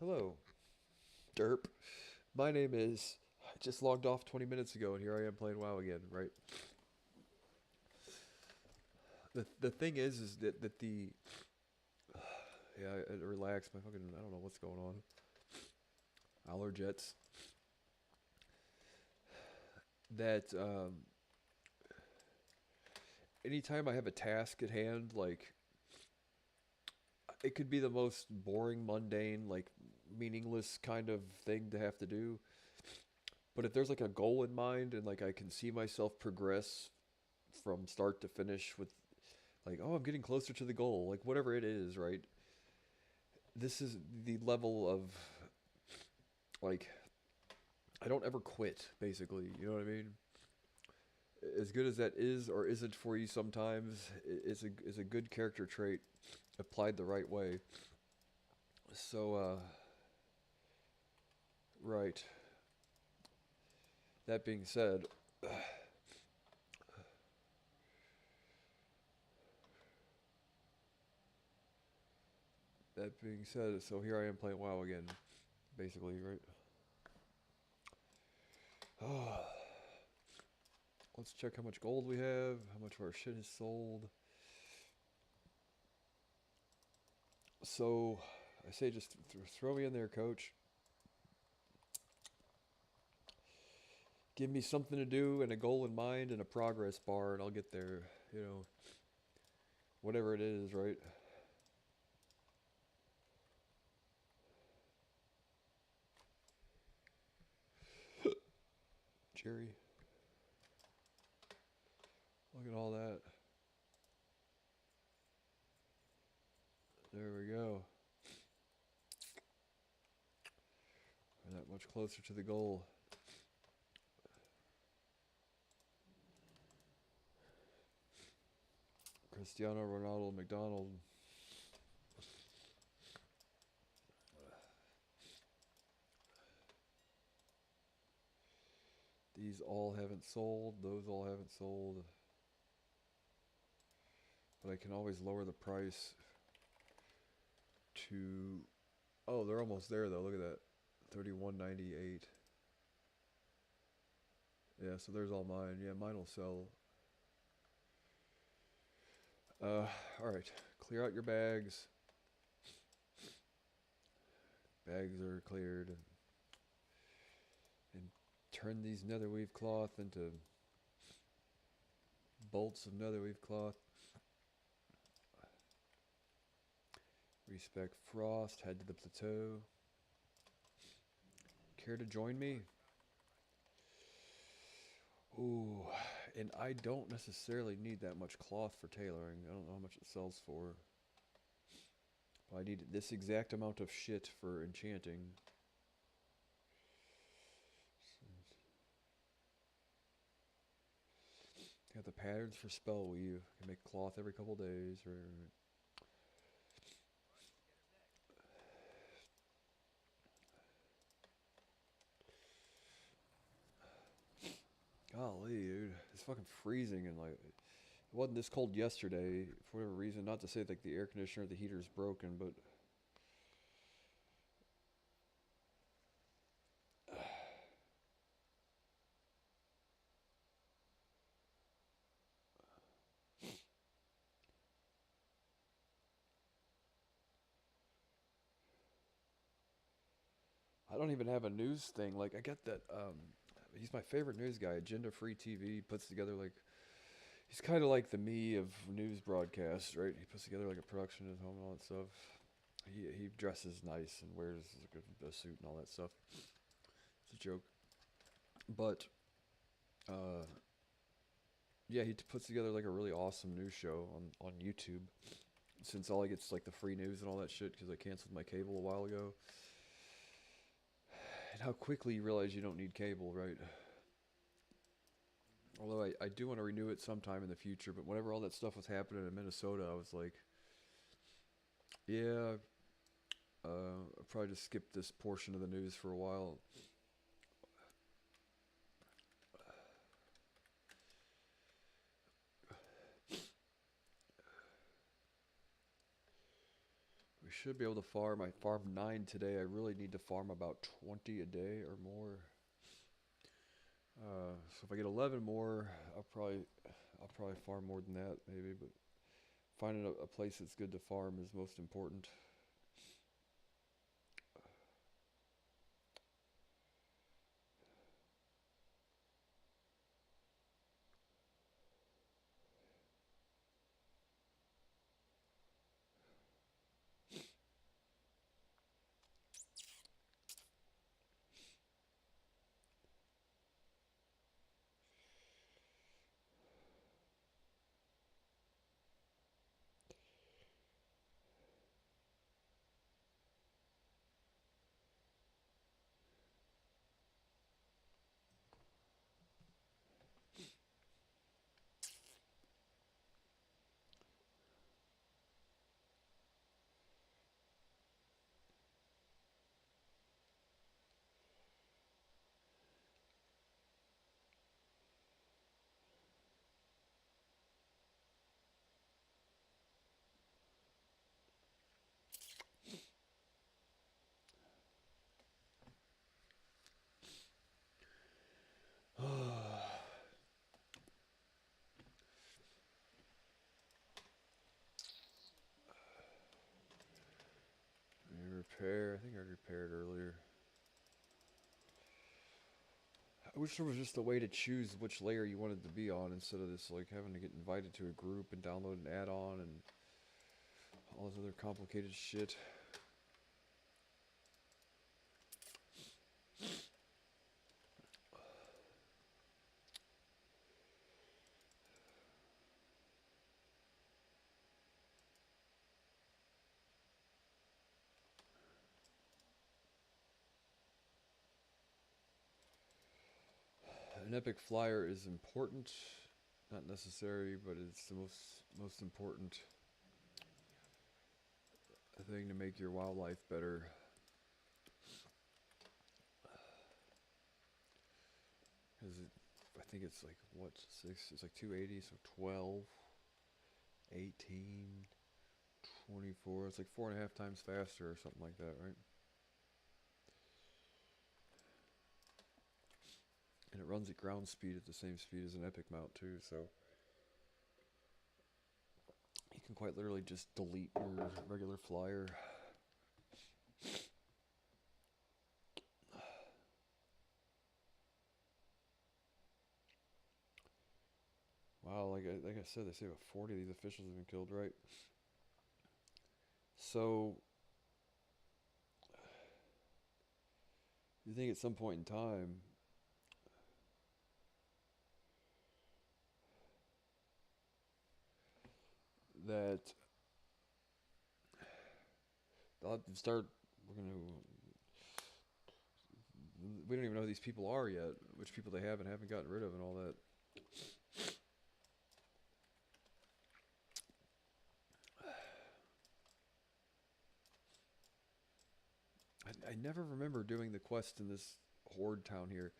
Hello, Derp. My name is. I just logged off 20 minutes ago, and here I am playing WoW again. Right. The thing is that the yeah. Relax. My fucking. I don't know what's going on. Allerjets. That anytime I have a task at hand, like it could be the most boring, mundane, like meaningless kind of thing to have to do. But if there's like a goal in mind and like I can see myself progress from start to finish with like, oh, I'm getting closer to the goal, like whatever it is, right? This is the level of like I don't ever quit, basically. You know what I mean? As good as that is or isn't for you sometimes, it's a good character trait applied the right way. So, right. That being said, so here I am playing WoW again, basically, right? Oh, let's check how much gold we have, how much of our shit is sold. So, I say just throw me in there, coach. Give me something to do and a goal in mind and a progress bar, and I'll get there. You know, whatever it is, right? Jerry, look at all that. There we go. We're that much closer to the goal. Cristiano Ronaldo McDonald. These all haven't sold. Those all haven't sold. But I can always lower the price to. Oh, they're almost there though. Look at that. 31.98. Yeah, so there's all mine. Yeah, mine will sell. All right. Clear out your bags. Bags are cleared. And turn these netherweave cloth into bolts of netherweave cloth. Respec Frost. Head to the plateau. Care to join me? Ooh, and I don't necessarily need that much cloth for tailoring. I don't know how much it sells for. But I need this exact amount of shit for enchanting. Got the patterns for spell weave. Can make cloth every couple days. Right. Golly, dude, it's fucking freezing and like it wasn't this cold yesterday for whatever reason. Not to say like the air conditioner, or the heater's broken, but I don't even have a news thing. Like I get that. He's my favorite news guy. Agenda Free TV. He puts together like he's kind of like the me of news broadcasts, right? He puts together like a production at home and all that stuff. He dresses nice and wears like a suit and all that stuff. It's a joke, but uh, yeah, he puts together like a really awesome news show on YouTube. Since all I get's like the free news and all that shit because I canceled my cable a while ago. And how quickly you realize you don't need cable, right? Although I do want to renew it sometime in the future, but whenever all that stuff was happening in Minnesota, I was like, yeah, I'll probably just skip this portion of the news for a while. should be able to farm. I farmed 9 today. I really need to farm about 20 a day or more. So if I get 11 more, I'll probably farm more than that maybe. But finding a place that's good to farm is most important. Repair. I think I repaired earlier. I wish there was just a way to choose which layer you wanted to be on instead of this like having to get invited to a group and download an add-on and all this other complicated shit. An epic flyer is important, not necessary, but it's the most important thing to make your wildlife better. Because I think it's like, what, 6? It's like 280, so 12, 18, 24. It's like 4.5 times faster or something like that, right? And it runs at ground speed at the same speed as an epic mount too, so you can quite literally just delete your regular flyer. Wow, like I said, they say about 40 of these officials have been killed, right? So, you think at some point in time that they'll have to start, we don't even know who these people are yet, which people they have and haven't gotten rid of and all that. I never remember doing the quest in this horde town here.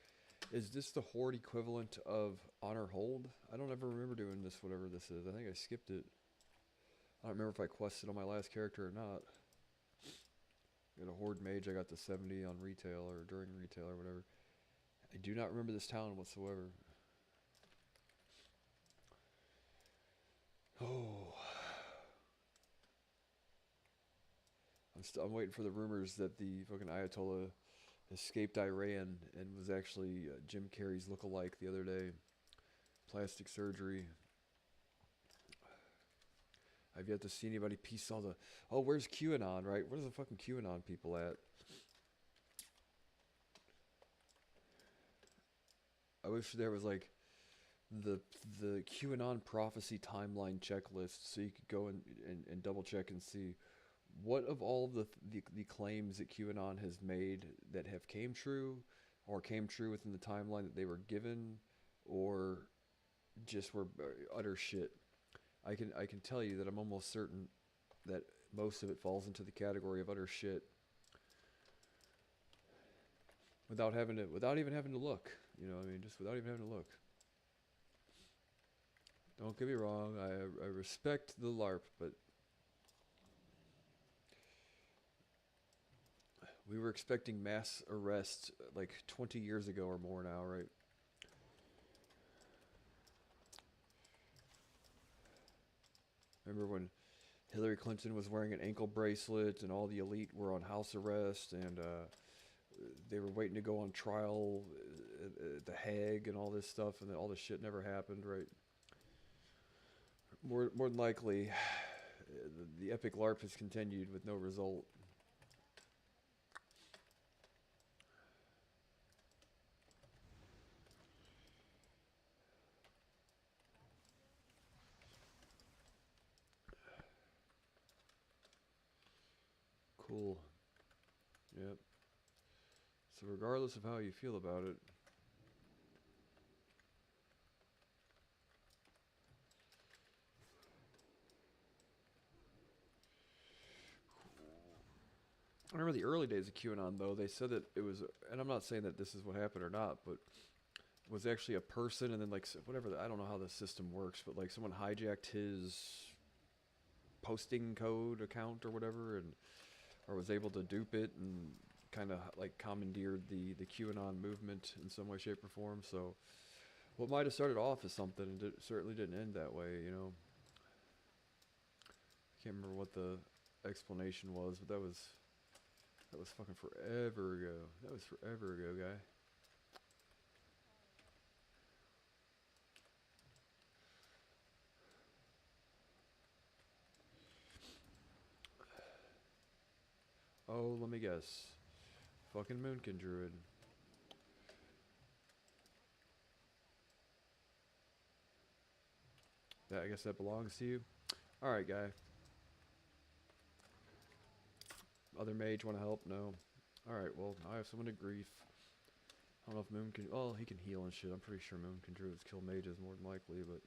Is this the horde equivalent of honor hold? I don't ever remember doing this, whatever this is. I think I skipped it. I don't remember if I quested on my last character or not. Got a horde mage, I got the 70 on retail or during retail or whatever. I do not remember this town whatsoever. Oh. I'm waiting for the rumors that the fucking Ayatollah escaped Iran and was actually Jim Carrey's lookalike the other day. Plastic surgery. I've yet to see anybody piece all the... Oh, where's QAnon, right? Where's the fucking QAnon people at? I wish there was like the QAnon prophecy timeline checklist so you could go and double check and see what of all of the claims that QAnon has made that have came true or came true within the timeline that they were given or just were utter shit. I can tell you that I'm almost certain that most of it falls into the category of utter shit without even having to look. You know what I mean? Just without even having to look. Don't get me wrong, I respect the LARP, but We were expecting mass arrest like 20 years ago or more now, right? Remember when Hillary Clinton was wearing an ankle bracelet and all the elite were on house arrest and they were waiting to go on trial at The Hague and all this stuff, and then all this shit never happened, right? More than likely, the epic LARP has continued with no result. Cool. Yep. So regardless of how you feel about it, I remember the early days of QAnon though. They said that it was, and I'm not saying that this is what happened or not, but was actually a person, and then like whatever. I don't know how the system works, but like someone hijacked his posting code account or whatever, and or was able to dupe it and kind of like commandeered the QAnon movement in some way, shape, or form. So what might have started off as something and certainly didn't end that way. You know, I can't remember what the explanation was, but that was fucking forever ago. That was forever ago, guy. Oh, let me guess. Fucking Moonkin Druid. I guess that belongs to you. All right, guy. Other mage want to help? No. All right. Well, I have someone to grief. I don't know if Moon can. Oh, he can heal and shit. I'm pretty sure Moon can druids kill mages more than likely, but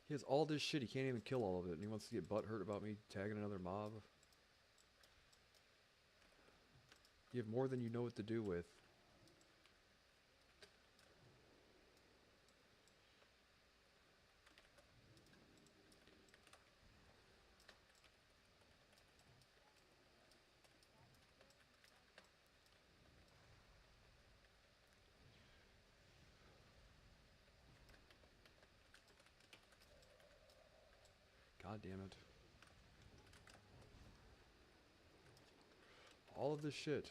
he has all this shit. He can't even kill all of it, and he wants to get butthurt about me tagging another mob. You have more than you know what to do with. God damn it. All of this shit.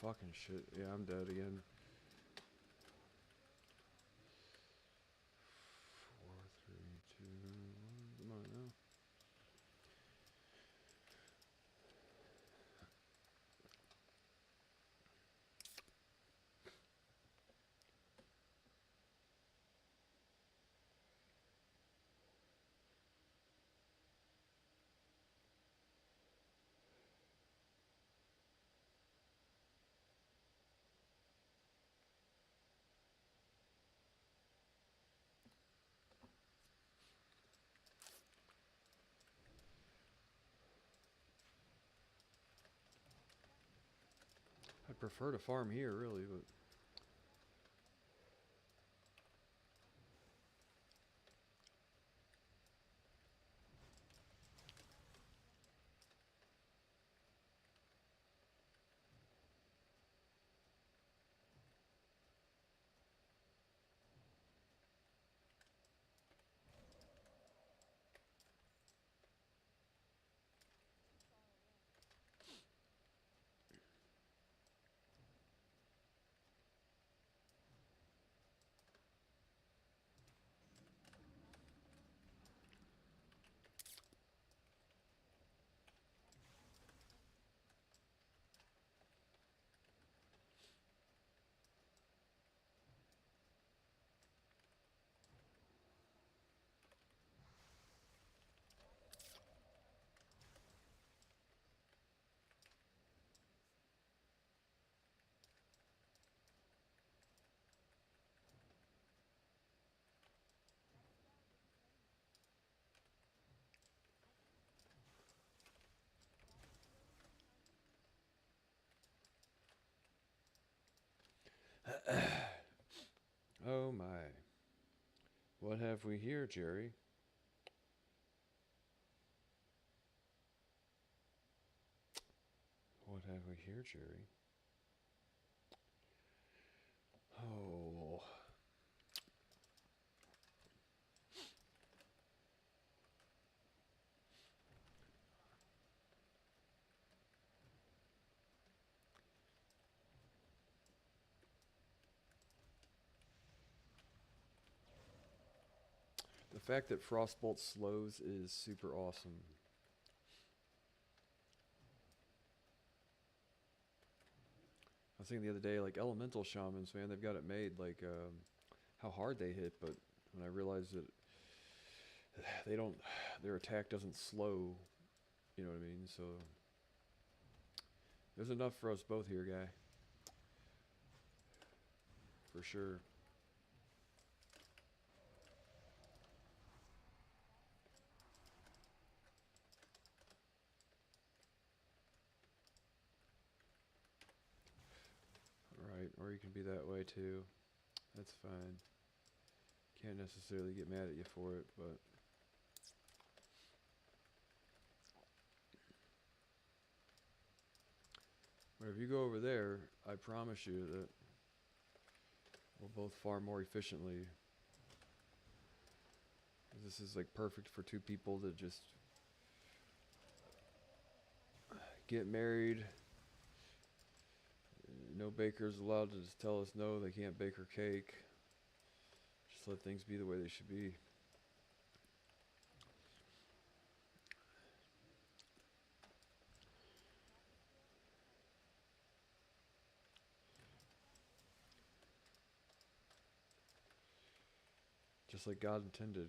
Fucking shit. Yeah, I'm dead again. 4, 3, 2, 1. Come on now. I'd prefer to farm here, really, but Oh my. What have we here, Jerry? What have we here, Jerry? Oh. The fact that Frostbolt slows is super awesome. I was thinking the other day, like elemental shamans, man, they've got it made. Like how hard they hit, but when I realized that they don't, their attack doesn't slow. You know what I mean? So there's enough for us both here, guy. For sure. Right, or you can be that way too. That's fine. Can't necessarily get mad at you for it, but if you go over there, I promise you that we'll both farm more efficiently. This is like perfect for two people that just get married. No baker's allowed to just tell us no, they can't bake her cake. Just let things be the way they should be. Just like God intended.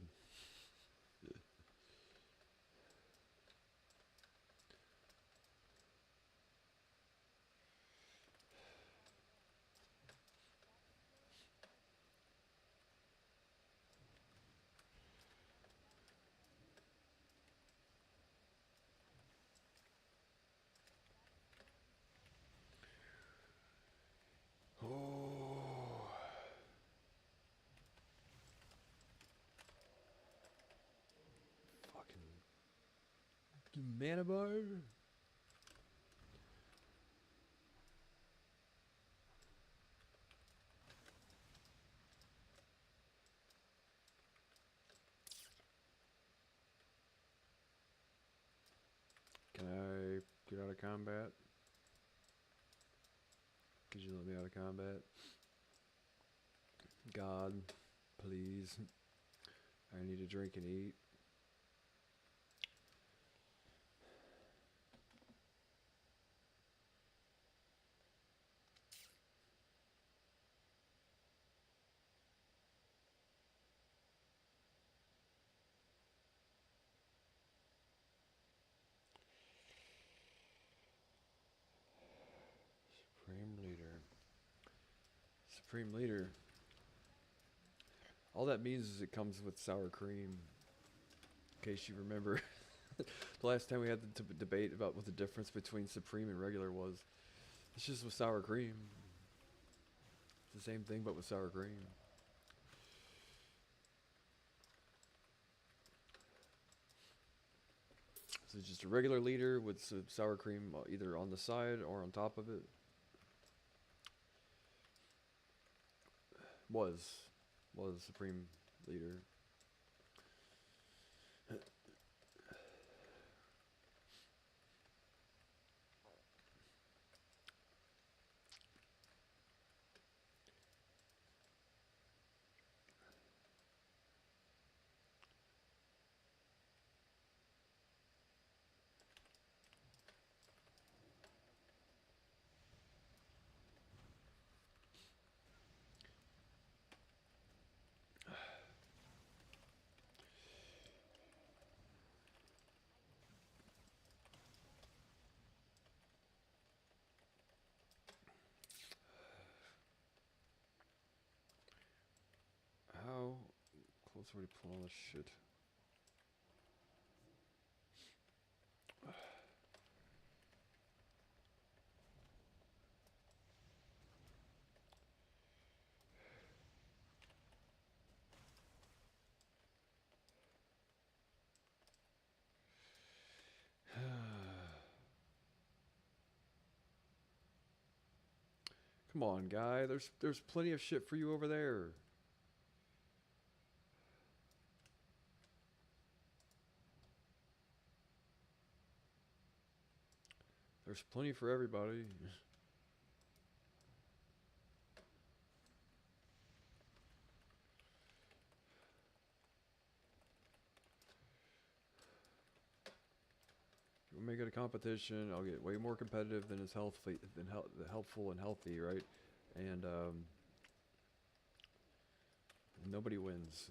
Oh, fucking mana bar. Can I get out of combat? Could you let me out of combat? God, please. I need to drink and eat. Supreme Leader. Supreme Leader. All that means is it comes with sour cream. In case you remember, the last time we had the debate about what the difference between Supreme and regular was. It's just with sour cream. It's the same thing, but with sour cream. So it's just a regular leader with some sour cream either on the side or on top of it. Was Supreme Leader. How close are we to pulling all this shit? Come on, guy. There's plenty of shit for you over there. There's plenty for everybody. We'll make it a competition. I'll get way more competitive than is healthy, than helpful and healthy, right? And nobody wins.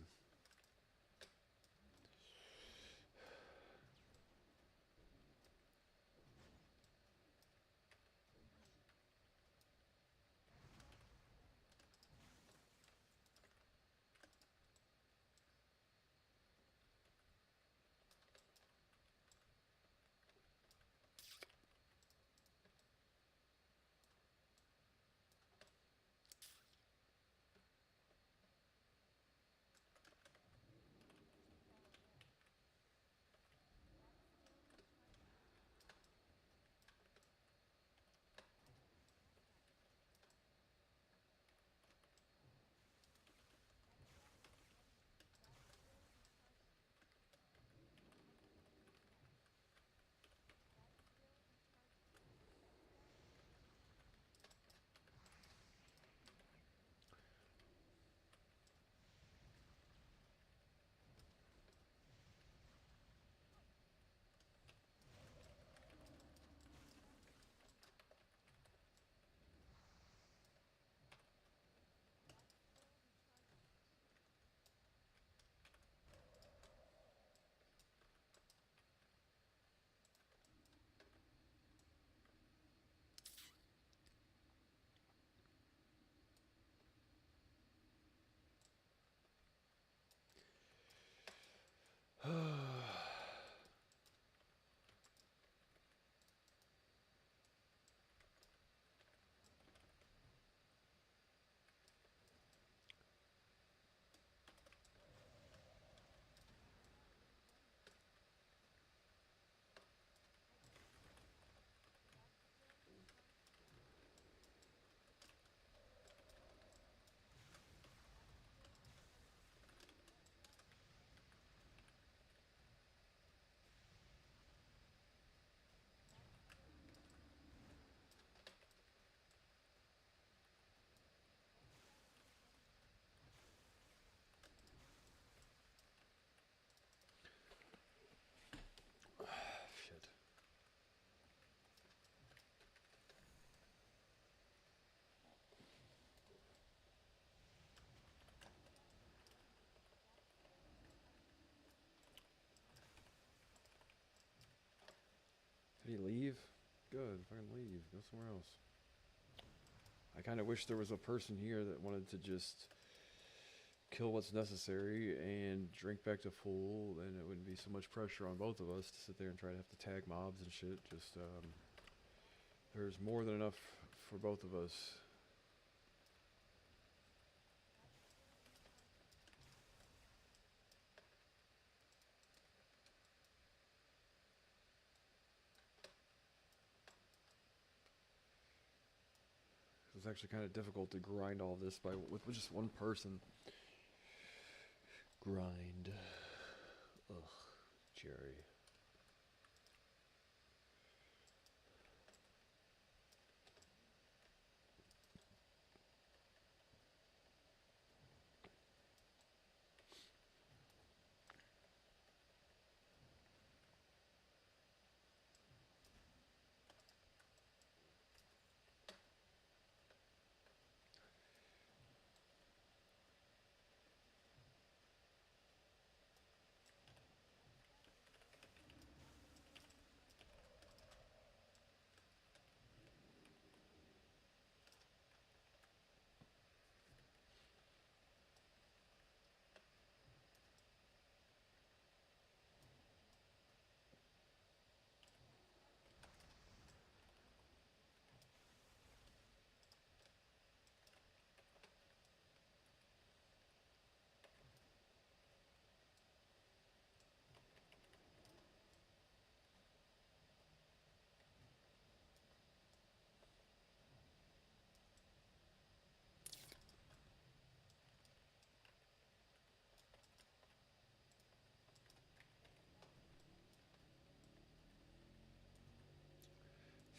Shit. Did he leave? Good. Fucking leave. Go somewhere else. I kind of wish there was a person here that wanted to just kill what's necessary and drink back to full, and it wouldn't be so much pressure on both of us to sit there and try to have to tag mobs and shit. Just there's more than enough for both of us. It's actually kind of difficult to grind all this with just one person. Grind. Ugh, Jerry.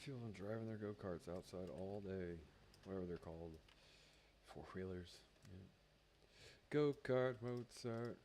feel them driving their go-karts outside all day. Whatever they're called. Four-wheelers. Yeah. Go-kart Mozart.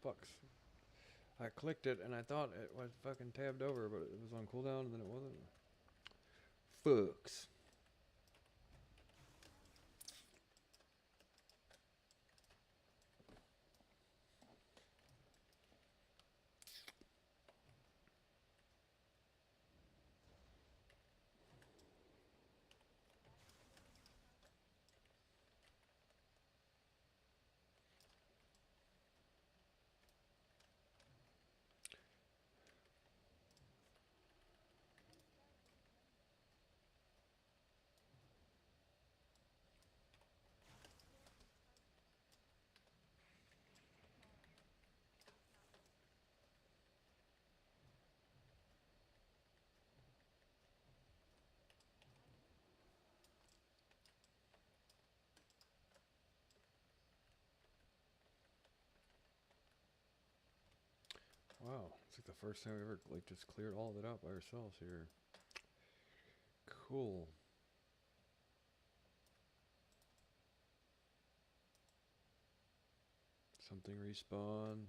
Fucks. I clicked it and I thought it was fucking tabbed over, but it was on cooldown and then it wasn't. Fucks. Wow, it's like the first time we ever like just cleared all of it out by ourselves here. Cool. Something respawn.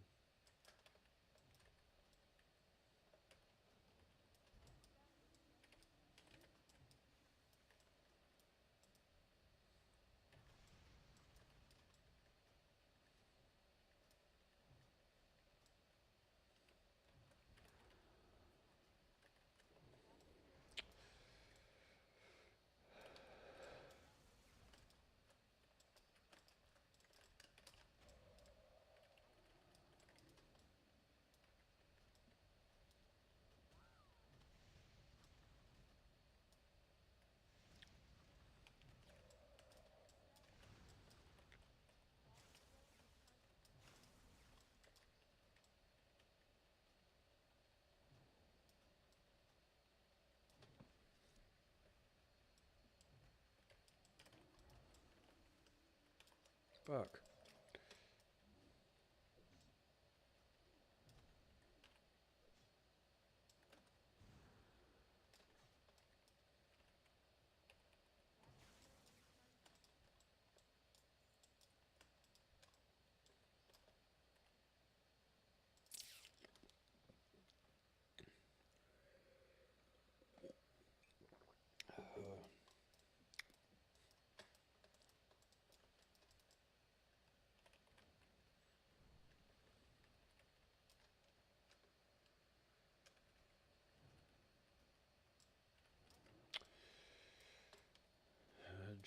Fuck.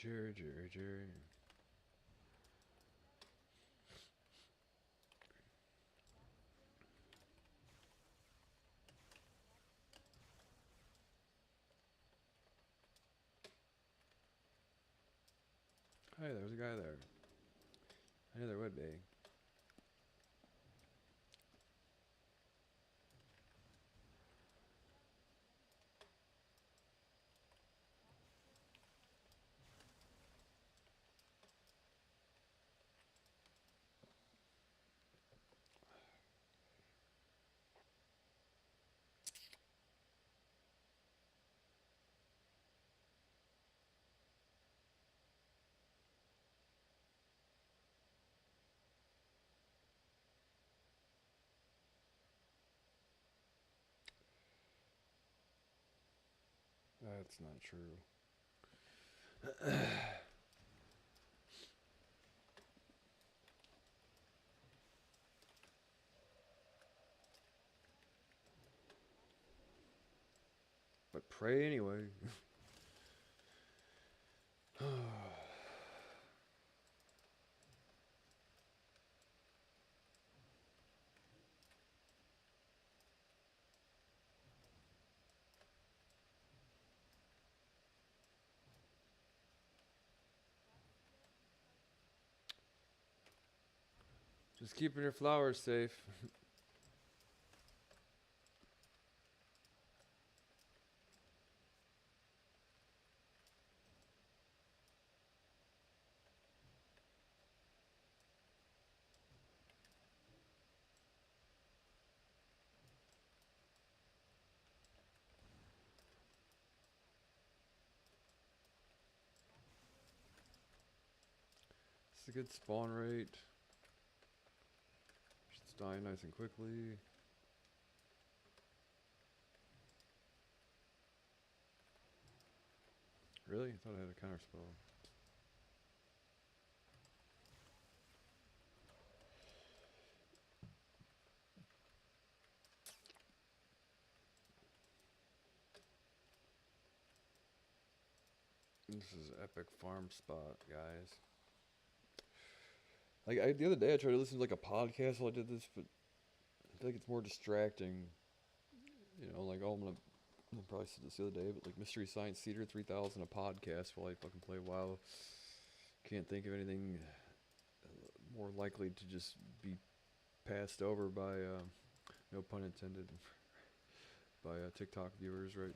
Jerry. Hey, there's a guy there. I knew there would be. That's not true. but pray anyway. Just keeping your flowers safe. It's a good spawn rate. Should die nice and quickly. Really? I thought I had a counter spell. This is epic farm spot, guys. Like the other day, I tried to listen to like a podcast while I did this, but I feel like it's more distracting. You know, like I probably said this the other day, but like Mystery Science Theater 3000, a podcast while I fucking play WoW. Can't think of anything more likely to just be passed over by, no pun intended, by TikTok viewers, right?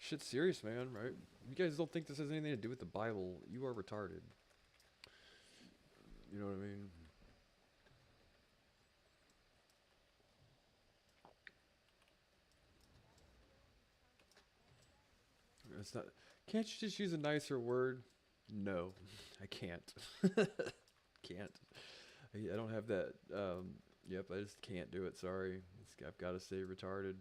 Shit's serious, man, right? You guys don't think this has anything to do with the Bible. You are retarded. You know what I mean? It's not. Can't you just use a nicer word? No, I can't. Can't. I don't have that. Yep, I just can't do it. Sorry. I've got to say retarded.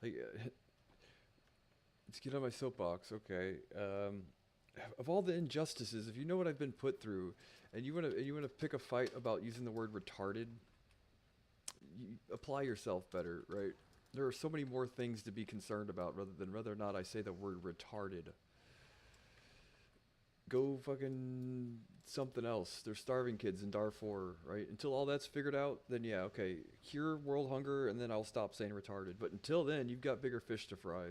Like, let's get on my soapbox, okay? Of all the injustices, if you know what I've been put through, and you wanna pick a fight about using the word retarded, you apply yourself better, right? There are so many more things to be concerned about rather than whether or not I say the word retarded. Go fucking something else. There's starving kids in Darfur, right? Until all that's figured out, then yeah, okay, cure world hunger, and then I'll stop saying retarded. But until then, you've got bigger fish to fry.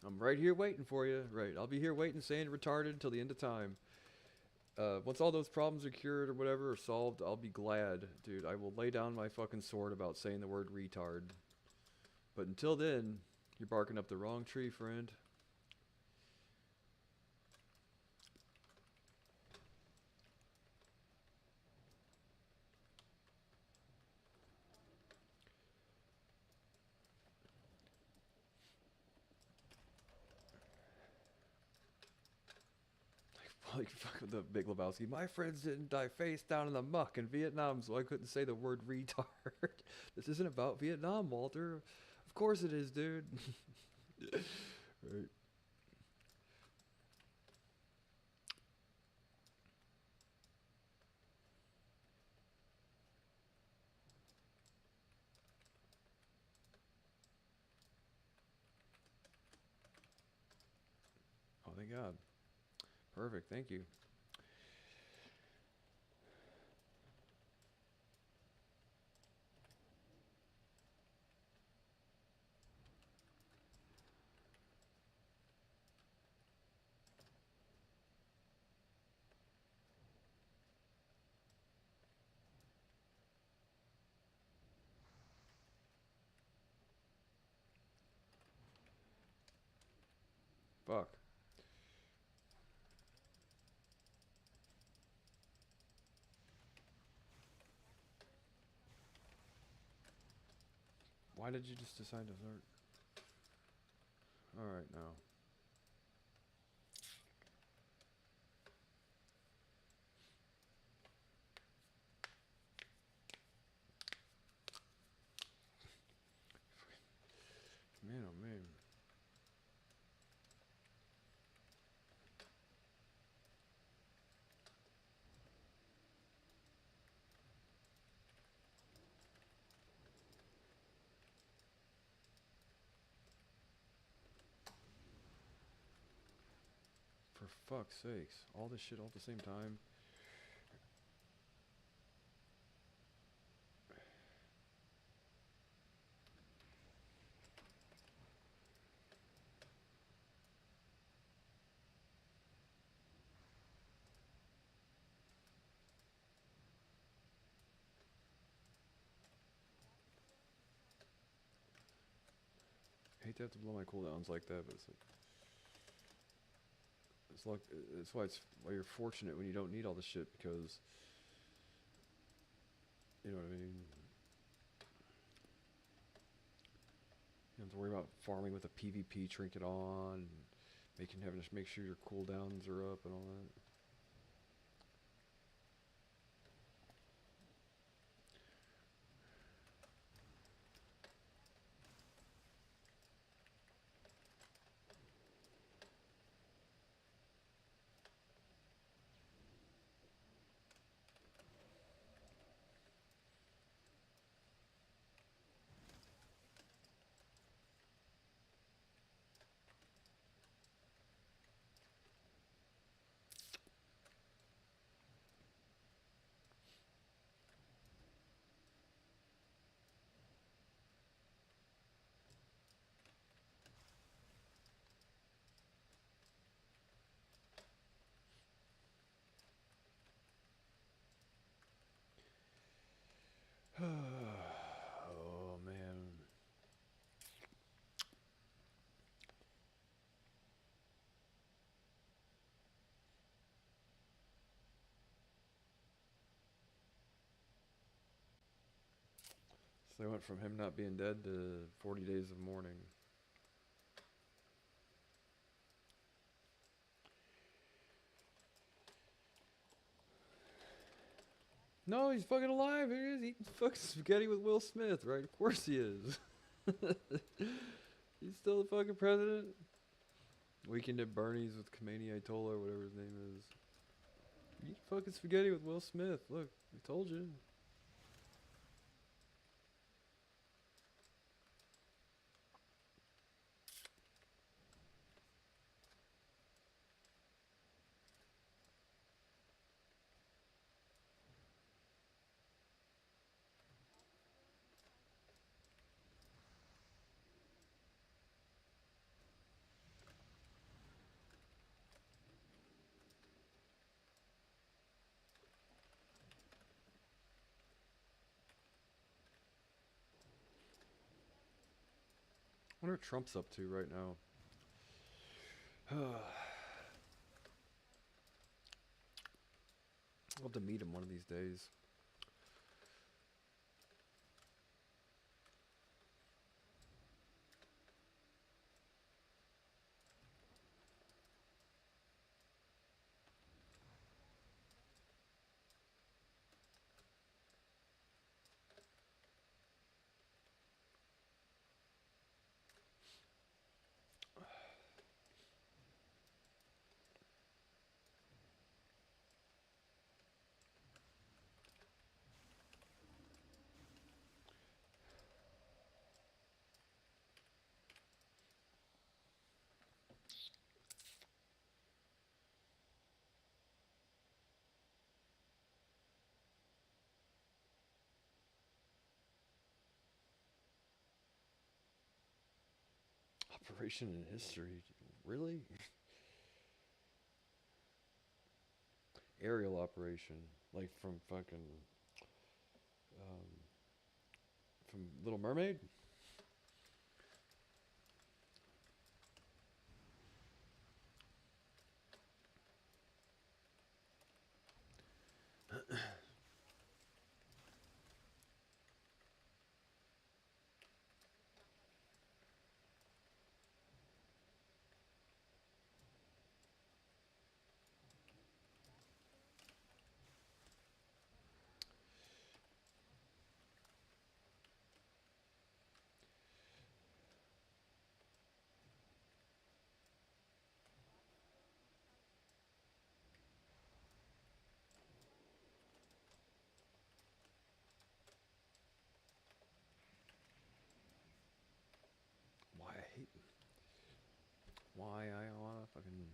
I'm right here waiting for you. Right, I'll be here waiting, saying retarded until the end of time. Once all those problems are cured or whatever or solved, I'll be glad, dude. I will lay down my fucking sword about saying the word retard. But until then, you're barking up the wrong tree, friend. Like fucking the Big Lebowski. My friends didn't die face down in the muck in Vietnam, so I couldn't say the word retard. This isn't about Vietnam, Walter. Of course it is, dude. Right. Oh, thank God. Perfect. Thank you. Fuck. Why did you just decide to start? Alright, now. Man, oh man. For fuck's sakes. All this shit all at the same time. I hate to have to blow my cooldowns like that, but it's like it's why you're fortunate when you don't need all this shit, because you know what I mean. You don't have to worry about farming with a PvP trinket on, and having to make sure your cooldowns are up and all that. Oh man. So they went from him not being dead to 40 days of mourning. No, he's fucking alive. Here he is eating fucking spaghetti with Will Smith, right? Of course he is. He's still the fucking president. Weekend at Bernie's with Kamani Ayatollah, or whatever his name is. Eat fucking spaghetti with Will Smith. Look, I told you. I wonder what Trump's up to right now. I'll have to meet him one of these days. Operation in history. Really? Aerial operation. Like from fucking. Um, from Little Mermaid? fucking.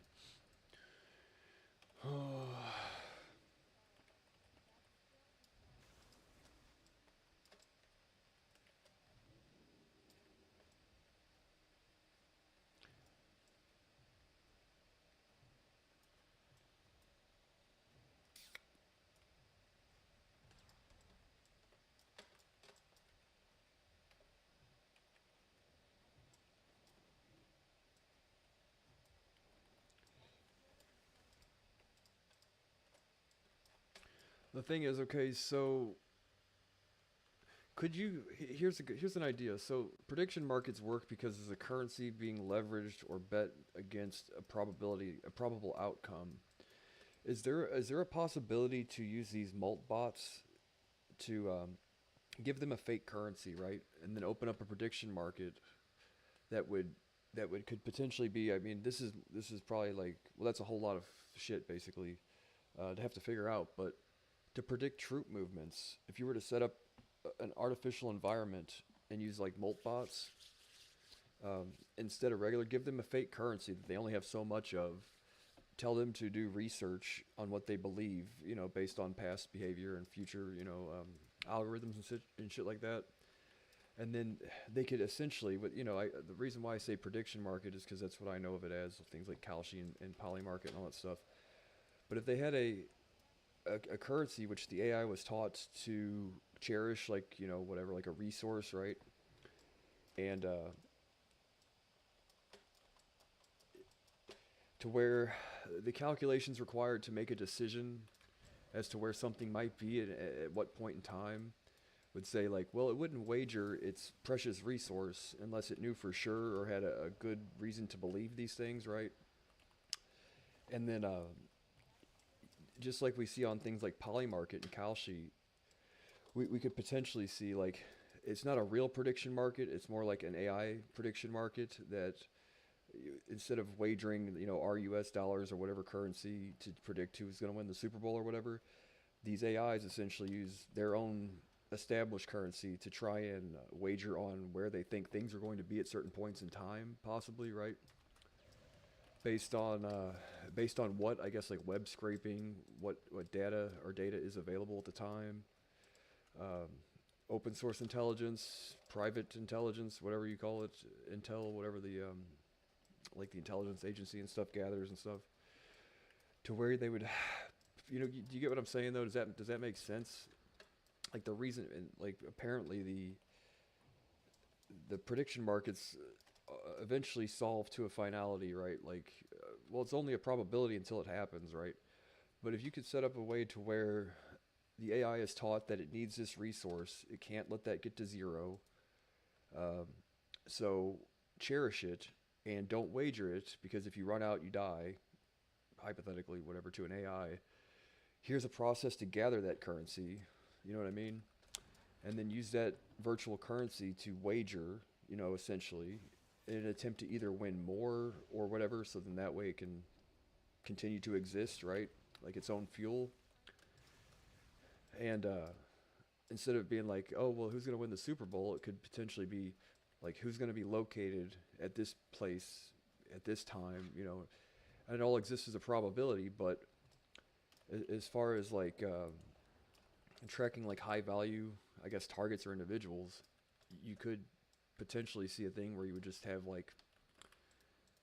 The thing is, okay, so could you? Here's an idea. So prediction markets work because there's a currency being leveraged or bet against a probable outcome. Is there a possibility to use these mult bots to give them a fake currency, right, and then open up a prediction market that would could potentially be? I mean, this is probably like, well, that's a whole lot of shit basically to have to figure out, but to predict troop movements, if you were to set up an artificial environment and use like molt bots instead of regular, give them a fake currency that they only have so much of. Tell them to do research on what they believe, based on past behavior and future, algorithms and shit like that. And then they could essentially, the reason why I say prediction market is because that's what I know of it as, things like Kalshi and Poly market and all that stuff. But if they had a currency which the AI was taught to cherish, like, whatever, like a resource, right? And to where the calculations required to make a decision as to where something might be at what point in time would say, like, well, it wouldn't wager its precious resource unless it knew for sure or had a good reason to believe these things, right? And then just like we see on things like Polymarket and Kalshi, we could potentially see, like, it's not a real prediction market, it's more like an AI prediction market that instead of wagering, our US dollars or whatever currency to predict who's going to win the Super Bowl or whatever, these AIs essentially use their own established currency to try and wager on where they think things are going to be at certain points in time, possibly, right? Based on what, I guess, like web scraping, what data is available at the time, um, open source intelligence, private intelligence, whatever you call it, intel, whatever the like the intelligence agency and stuff gathers and stuff, to where they would, do you get what I'm saying though? Does that make sense? Like the reason, and like apparently the prediction markets eventually solve to a finality, right? Like, well, it's only a probability until it happens, right? But if you could set up a way to where the AI is taught that it needs this resource, it can't let that get to zero. Um, so cherish it and don't wager it, because if you run out, you die, hypothetically, whatever, to an AI. Here's a process to gather that currency, you know what I mean? And then use that virtual currency to wager, essentially, in an attempt to either win more or whatever, so then that way it can continue to exist, right? Like its own fuel. And instead of being like, oh, well, who's going to win the Super Bowl, it could potentially be like, who's going to be located at this place at this time, and it all exists as a probability. But as far as like tracking like high value, I guess, targets or individuals, you could potentially see a thing where you would just have like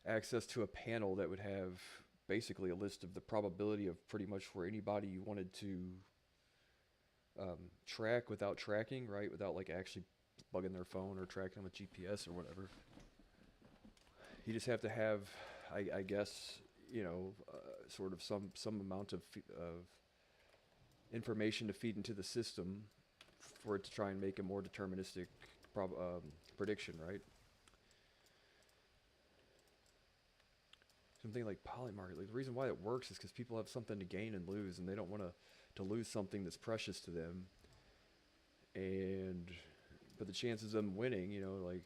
access to a panel that would have basically a list of the probability of pretty much where anybody you wanted to track without tracking, right? Without like actually bugging their phone or tracking them with GPS or whatever. You just have to have, I guess, sort of some amount of information to feed into the system for it to try and make a more deterministic prediction, right? Something like Polymarket, like the reason why it works is because people have something to gain and lose, and they don't want to lose something that's precious to them. And but the chances of them winning, like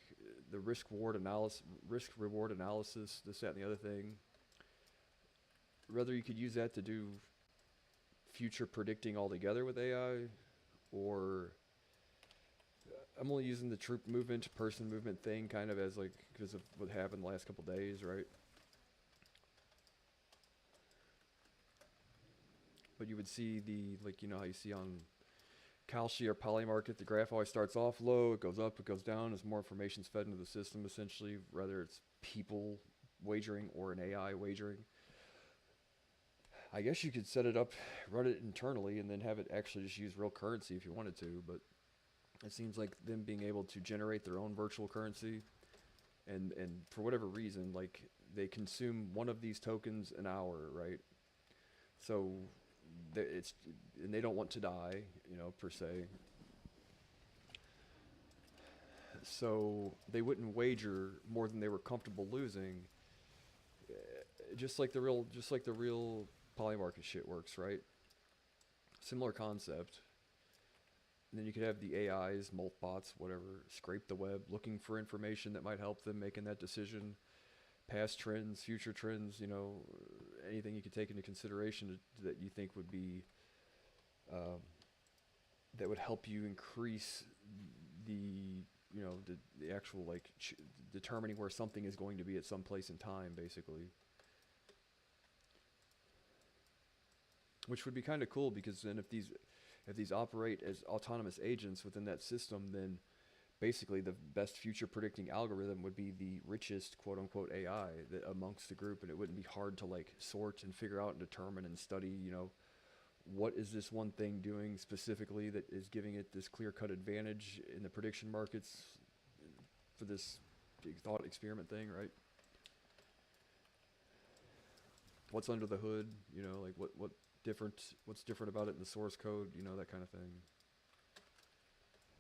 the risk reward analysis, this, that, and the other thing. Whether you could use that to do future predicting altogether with AI, or I'm only using the troop movement, person movement thing kind of as like because of what happened the last couple days, right? but you would see the, like, you know how you see on Kalshi or Polymarket, the graph always starts off low, it goes up, it goes down as more information's fed into the system, essentially, whether it's people wagering or an AI wagering. I guess you could set it up, run it internally, and then have it actually just use real currency if you wanted to, but it seems like them being able to generate their own virtual currency, and for whatever reason, like, they consume one of these tokens an hour, right? So it's, and they don't want to die, you know, per se. So they wouldn't wager more than they were comfortable losing. Just like the real poly market shit works, right? Similar concept. And then you could have the AIs, molt bots, whatever, scrape the web, looking for information that might help them making that decision. Past trends, future trends, you know, anything you could take into consideration that you think would be um, that would help you increase the, you know, the actual, like, determining where something is going to be at some place in time, basically. Which would be kind of cool, because then if these operate as autonomous agents within that system, then basically the best future predicting algorithm would be the richest quote unquote AI that amongst the group, and it wouldn't be hard to, like, sort and figure out and determine and study, you know, what is this one thing doing specifically that is giving it this clear-cut advantage in the prediction markets for this thought experiment thing, right? What's under the hood, you know, like what's different about it in the source code, you know, that kind of thing.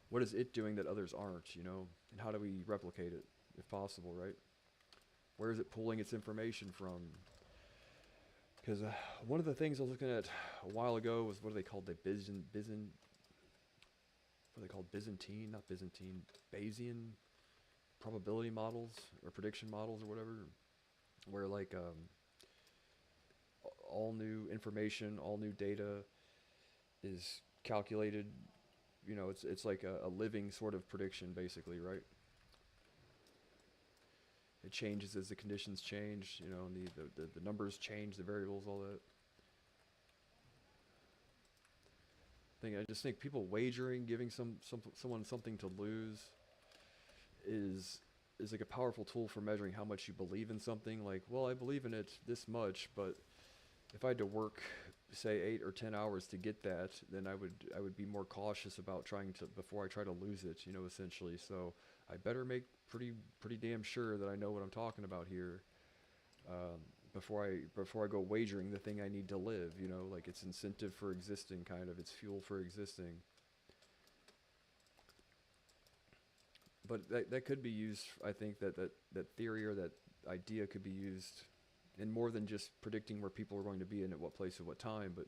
What is it doing that others aren't, you know, and how do we replicate it if possible, right? Where is it pulling its information from? Because one of the things I was looking at a while ago was, what are they called? The what are they called? Byzantine, not Byzantine, Bayesian probability models or prediction models or whatever, where, like, all new information, all new data is calculated. You know, it's like a living sort of prediction, basically, right? It changes as the conditions change, you know, and the numbers change, the variables, all that. I just think people wagering, giving someone something to lose, is like a powerful tool for measuring how much you believe in something. Like, well, I believe in it this much, but if I had to work, say, 8 or 10 hours to get that, then I would be more cautious about trying to, before I try to lose it, you know, essentially. So I better make pretty damn sure that I know what I'm talking about here, before I go wagering the thing I need to live, you know, like, it's incentive for existing, kind of, it's fuel for existing. But that could be used, I think that theory or that idea could be used in more than just predicting where people are going to be and at what place at what time, but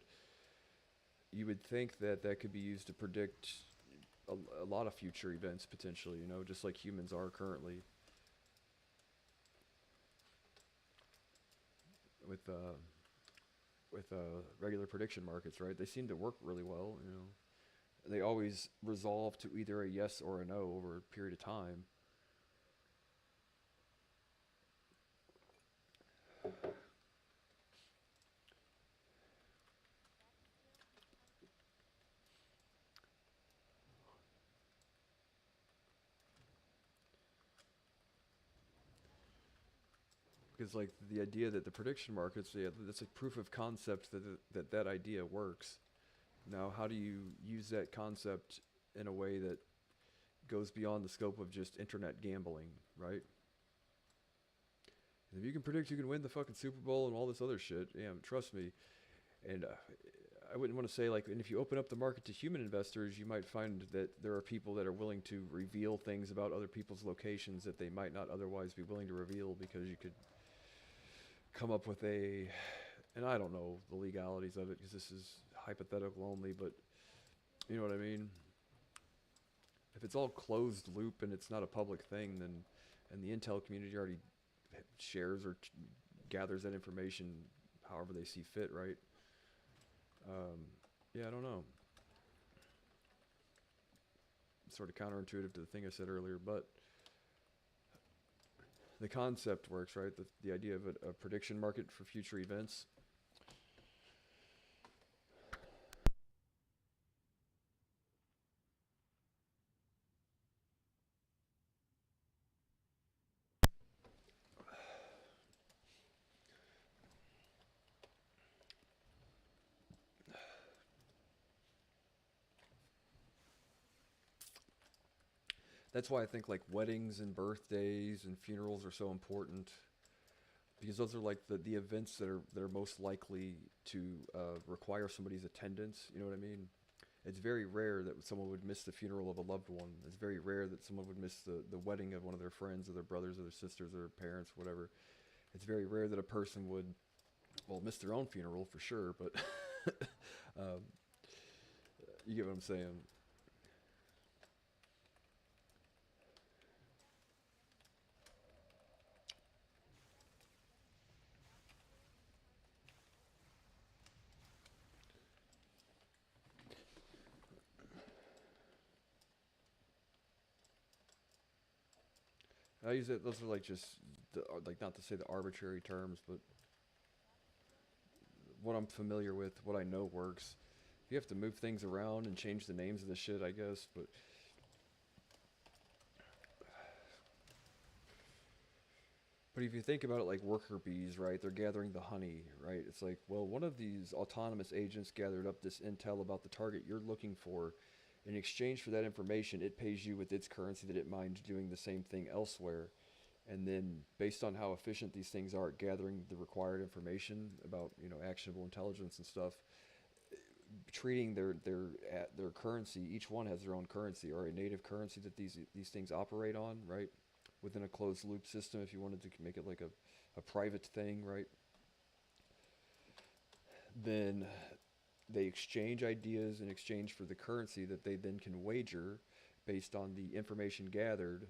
you would think that could be used to predict a lot of future events, potentially, you know, just like humans are currently with regular prediction markets, right? They seem to work really well, you know. They always resolve to either a yes or a no over a period of time. Because, like, the idea that the prediction markets, yeah, that's a proof of concept that idea works. Now, how do you use that concept in a way that goes beyond the scope of just internet gambling, right? If you can predict you can win the fucking Super Bowl and all this other shit, yeah, trust me. And I wouldn't want to say, like, and if you open up the market to human investors, you might find that there are people that are willing to reveal things about other people's locations that they might not otherwise be willing to reveal, because you could come up with and I don't know the legalities of it because this is hypothetical only, but you know what I mean? If it's all closed loop and it's not a public thing, then, and the intel community already shares or gathers that information however they see fit, right? Yeah, I don't know. It's sort of counterintuitive to the thing I said earlier, but the concept works, right? The idea of a prediction market for future events. That's why I think like weddings and birthdays and funerals are so important because those are like the events that are most likely to require somebody's attendance. You know what I mean? It's very rare that someone would miss the funeral of a loved one. It's very rare that someone would miss the wedding of one of their friends or their brothers or their sisters or their parents, whatever. It's very rare that a person would, well, miss their own funeral for sure, but um, you get what I'm saying. I use it. Those are like just like not to say the arbitrary terms, but what I'm familiar with, what I know works. You have to move things around and change the names of the shit, I guess. But if you think about it like worker bees, right? They're gathering the honey, right? It's like, well, one of these autonomous agents gathered up this intel about the target you're looking for. In exchange for that information, it pays you with its currency that it mined doing the same thing elsewhere. And then, based on how efficient these things are at gathering the required information about, actionable intelligence and stuff, treating their currency, each one has their own currency or a native currency that these things operate on, right? Within a closed loop system, if you wanted to make it like a private thing, right? Then they exchange ideas in exchange for the currency that they then can wager based on the information gathered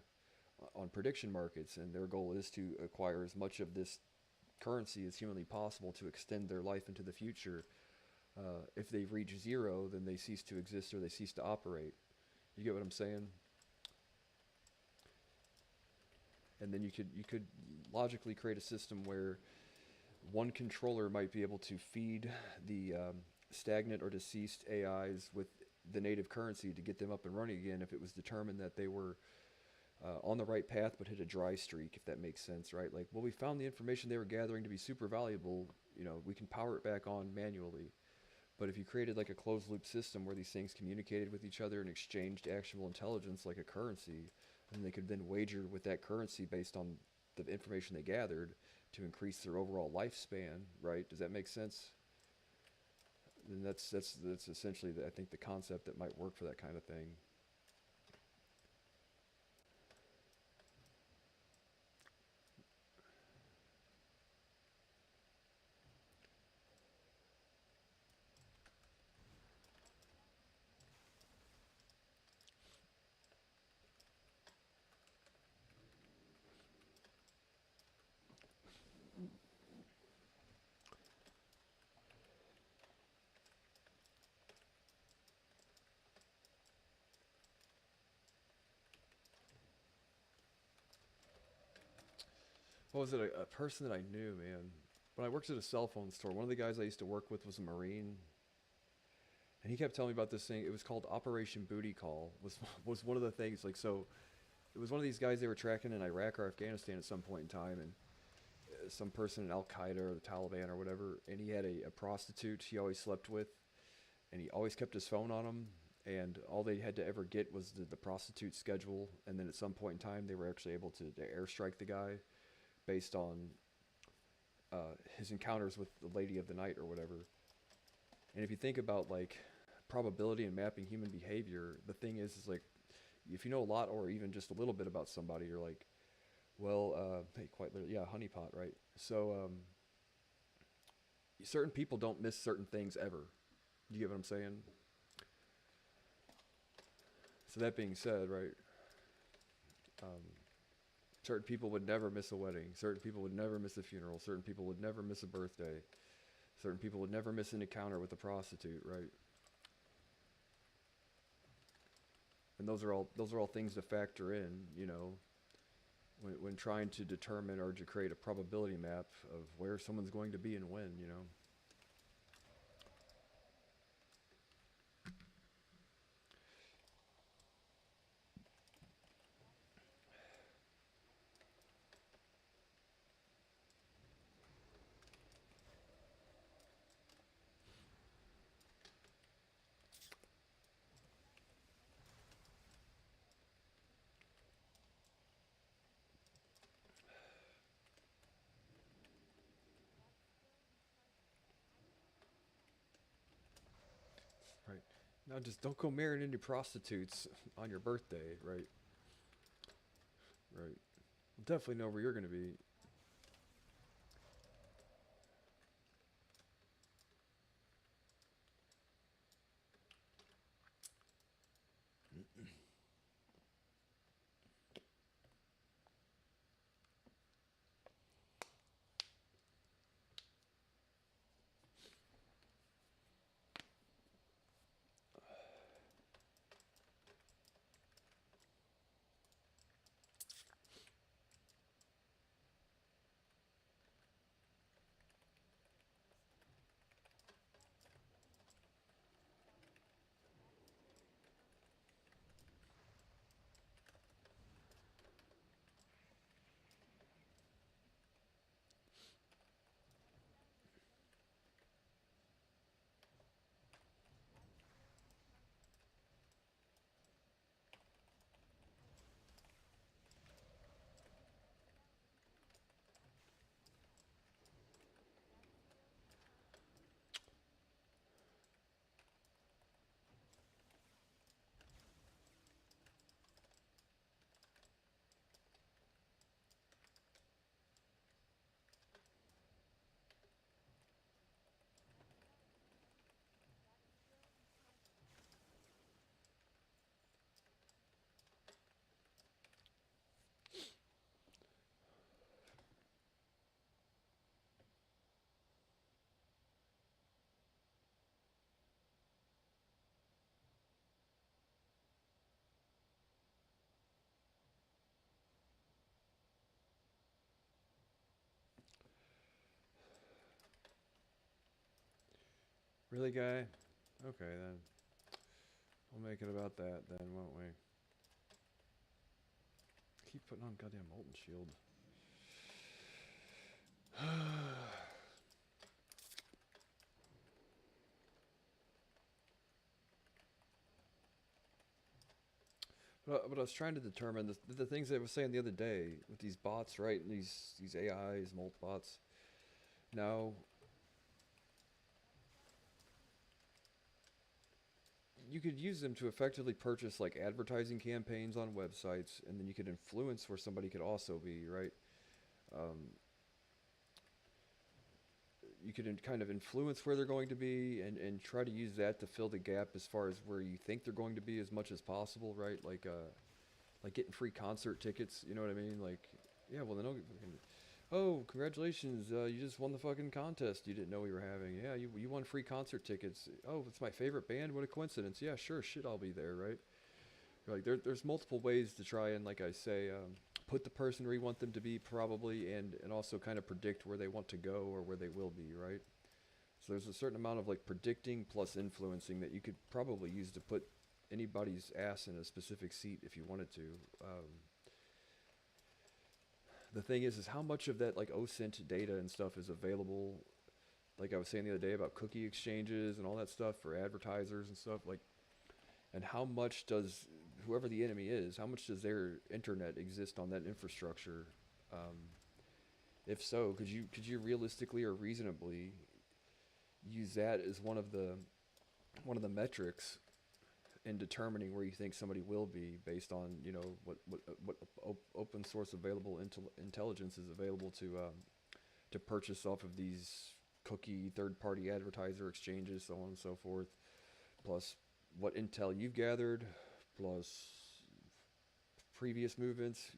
on prediction markets. And their goal is to acquire as much of this currency as humanly possible to extend their life into the future. If they reach zero, then they cease to exist or they cease to operate. You get what I'm saying? And then you could logically create a system where one controller might be able to feed the stagnant or deceased AIs with the native currency to get them up and running again if it was determined that they were on the right path but hit a dry streak, if that makes sense, right? Like, well, we found the information they were gathering to be super valuable. We can power it back on manually. But if you created like a closed loop system where these things communicated with each other and exchanged actionable intelligence like a currency, and they could then wager with that currency based on the information they gathered to increase their overall lifespan, right? Does that make sense? Then that's essentially I think the concept that might work for that kind of thing. What was it? A person that I knew, man. When I worked at a cell phone store, one of the guys I used to work with was a Marine, and he kept telling me about this thing. It was called Operation Booty Call. Was one of the things like so. It was one of these guys they were tracking in Iraq or Afghanistan at some point in time, and some person in Al Qaeda or the Taliban or whatever, and he had a prostitute he always slept with, and he always kept his phone on him. And all they had to ever get was the prostitute schedule, and then at some point in time, they were actually able to airstrike the guy based on his encounters with the lady of the night or whatever. And if you think about like probability and mapping human behavior, the thing is like if you know a lot or even just a little bit about somebody, you're like, well, hey, quite literally, yeah, honeypot, right? So certain people don't miss certain things ever. You get what I'm saying? So that being said, right? Um, Certain people would never miss a wedding. Certain people would never miss a funeral. Certain people would never miss a birthday. Certain people would never miss an encounter with a prostitute, right? And those are all things to factor in, when trying to determine or to create a probability map of where someone's going to be and when. Now just don't go marrying any prostitutes on your birthday, right? Right. Definitely know where you're gonna be. Really, guy? Okay then. We'll make it about that then, won't we? Keep putting on goddamn molten shield. But I was trying to determine the things I was saying the other day with these bots, right? And these AIs, molt bots. Now, you could use them to effectively purchase like advertising campaigns on websites, and then you could influence where somebody could also be, right? Um, you could kind of influence where they're going to be, and try to use that to fill the gap as far as where you think they're going to be as much as possible, right? Like getting free concert tickets. You know what I mean? Like, yeah, well then, oh, congratulations, you just won the fucking contest you didn't know we were having. Yeah, you won free concert tickets. Oh, it's my favorite band. What a coincidence. Yeah, sure, shit, I'll be there, right? Like there's multiple ways to try and, like I say, put the person where you want them to be, probably, and also kind of predict where they want to go or where they will be, right? So there's a certain amount of like predicting plus influencing that you could probably use to put anybody's ass in a specific seat if you wanted to. Um, the thing is how much of that like OSINT data and stuff is available? Like I was saying the other day about cookie exchanges and all that stuff for advertisers and stuff. Like, and how much does whoever the enemy is, how much does their internet exist on that infrastructure? Um, if so, could you realistically or reasonably use that as one of the metrics in determining where you think somebody will be based on what open source available intelligence is available to purchase off of these cookie third party advertiser exchanges, so on and so forth, plus what intel you've gathered, plus previous movements,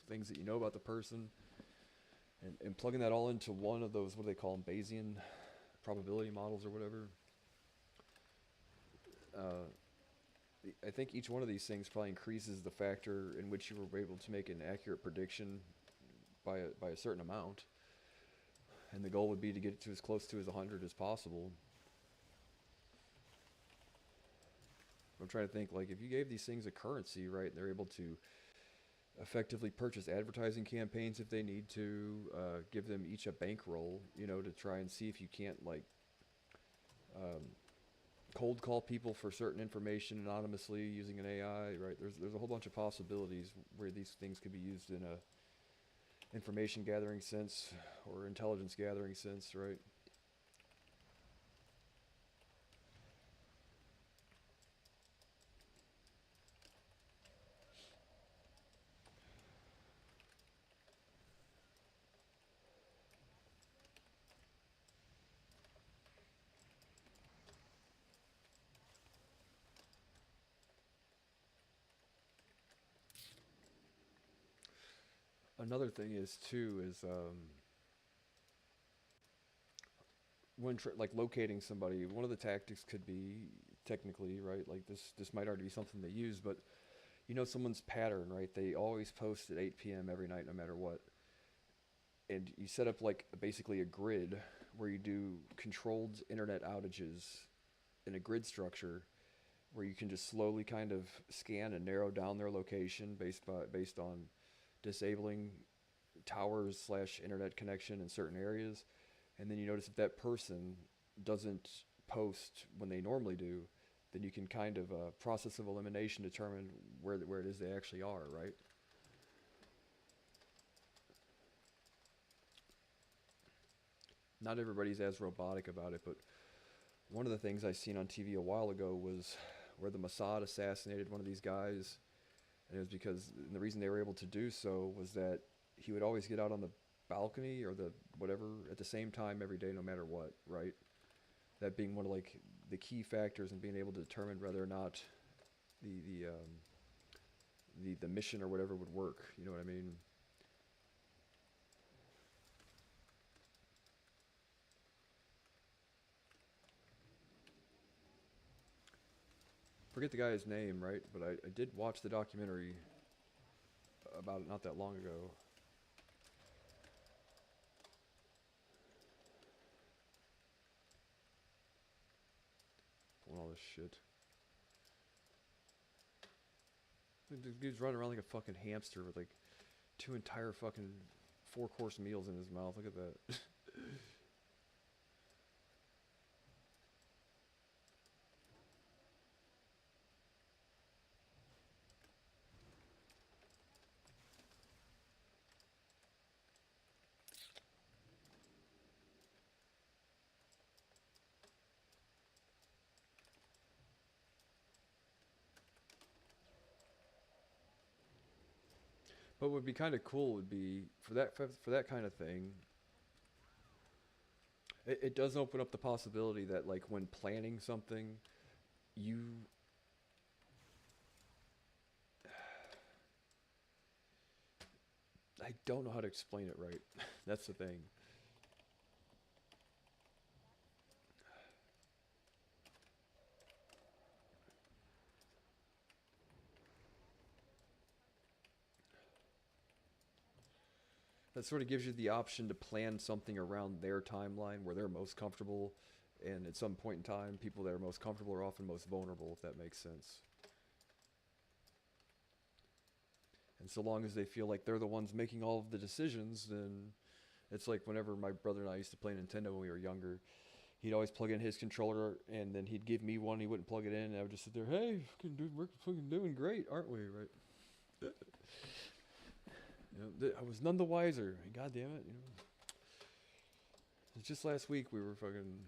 things that you know about the person, and plugging that all into one of those, what do they call them, Bayesian probability models or whatever. Uh, I think each one of these things probably increases the factor in which you were able to make an accurate prediction by a certain amount. And the goal would be to get it to as close to as 100 as possible. I'm trying to think, like, if you gave these things a currency, right, they're able to effectively purchase advertising campaigns if they need to, give them each a bankroll, to try and see if you can't, like, um, cold call people for certain information anonymously using an AI, right? There's a whole bunch of possibilities where these things could be used in a information gathering sense or intelligence gathering sense, right? Another thing is too is when like locating somebody, one of the tactics could be technically right. Like this might already be something they use, but you know someone's pattern, right? They always post at 8 p.m. every night, no matter what. And you set up like basically a grid where you do controlled internet outages in a grid structure where you can just slowly kind of scan and narrow down their location based on disabling towers slash internet connection in certain areas, and then you notice if that person doesn't post when they normally do, then you can kind of process of elimination determine where it is they actually are, right? Not everybody's as robotic about it, but one of the things I seen on TV a while ago was where the Mossad assassinated one of these guys, and it was because and the reason they were able to do so was that he would always get out on the balcony or the whatever at the same time every day, no matter what, right? That being one of like the key factors in being able to determine whether or not the mission or whatever would work. You know what I mean? Forget the guy's name, right? But I did watch the documentary about it not that long ago. Pulling all this shit. The dude's running around like a fucking hamster with like two entire fucking four-course meals in his mouth. Look at that. But what would be kind of cool would be for that kind of thing. It does open up the possibility that like when planning something, you I don't know how to explain it right. That's the thing. That sort of gives you the option to plan something around their timeline where they're most comfortable, and at some point in time, people that are most comfortable are often most vulnerable, if that makes sense. And so long as they feel like they're the ones making all of the decisions, then it's like whenever my brother and I used to play Nintendo when we were younger, he'd always plug in his controller, and then he'd give me one. He wouldn't plug it in, and I would just sit there, "Hey, fucking dude, we're fucking doing great, aren't we?" Right? You know, I was none the wiser. God damn it! You know, just last week we were fucking.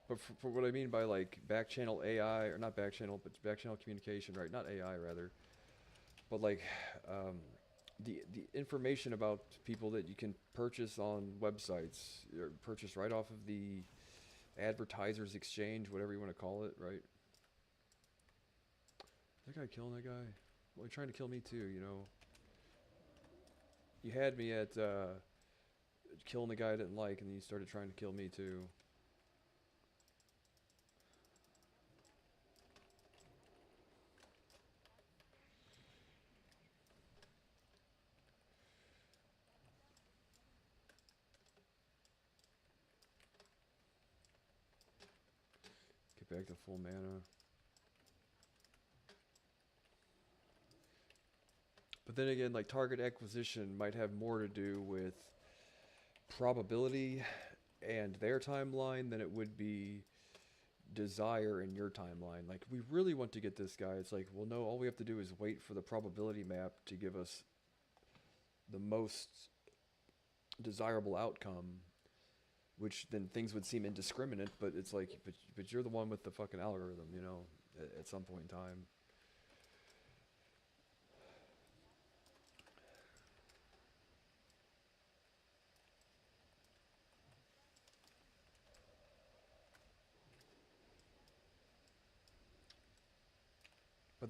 But for what I mean by like back channel AI, or not back channel, but back channel communication, right? Not AI, rather, but like um, the information about people that you can purchase on websites, or purchase right off of the advertisers exchange, whatever you want to call it, right? Is that guy killing that guy? Well, he's trying to kill me too, you know. You had me at killing the guy I didn't like, and then you started trying to kill me too. Get back to full mana. But then again, like target acquisition might have more to do with probability and their timeline than it would be desire in your timeline. Like, we really want to get this guy. It's like, well, no, all we have to do is wait for the probability map to give us the most desirable outcome, which then things would seem indiscriminate, but it's like, but you're the one with the fucking algorithm, you know, at some point in time.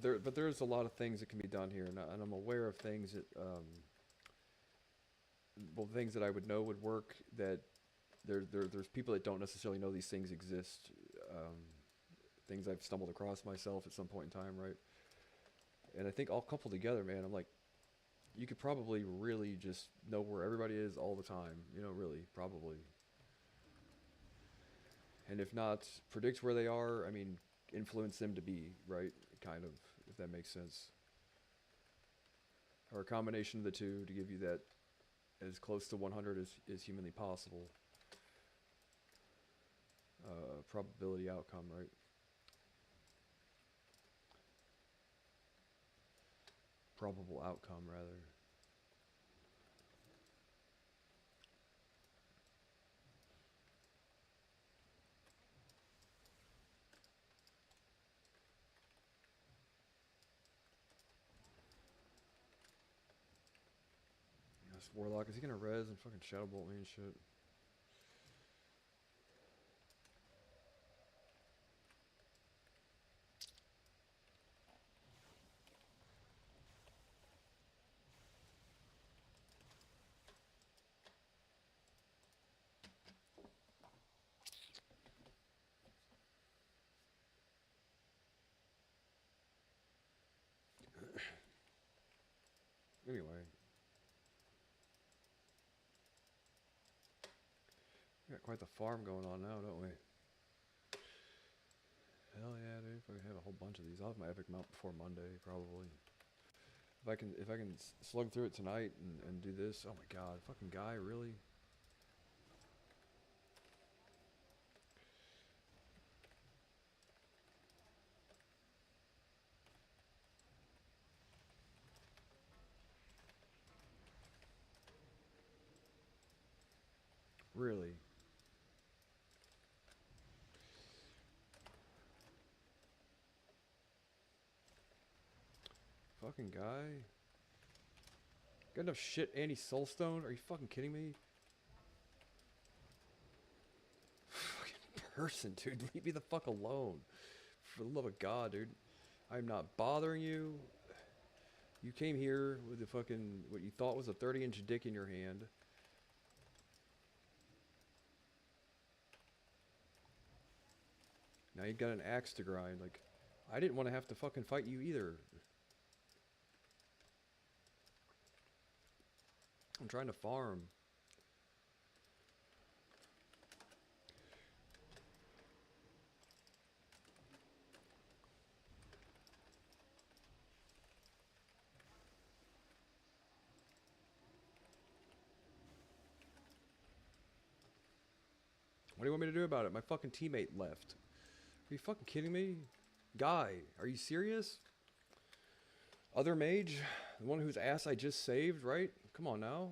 but there's a lot of things that can be done here, and I'm aware of things that well, things that I would know would work. That there's people that don't necessarily know these things exist. Um, Things I've stumbled across myself at some point in time, right? And I think all coupled together, man, I'm like, you could probably really just know where everybody is all the time. You know, really, probably. And if not, predict where they are. I mean, influence them to be, right? Kind of, if that makes sense. Or a combination of the two to give you that as close to 100 as humanly possible. Probability outcome, right? Probable outcome, rather. Yes, Warlock, is he gonna res and fucking Shadow Bolt me and shit? Anyway, we got quite the farm going on now, don't we? Hell yeah, dude. If I can have a whole bunch of these, I'll have my epic mount before Monday, probably. If I can slug through it tonight and do this, oh my god, fucking guy, really? Really? Fucking guy? Got enough shit anti-soulstone? Are you fucking kidding me? Fucking person, dude. Leave me the fuck alone. For the love of God, dude. I'm not bothering you. You came here with the fucking, what you thought was a 30-inch dick in your hand. Now you got an axe to grind. Like, I didn't want to have to fucking fight you either. I'm trying to farm. What do you want me to do about it? My fucking teammate left. Are you fucking kidding me? Guy, are you serious? Other mage? The one whose ass I just saved, right? Come on now.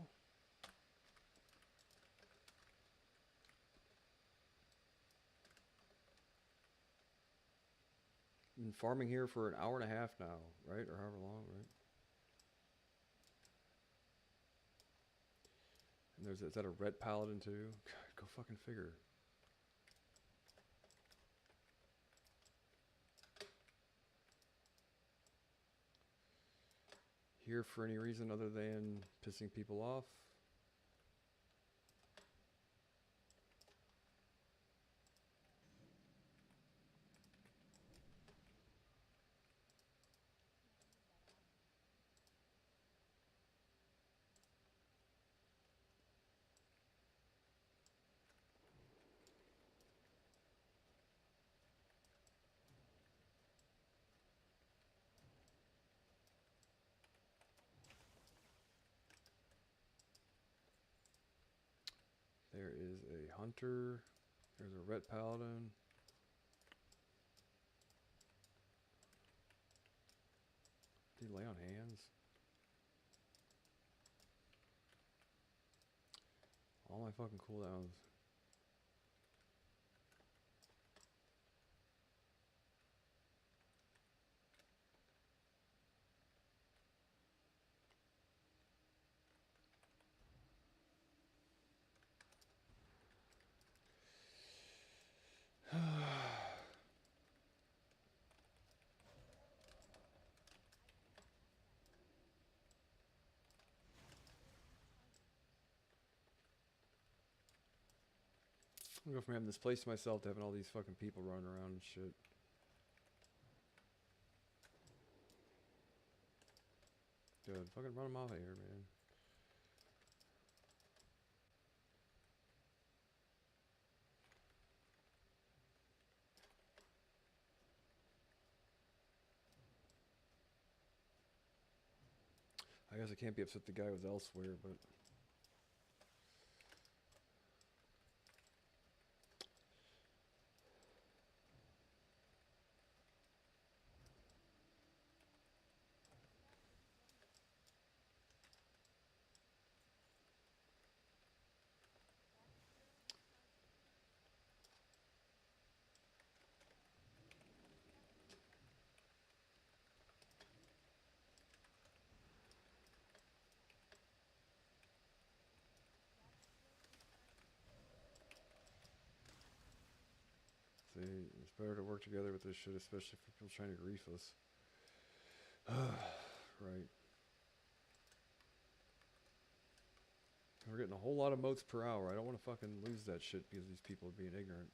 Been farming here for an hour and a half now, right? Or however long, right? And is that a red paladin too? God, go fucking figure. Here for any reason other than pissing people off? There is a hunter. There's a red paladin. Did he lay on hands? All my fucking cooldowns. I'm gonna go from having this place to myself to having all these fucking people running around and shit. Dude, fucking run them off of here, man. I guess I can't be upset the guy was elsewhere, but... See, it's better to work together with this shit, especially for people trying to grief us. Right. We're getting a whole lot of motes per hour. I don't want to fucking lose that shit because these people are being ignorant.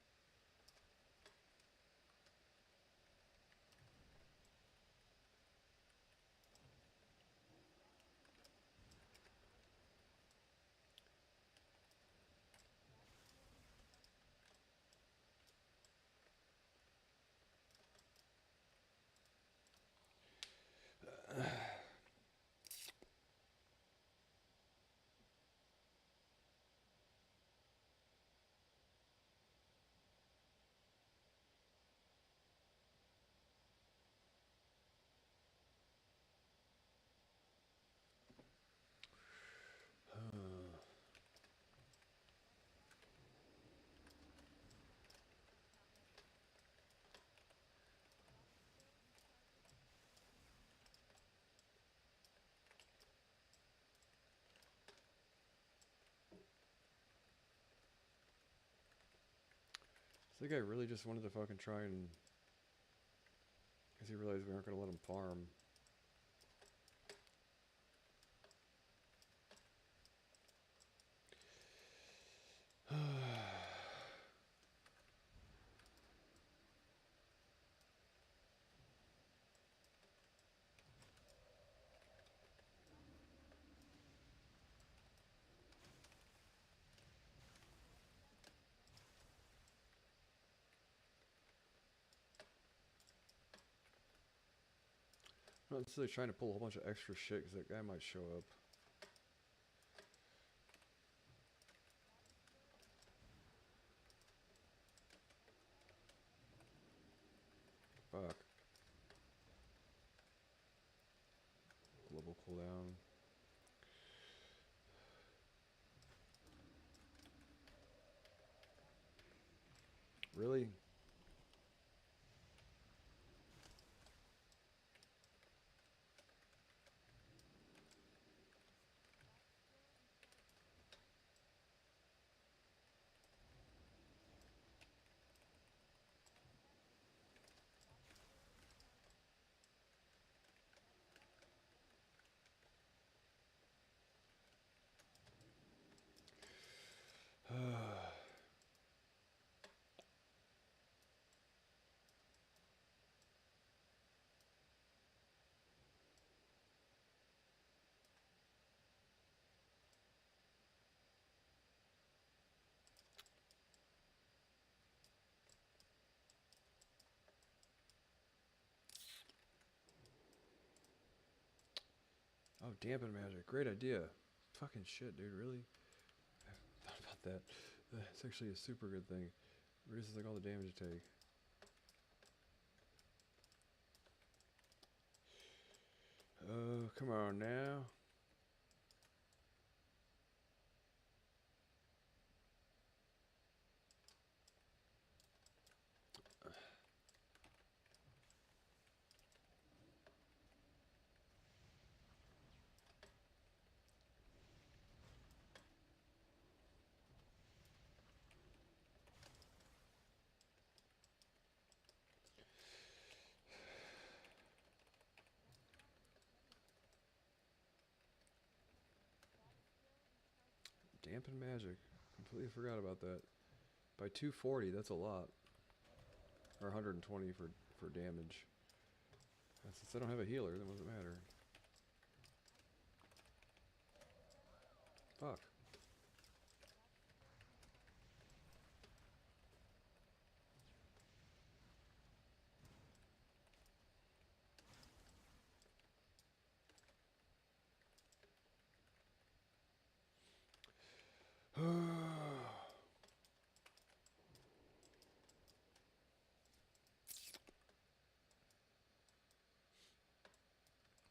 So the guy really just wanted to fucking try and... Because he realized we aren't going to let him farm. I'm not necessarily trying to pull a whole bunch of extra shit because that guy might show up. Fuck. Global cooldown. Really? Oh, dampen magic. Great idea. Fucking shit, dude. Really? I thought about that. It's actually a super good thing. Reduces like all the damage you take. Oh, come on now. Dampen magic. Completely forgot about that. By 240, that's a lot. Or 120 for damage. Since I don't have a healer, then what does it matter? Fuck.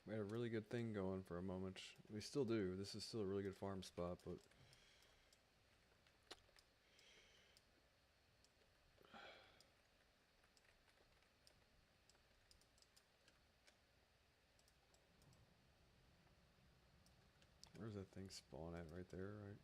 We had a really good thing going for a moment. We still do. This is still a really good farm spot, but where's that thing spawn at? Right there, right?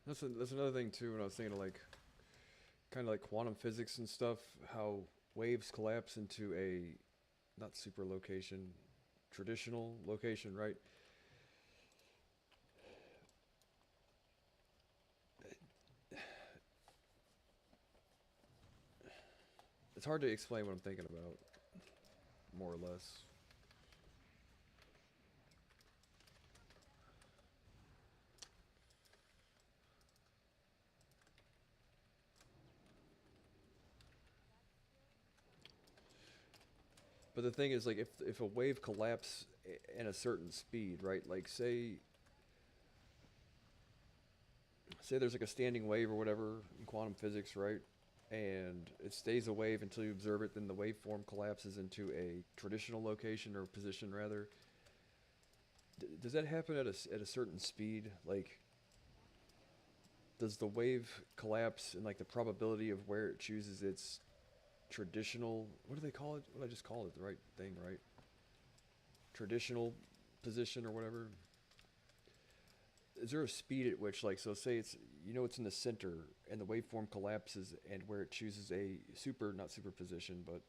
That's another thing too. When I was thinking of like kind of like quantum physics and stuff, how waves collapse into a not super location, traditional location, right? It's hard to explain what I'm thinking about, more or less. But the thing is, like, if a wave collapses in a certain speed, right? Like, say there's like a standing wave or whatever in quantum physics, right? And it stays a wave until you observe it, then the waveform collapses into a traditional location or position, rather. Does that happen at a certain speed? Like, does the wave collapse and like the probability of where it chooses its traditional, what do they call it? What did I just call it? The right thing, right? Traditional position or whatever. Is there a speed at which, like, so say it's, it's in the center and the waveform collapses and where it chooses a not superposition, but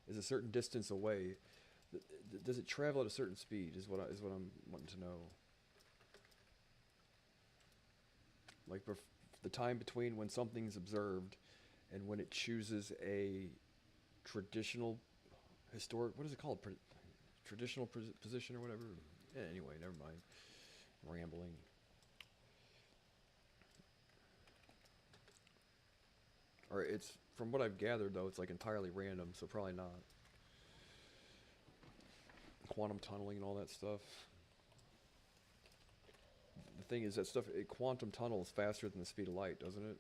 is a certain distance away, does it travel at a certain speed is what I'm wanting to know. Like the time between when something's observed and when it chooses a traditional historic, what is it called? Traditional position or whatever. Yeah, anyway, never mind. Rambling. Or it's, from what I've gathered though, it's like entirely random, so probably not. Quantum tunneling and all that stuff. The thing is that stuff, quantum tunnels faster than the speed of light, doesn't it?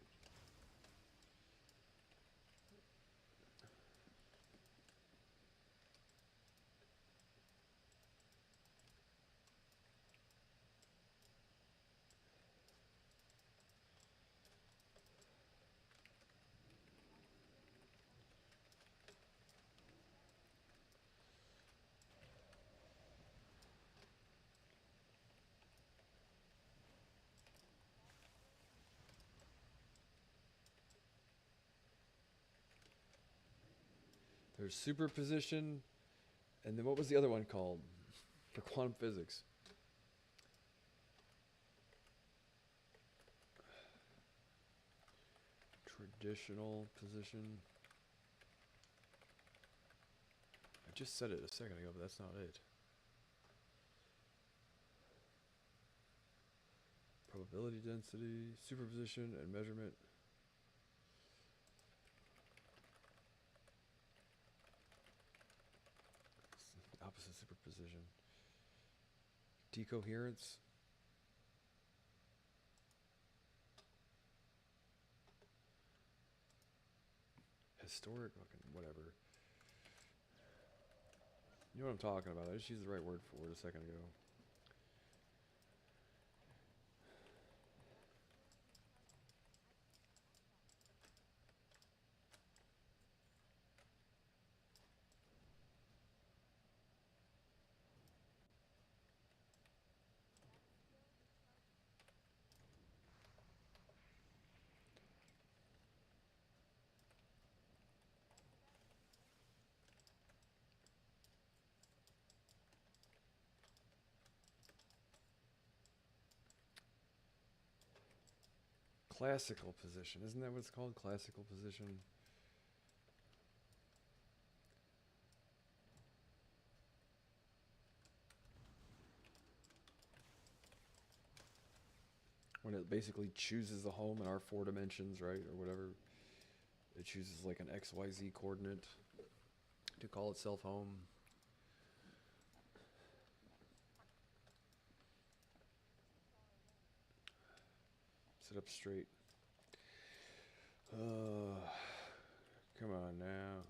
There's superposition, and then what was the other one called for quantum physics? Traditional position. I just said it a second ago, but that's not it. Probability density, superposition, and measurement. Opposite superposition. Decoherence. Historic, fucking whatever. You know what I'm talking about. I just used the right word for it a second ago. Classical position. Isn't that what it's called? Classical position? When it basically chooses the home in our four dimensions, right? Or whatever. It chooses like an XYZ coordinate to call itself home. Sit up straight. Come on now.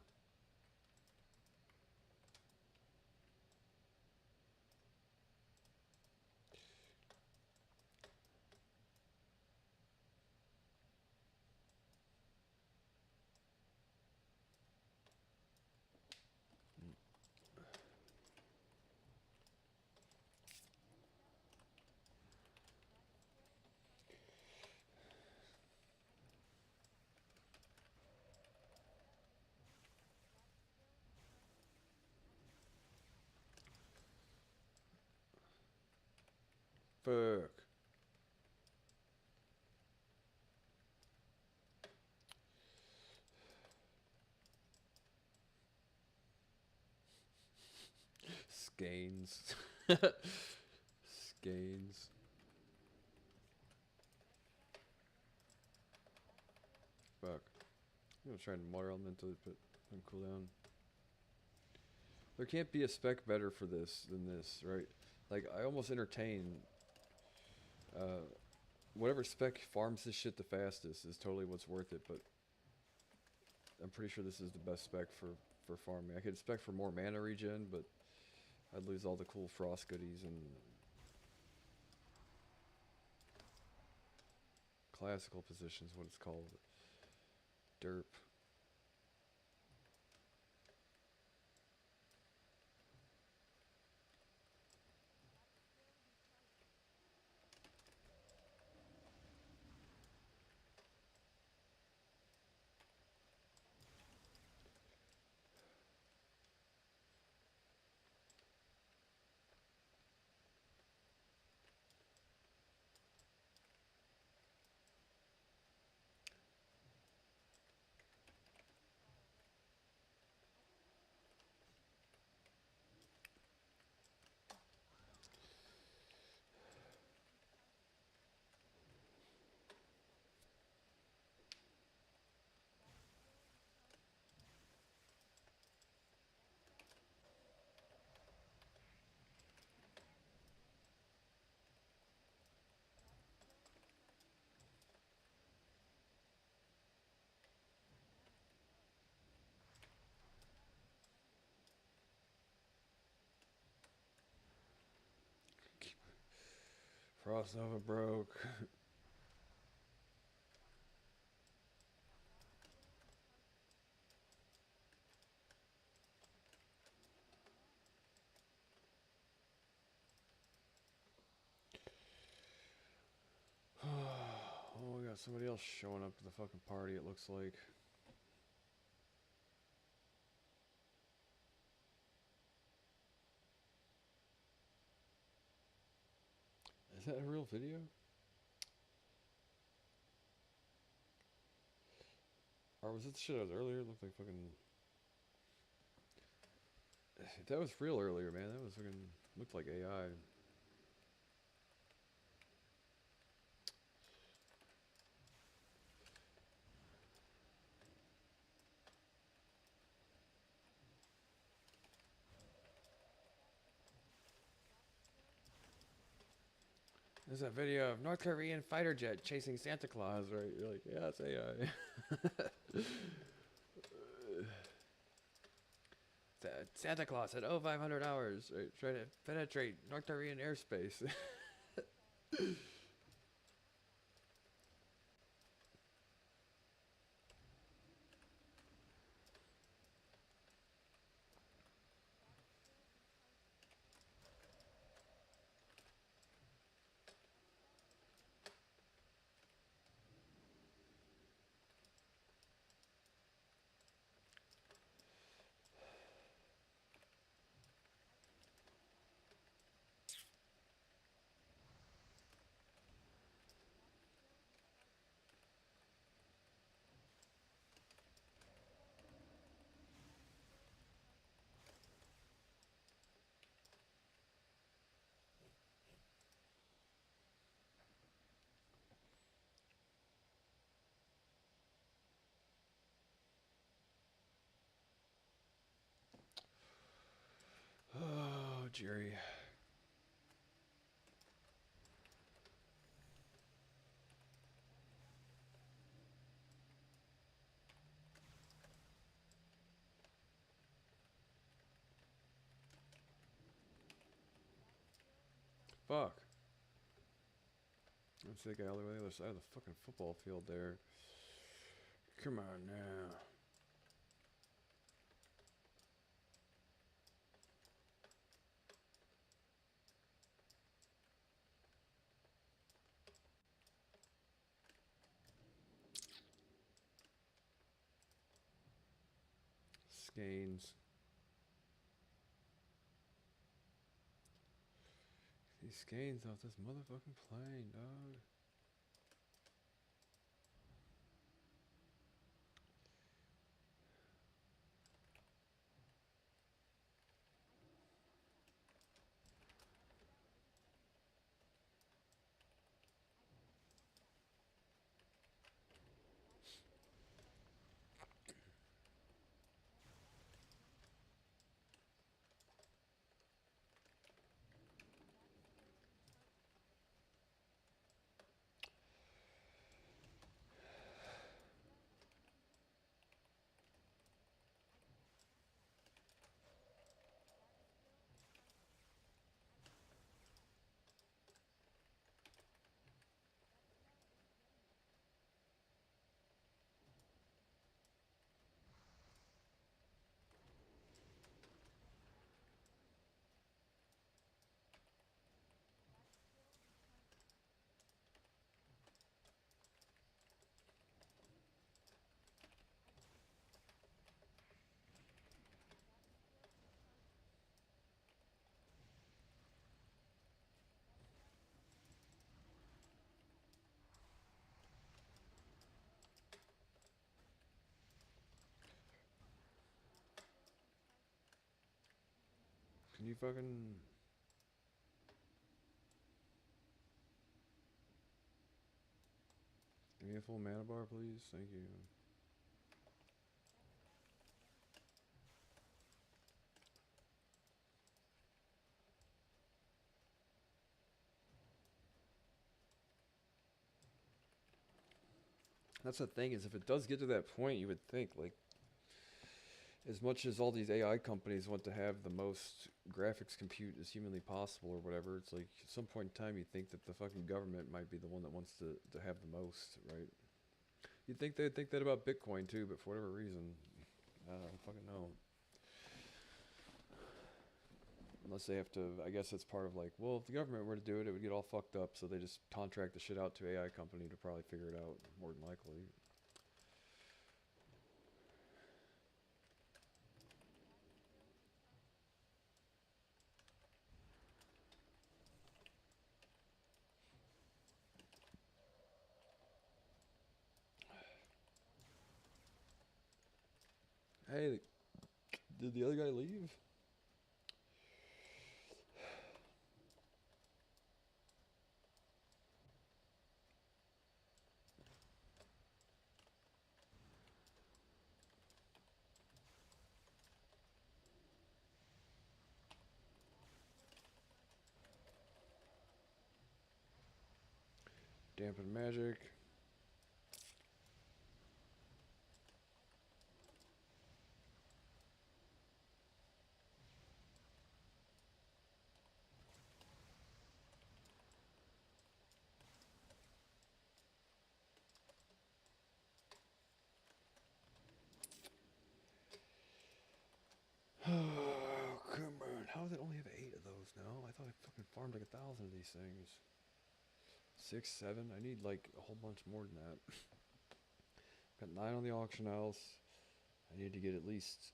Fuck. Skeins. Skeins. Fuck. I'm gonna try and water elemental, but I'm cool down. There can't be a spec better for this than this, right? Like, I almost entertain uh, whatever spec farms this shit the fastest is totally what's worth it, but I'm pretty sure this is the best spec for farming. I could spec for more mana regen, but I'd lose all the cool frost goodies and classical positions, what it's called. Derp. Frost Nova broke. Oh, we got somebody else showing up to the fucking party, it looks like. Is that a real video? Or was it the shit I was earlier? It looked like fucking... That was real earlier, man. That was fucking... Looked like AI. There's a video of North Korean fighter jet chasing Santa Claus, right? You're like, yeah, it's AI. Santa Claus at 0500 hours, right? Trying to penetrate North Korean airspace. Jerry. Fuck. That's the guy all the way on the other side of the fucking football field there. Come on now. Skeins. These skeins off this motherfucking plane, dog. Can you fucking... Give me a full mana bar, please? Thank you. That's the thing, is if it does get to that point, you would think, like, as much as all these AI companies want to have the most graphics compute as humanly possible or whatever, it's like at some point in time you think that the fucking government might be the one that wants to have the most, right? You'd think they'd think that about Bitcoin too, but for whatever reason, I don't fucking know. Unless they have to, I guess it's part of like, well, if the government were to do it, it would get all fucked up, so they just contract the shit out to AI company to probably figure it out, more than likely. Hey, did the other guy leave? Dampen magic. Oh, come on. How does it only have 8 of those now? I thought I fucking farmed like 1,000 of these things. 6, 7? I need like a whole bunch more than that. Got 9 on the auction house. I need to get at least...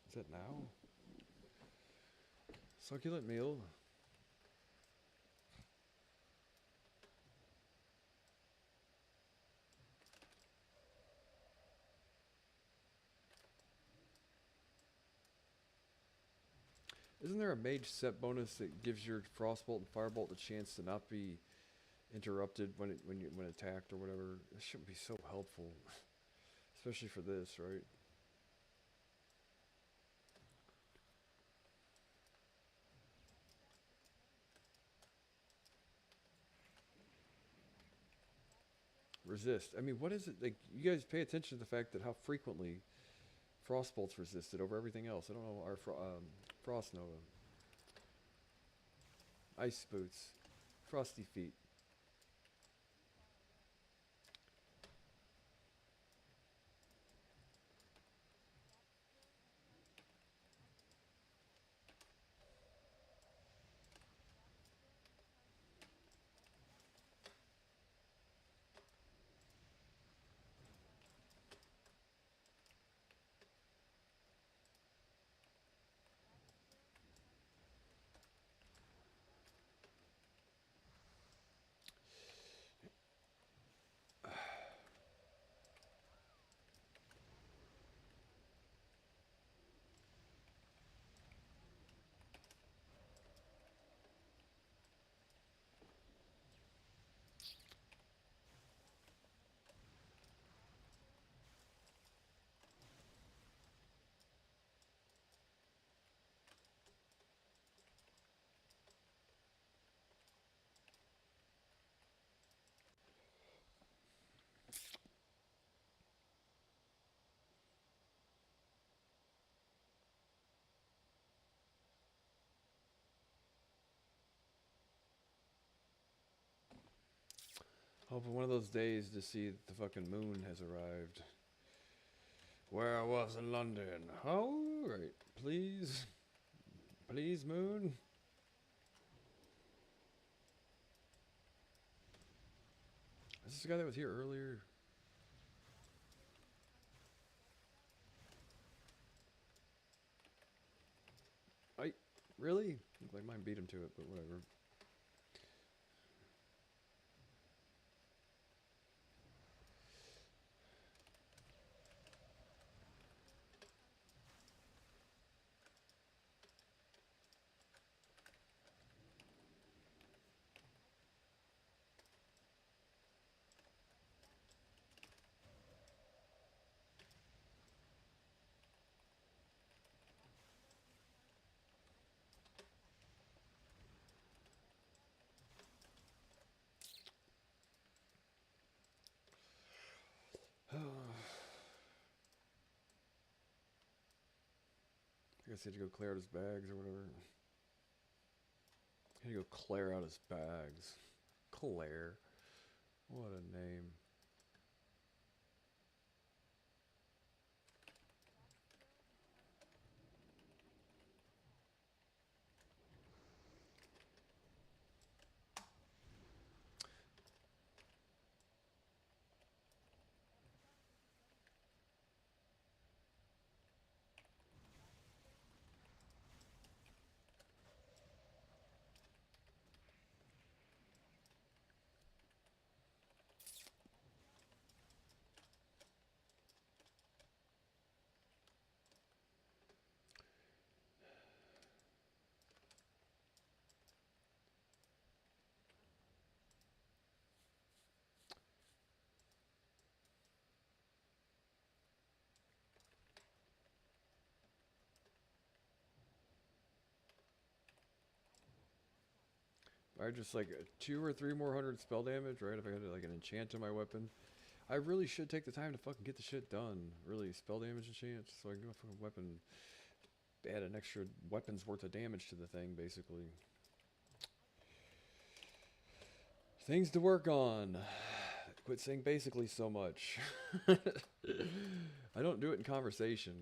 Is that now? Succulent meal. Isn't there a mage set bonus that gives your Frostbolt and Firebolt the chance to not be interrupted when attacked or whatever. This should be so helpful, especially for this, right? Resist. I mean, what is it like? You guys pay attention to the fact that how frequently frost bolts resisted over everything else. I don't know our frost nova, ice boots, frosty feet. Hoping one of those days to see that the fucking moon has arrived. Where I was in London. Oh, right. Please. Please, moon. Is this the guy that was here earlier? I really? Looked like mine beat him to it, but whatever. I guess he had to go clear out his bags or whatever. He had to go clear out his bags. Claire. What a name. I just like 2 or 3 more hundred spell damage, right? If I had like an enchant on my weapon, I really should take the time to fucking get the shit done. Really, spell damage enchant, so I can go fucking weapon, add an extra weapon's worth of damage to the thing, basically. Things to work on. Quit saying basically so much. I don't do it in conversation.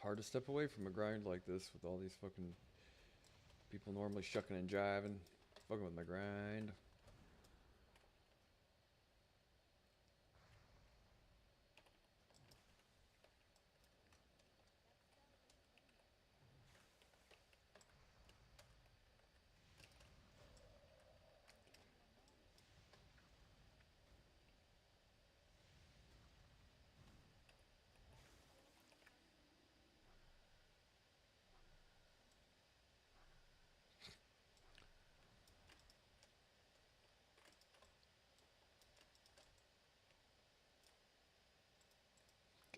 hard to step away from a grind like this with all these fucking people normally shucking and jiving, fucking with my grind.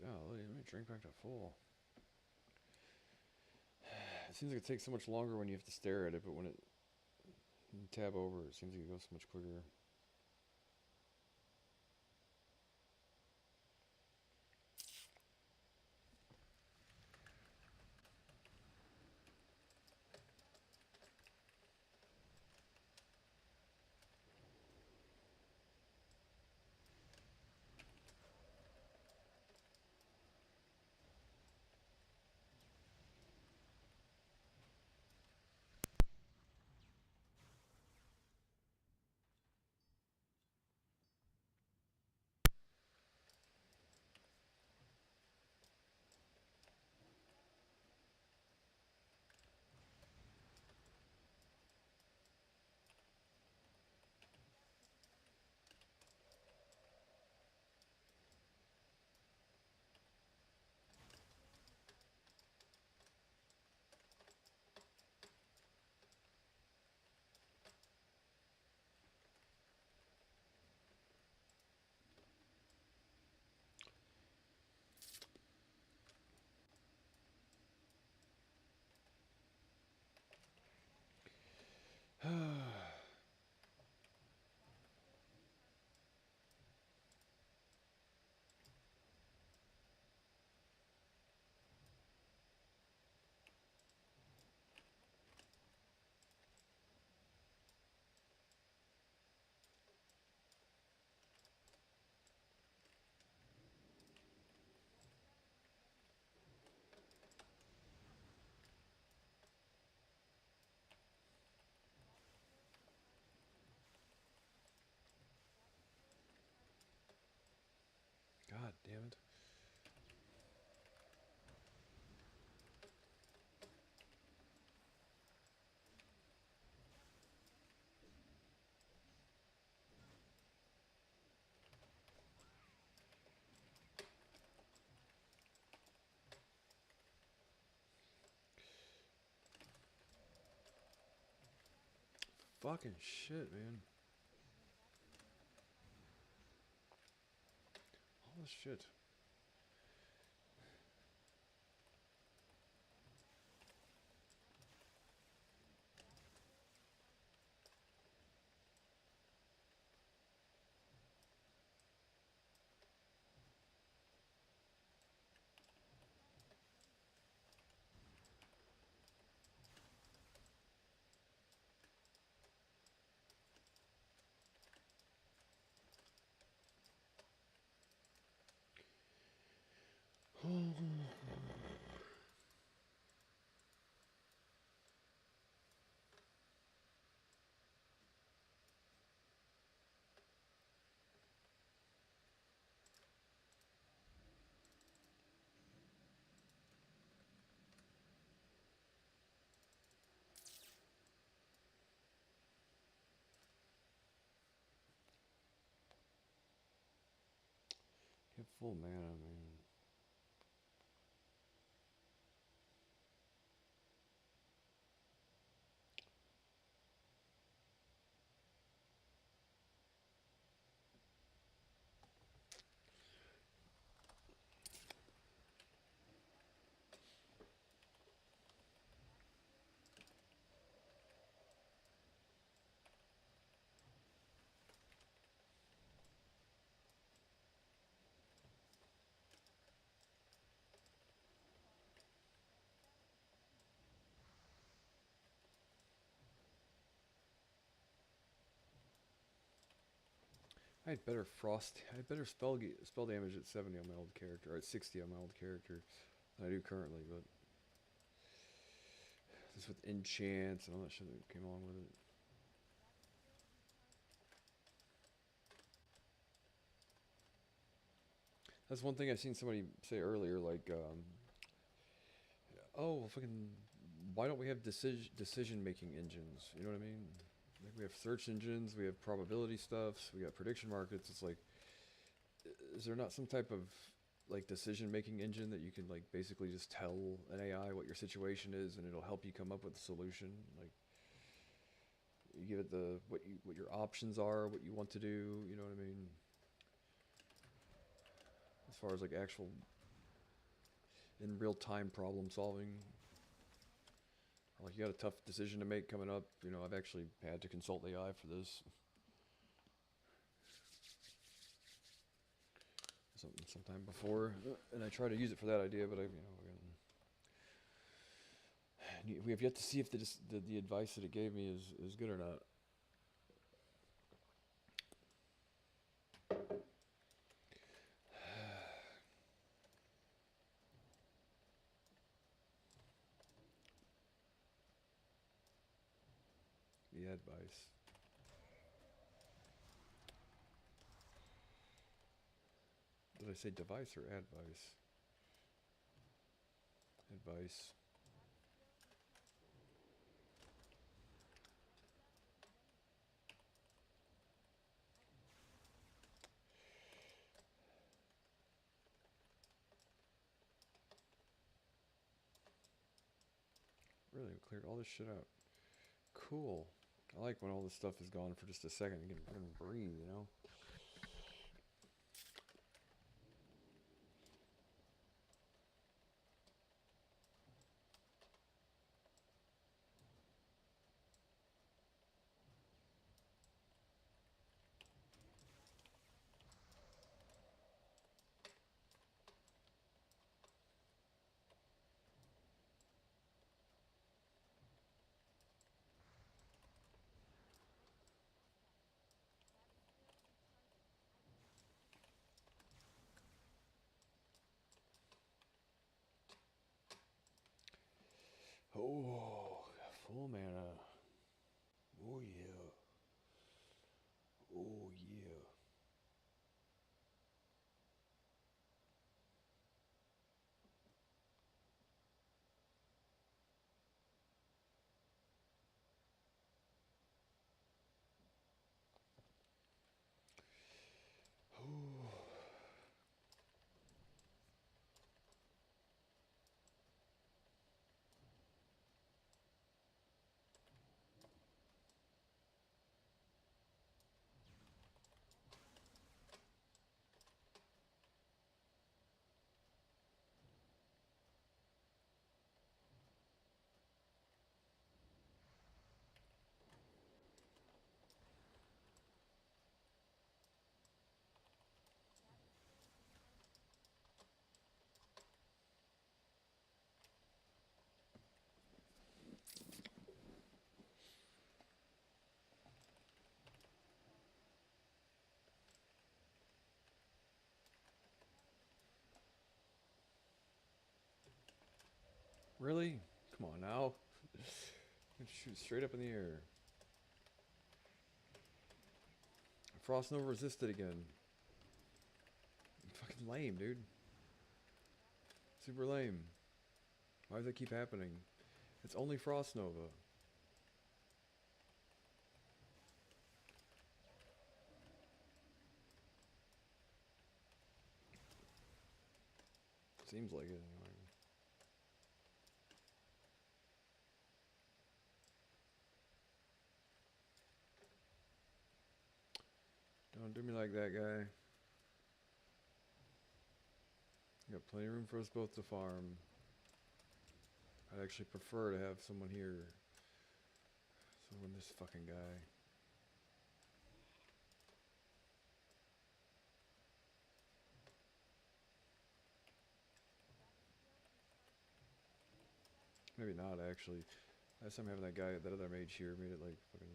Golly, let me drink back to full. It seems like it takes so much longer when you have to stare at it, but when it you tab over, it seems like it goes so much quicker. God damn it. Fucking shit, man. All this shit. Get full mana, man. I had better frost. I had better spell damage at 70 on my old character, or at 60 on my old character. I do currently, but this with enchants and all that shit that came along with it. That's one thing I seen somebody say earlier, like, oh, fucking, why don't we have decision making engines? You know what I mean? Like we have search engines, we have probability stuffs, we got prediction markets. It's like, is there not some type of like decision making engine that you can like basically just tell an AI what your situation is and it'll help you come up with a solution? Like you give it the what your options are, what you want to do. You know what I mean? As far as like actual in real time problem solving. Like you got a tough decision to make coming up. You know, I've actually had to consult AI for this. Sometime before, and I try to use it for that idea, but we have yet to see if the advice that it gave me is good or not. The advice. Did I say device or advice? Advice. Really cleared all this shit out. Cool. I like when all this stuff is gone for just a second. You can breathe, you know? Oh, full mana. Oh yeah. Oh yeah. Really? Come on now. Shoot straight up in the air. Frost Nova resisted again. Fucking lame, dude. Super lame. Why does that keep happening? It's only Frost Nova. Seems like it anyway. Don't do me like that, guy. You got plenty of room for us both to farm. I'd actually prefer to have someone here. Someone this fucking guy. Maybe not actually. Last time having that guy, that other mage here made it like fucking.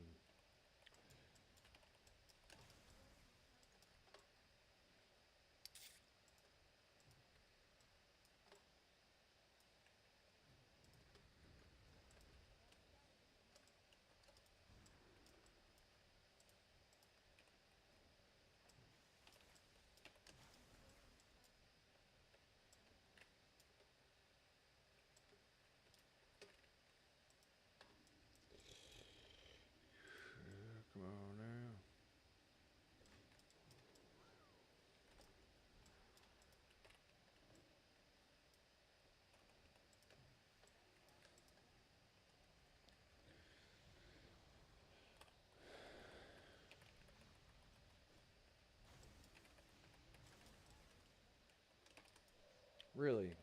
Really?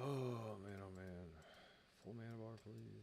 Oh man, oh man. Full mana bar, please.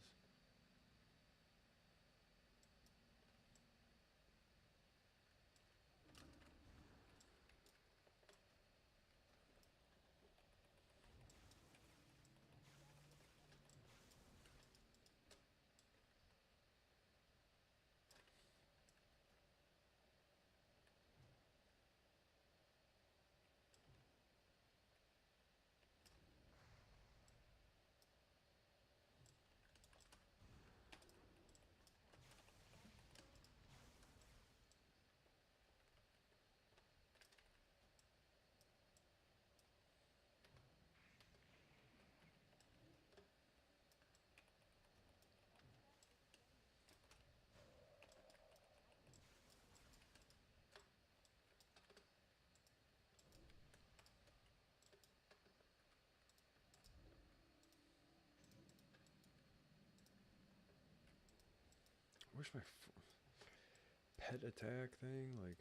Where's my pet attack thing? Like,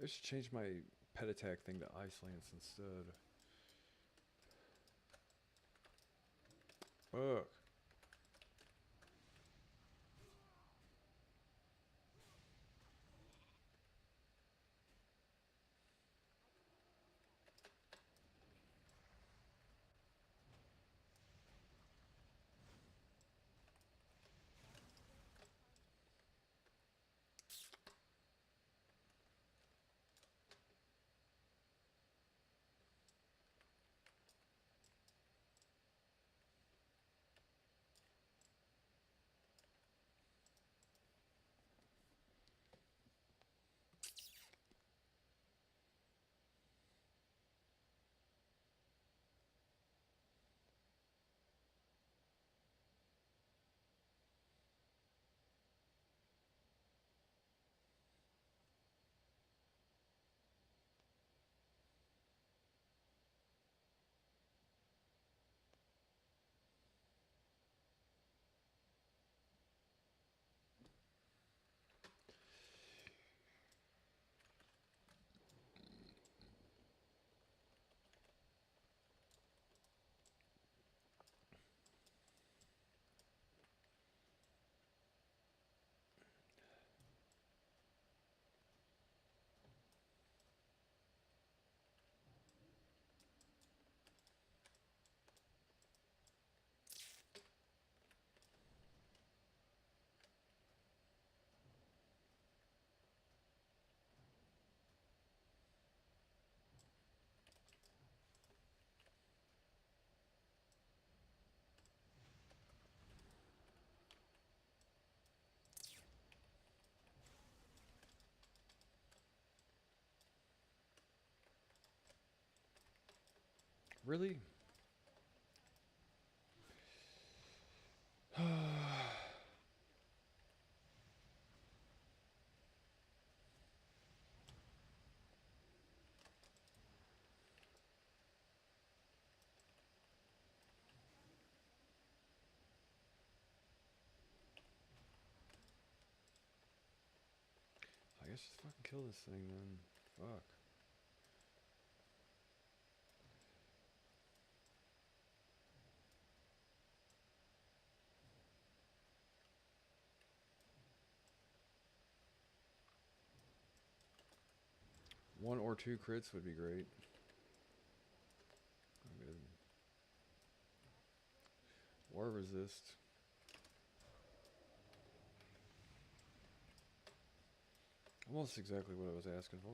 I should change my pet attack thing to Ice Lance instead. Fuck. Really? guess just fucking kill this thing then. Fuck. One or two crits would be great. Good. War resist. Almost exactly what I was asking for.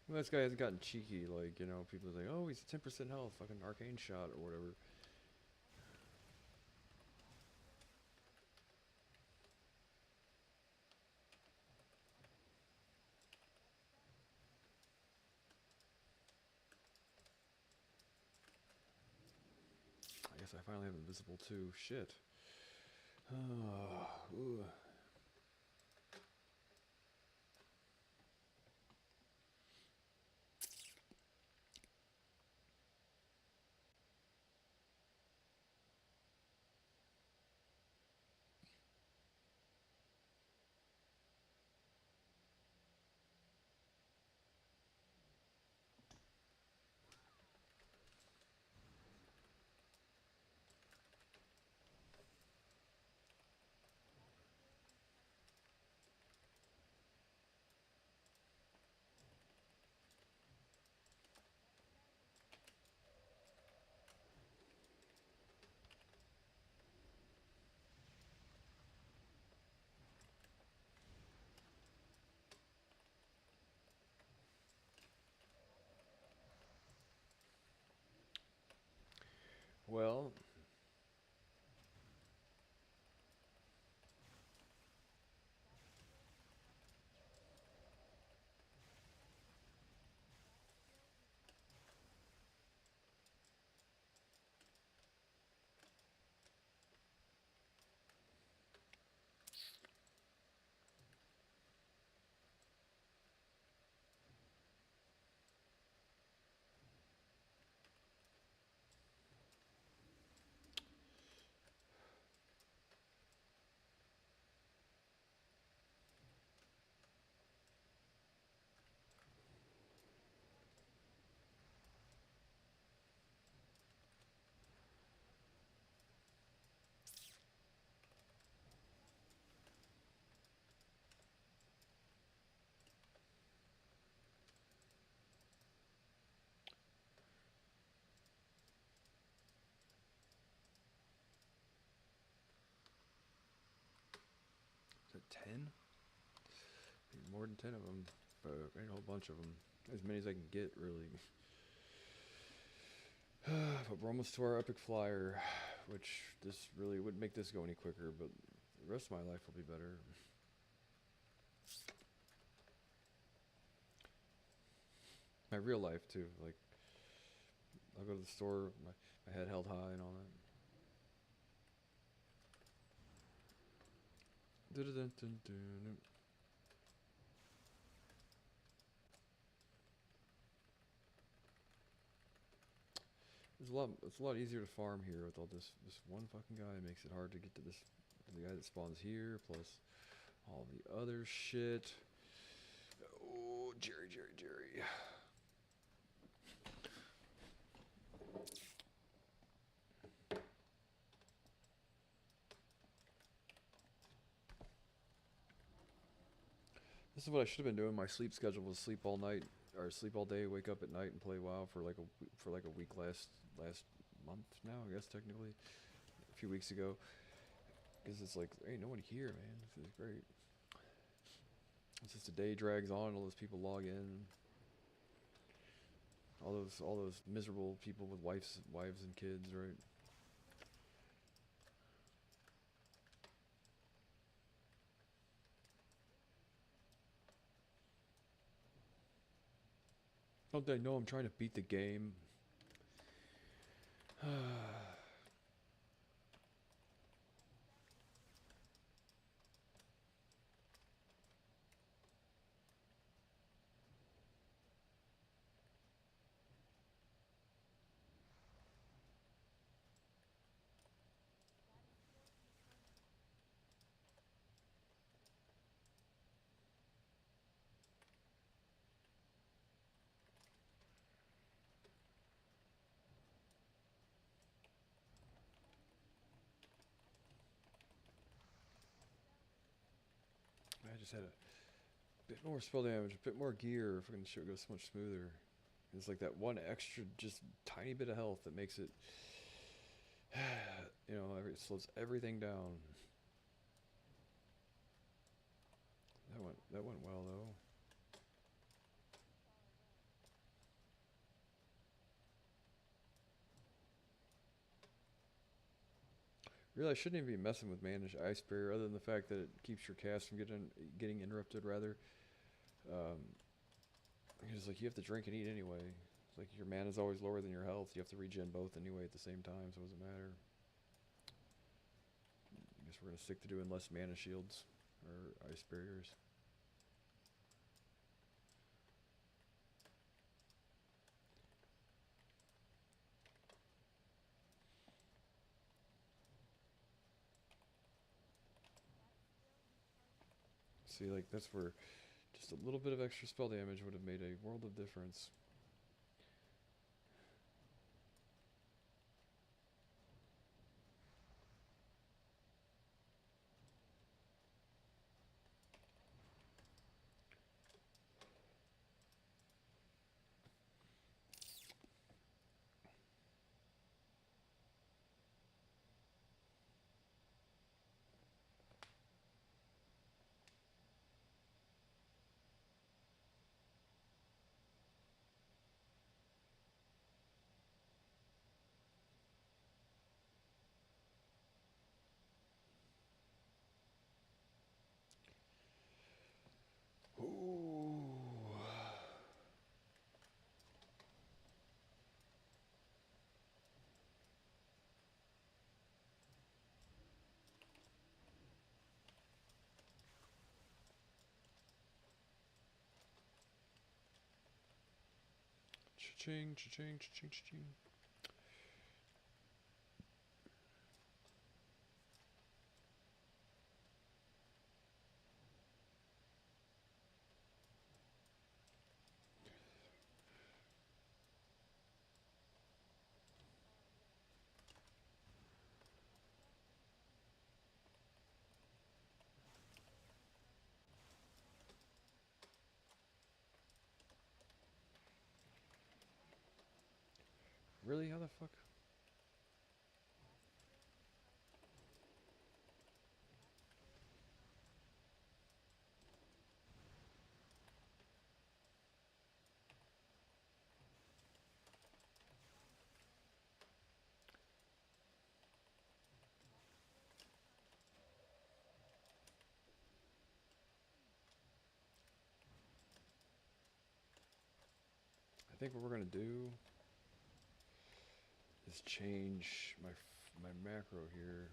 Well, this guy hasn't gotten cheeky, like, you know, people say, oh, he's 10% health, fucking arcane shot or whatever. I guess I finally have invisible too. Shit. Ooh. Well, is it 10? More than 10 of them, but ain't a whole bunch of them. As many as I can get, really. But we're almost to our epic flyer, which this really wouldn't make this go any quicker, but the rest of my life will be better. My real life, too. Like, I'll go to the store, my head held high and all that. Dun-dun-dun-dun-dun. It's a lot easier to farm here with all this one fucking guy. It makes it hard to get to the guy that spawns here, plus all the other shit. Oh, Jerry. This is what I should have been doing. My sleep schedule was sleep all night or sleep all day, wake up at night and play WoW for like a week last month now, I guess technically. A few weeks ago. Because it's like, ain't nobody here, man. This is great. It's just a day drags on, all those people log in. All those miserable people with wives and kids, right? Don't they know I'm trying to beat the game? just had a bit more spell damage, a bit more gear. Fucking shit goes so much smoother. It's like that one extra, just tiny bit of health that makes it, you know, it slows everything down. That went well though. Really, I shouldn't even be messing with Manish Ice Barrier, other than the fact that it keeps your cast from getting interrupted. Rather, um, because like you have to drink and eat anyway. It's like your mana is always lower than your health. You have to regen both anyway at the same time, so it doesn't matter. I guess we're gonna stick to doing less mana shields or ice barriers. See, like that's where just a little bit of extra spell damage would have made a world of difference. Ooh. Cha-ching, cha-ching, cha-ching, cha-ching. Really? How the fuck? I think what we're gonna do is change my macro here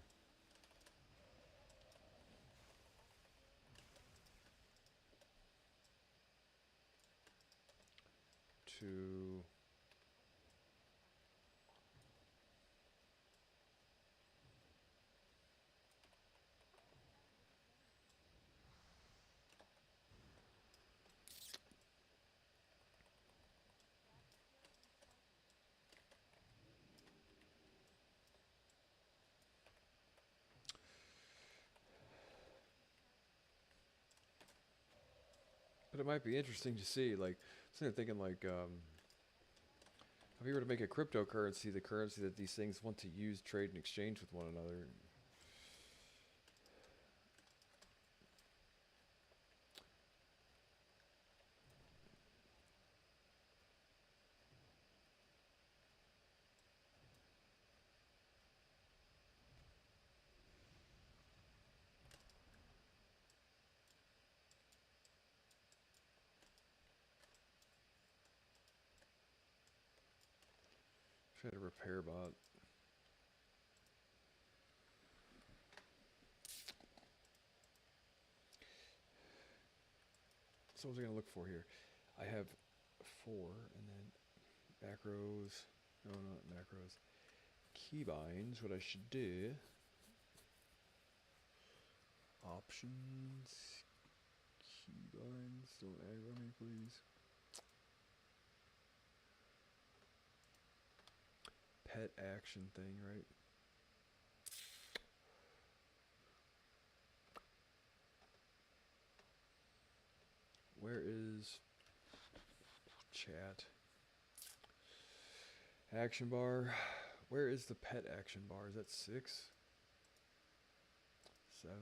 to but it might be interesting to see, like, I'm thinking, like, if you were to make a cryptocurrency, the currency that these things want to use, trade, and exchange with one another. Try to repair bot. So what was I gonna look for here? I have 4, and then macros. No, not macros. Keybinds. What I should do. Options. Keybinds. Don't aggro me, please. Pet action thing, right? chat. Action bar. Where is the pet action bar? Is that 6? 7,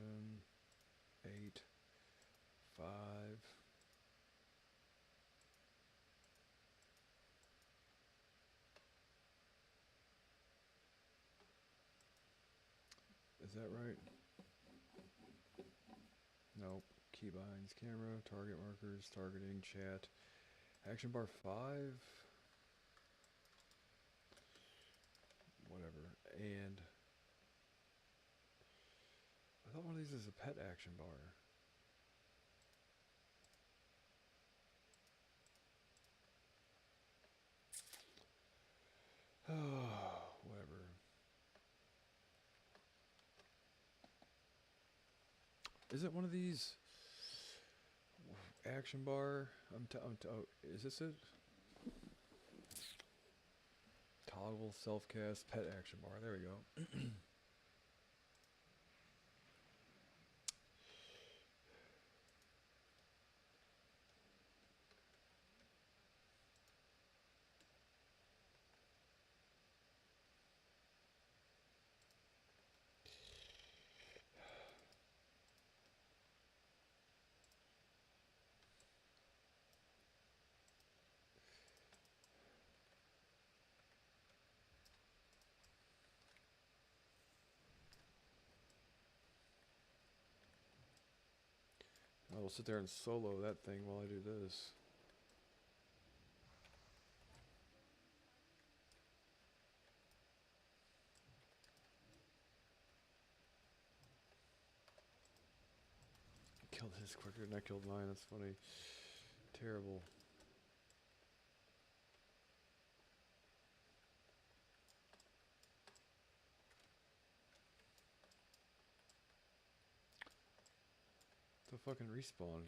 8, 5. Is that right? Nope. Keybinds, camera, target markers, targeting, chat. Action bar 5. Whatever. And I thought one of these is a pet action bar. Oh, whatever. Is it one of these action bar? Oh, is this it? Toggle, self-cast, pet action bar. There we go. I will sit there and solo that thing while I do this. Killed his quicker than I killed mine. That's funny. Terrible. The fucking respawn.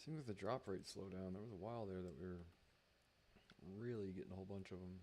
Seems like the drop rate slowed down. There was a while there that we were really getting a whole bunch of them.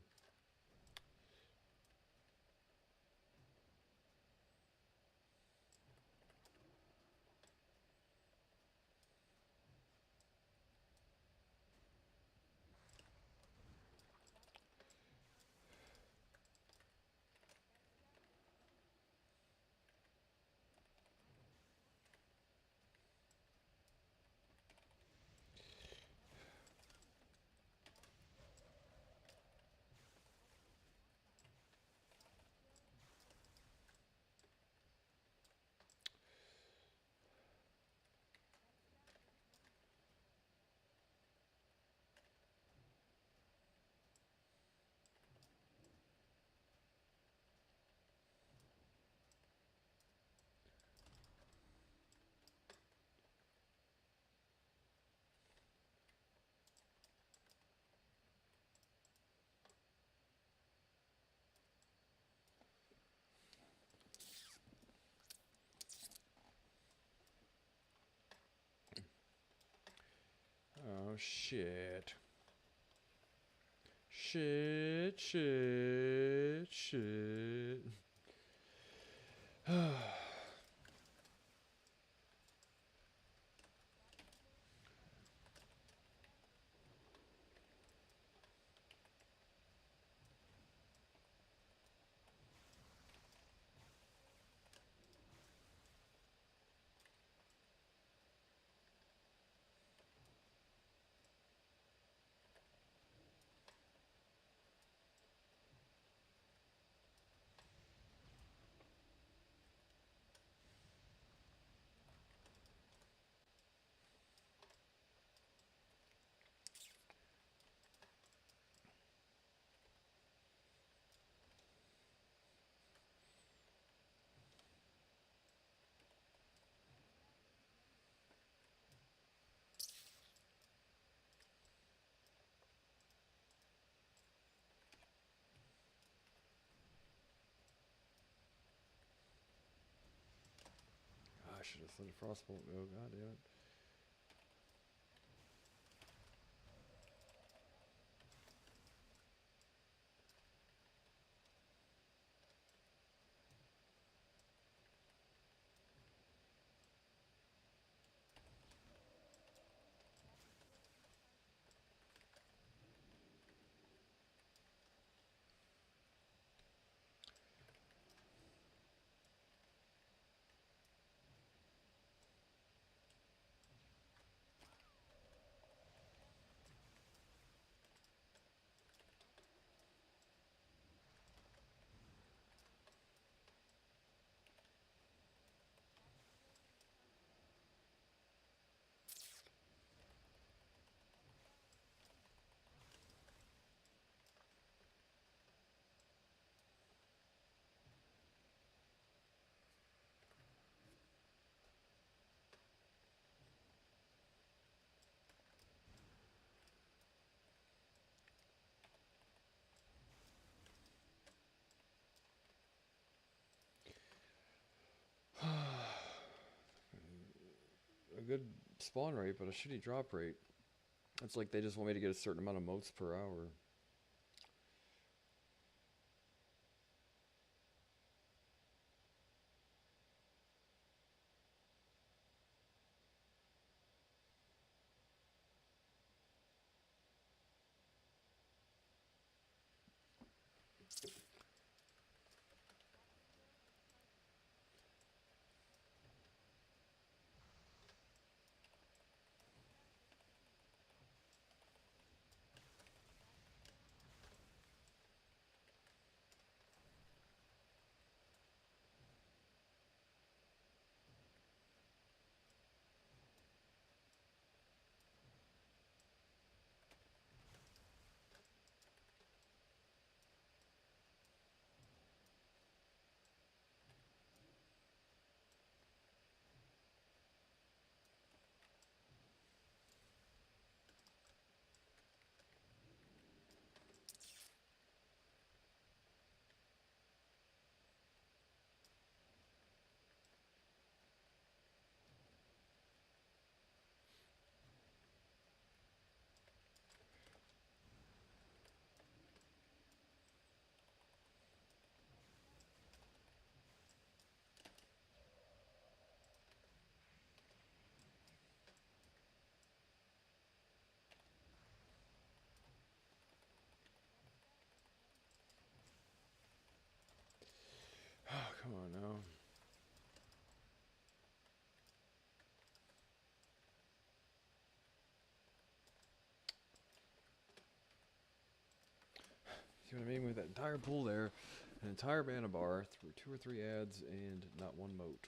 Oh shit. Shit. I should have let a frostbolt go. God damn it. A good spawn rate, but a shitty drop rate. It's like they just want me to get a certain amount of motes per hour. Oh, come on now. See what I mean? With that entire pool there, an entire mana bar, through 2 or 3 ads, and not one moat.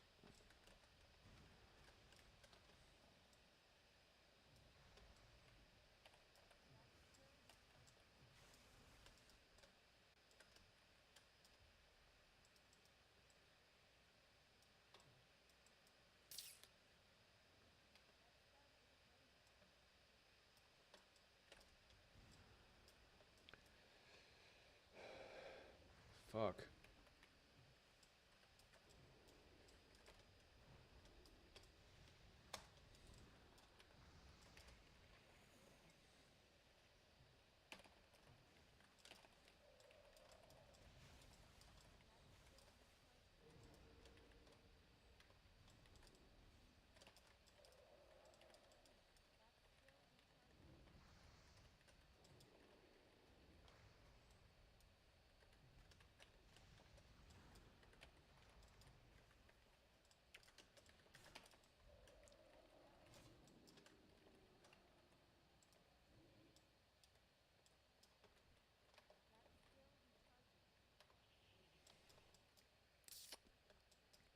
Fuck.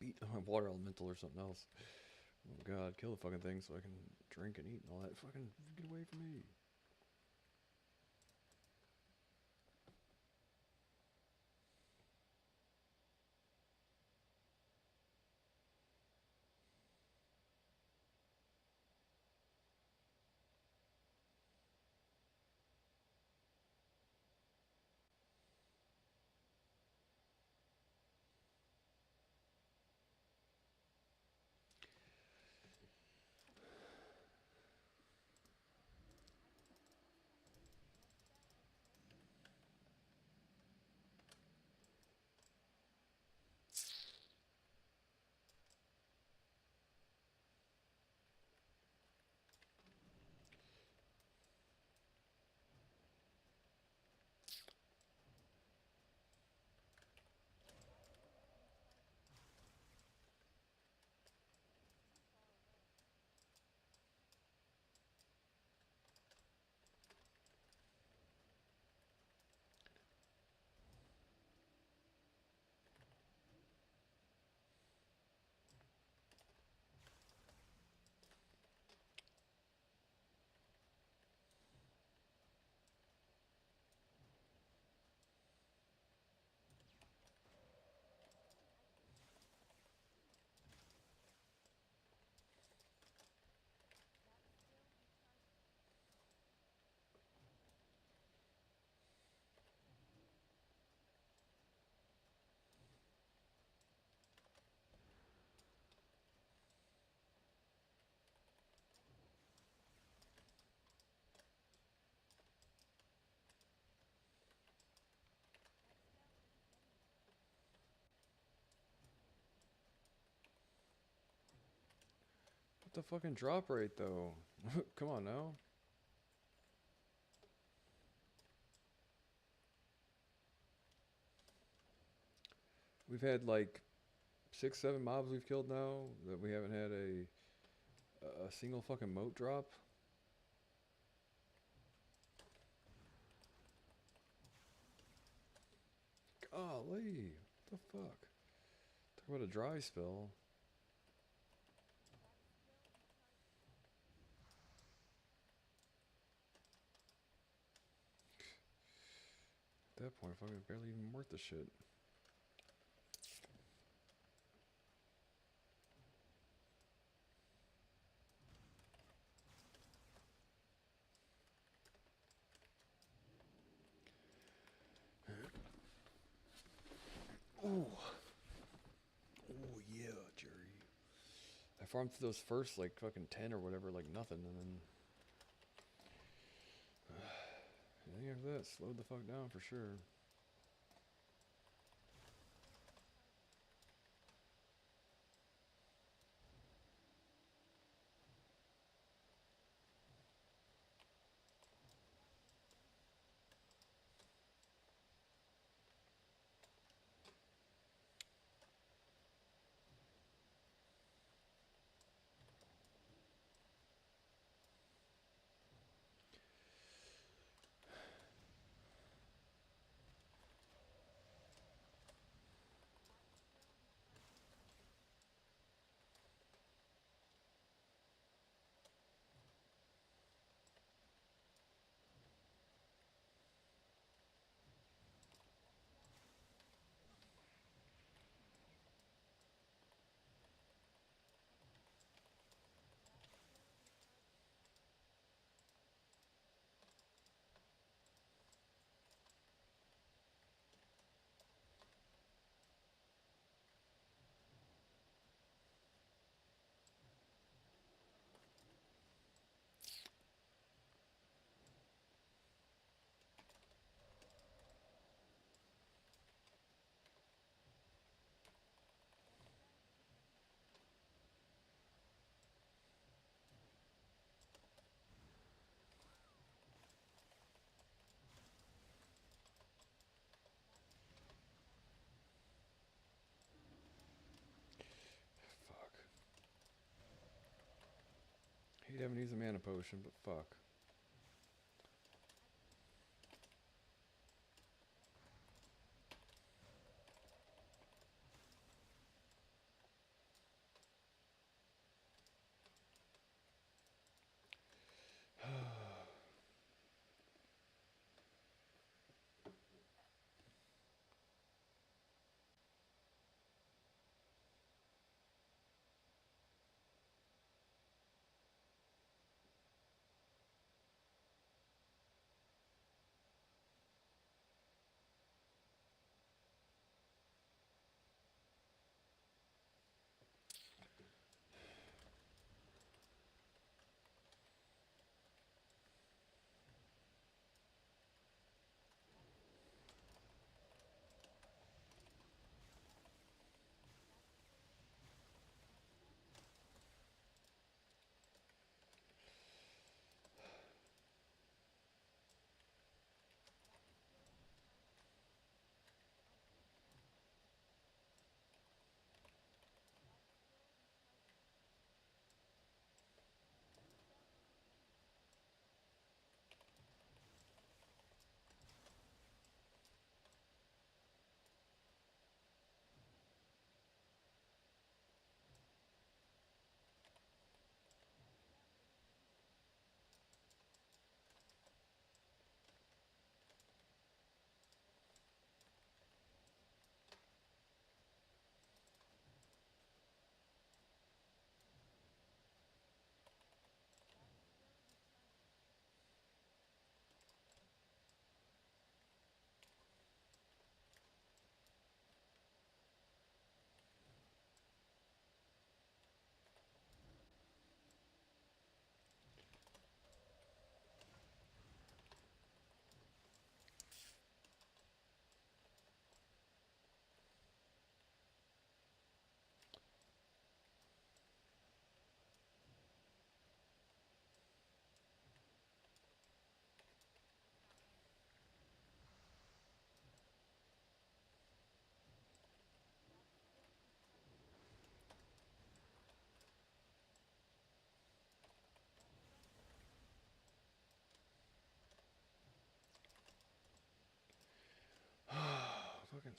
eat water elemental or something else. Oh god, kill the fucking thing so I can drink and eat and all that. Fucking get away from me. What the fucking drop rate though? Come on now. We've had like 6, 7 mobs we've killed now that we haven't had a single fucking moat drop. Golly, what the fuck? Talk about a dry spell. At that point, fucking barely even worth the shit. Ooh. Oh yeah, Jerry. I farmed through those first like fucking 10 or whatever like nothing, and then I think after that slowed the fuck down for sure. Fuck. Hate having to use a mana potion, but fuck.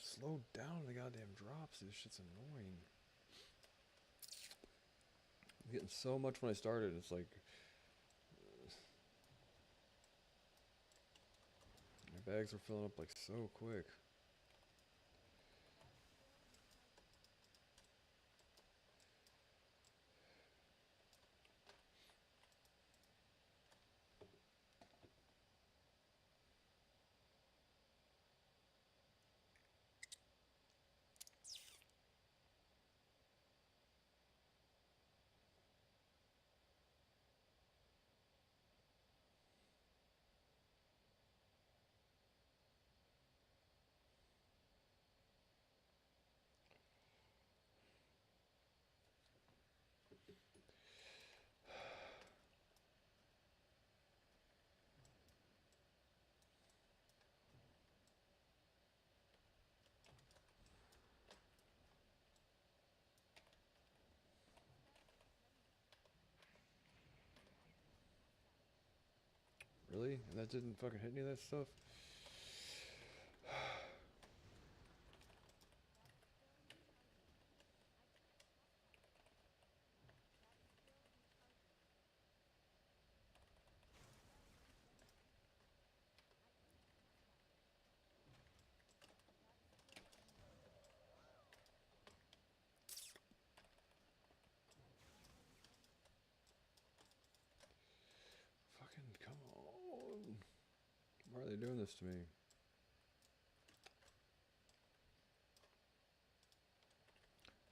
Slow down the goddamn drops. This shit's annoying. I'm getting so much when I started. It's like my bags are filling up like so quick. Really? And that didn't fucking hit any of that stuff? Fucking come on. Why are they doing this to me?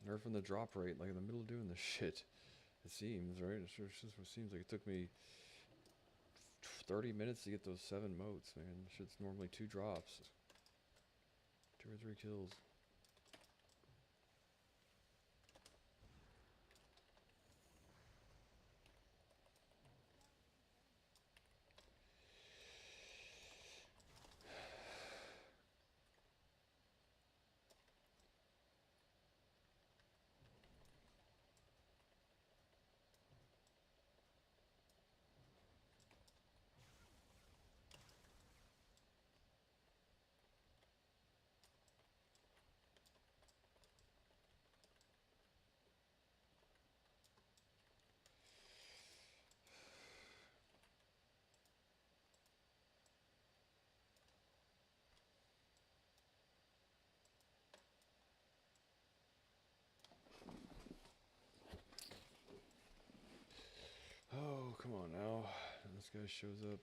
Nerfing the drop rate, like in the middle of doing this shit. It seems, right? It just seems like it took me 30 minutes to get those 7 motes, man. Shit's normally 2 drops. 2 or 3 kills. Oh, come on now. This guy shows up.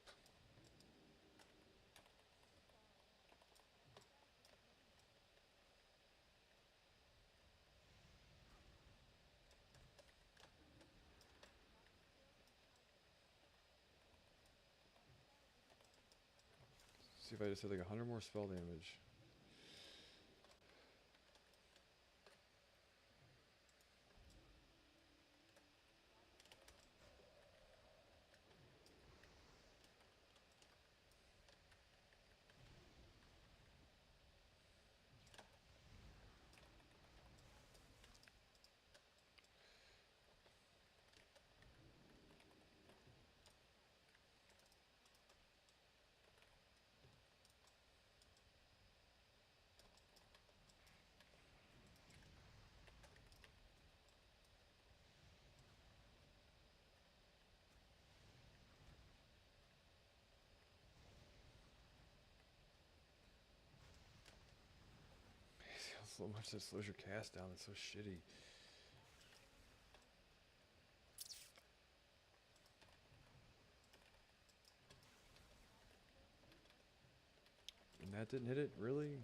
See if I just had like 100 more spell damage. So much that slows your cast down. It's so shitty. And that didn't hit it? Really?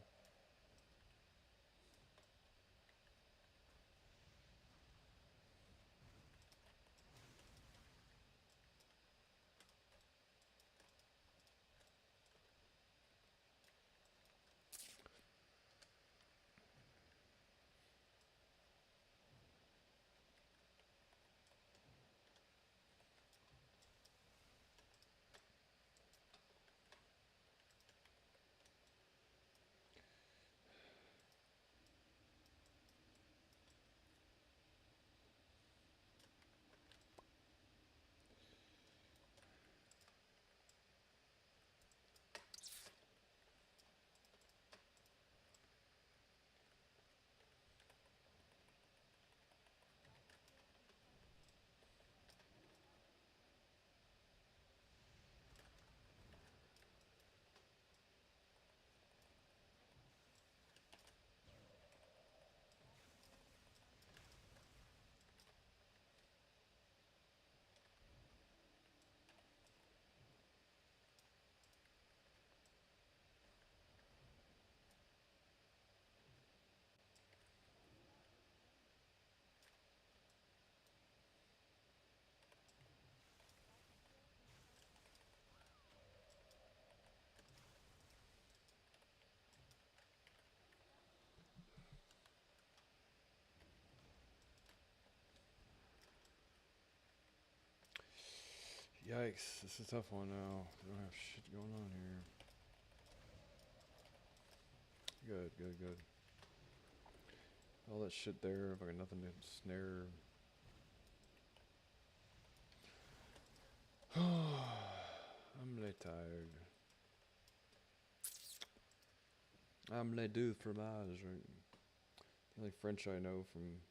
Yikes, this is a tough one now. We don't have shit going on here. Good, good, good. All that shit there, if I got nothing to snare. I'm really tired. I'm le deux fromage, right? The only French I know from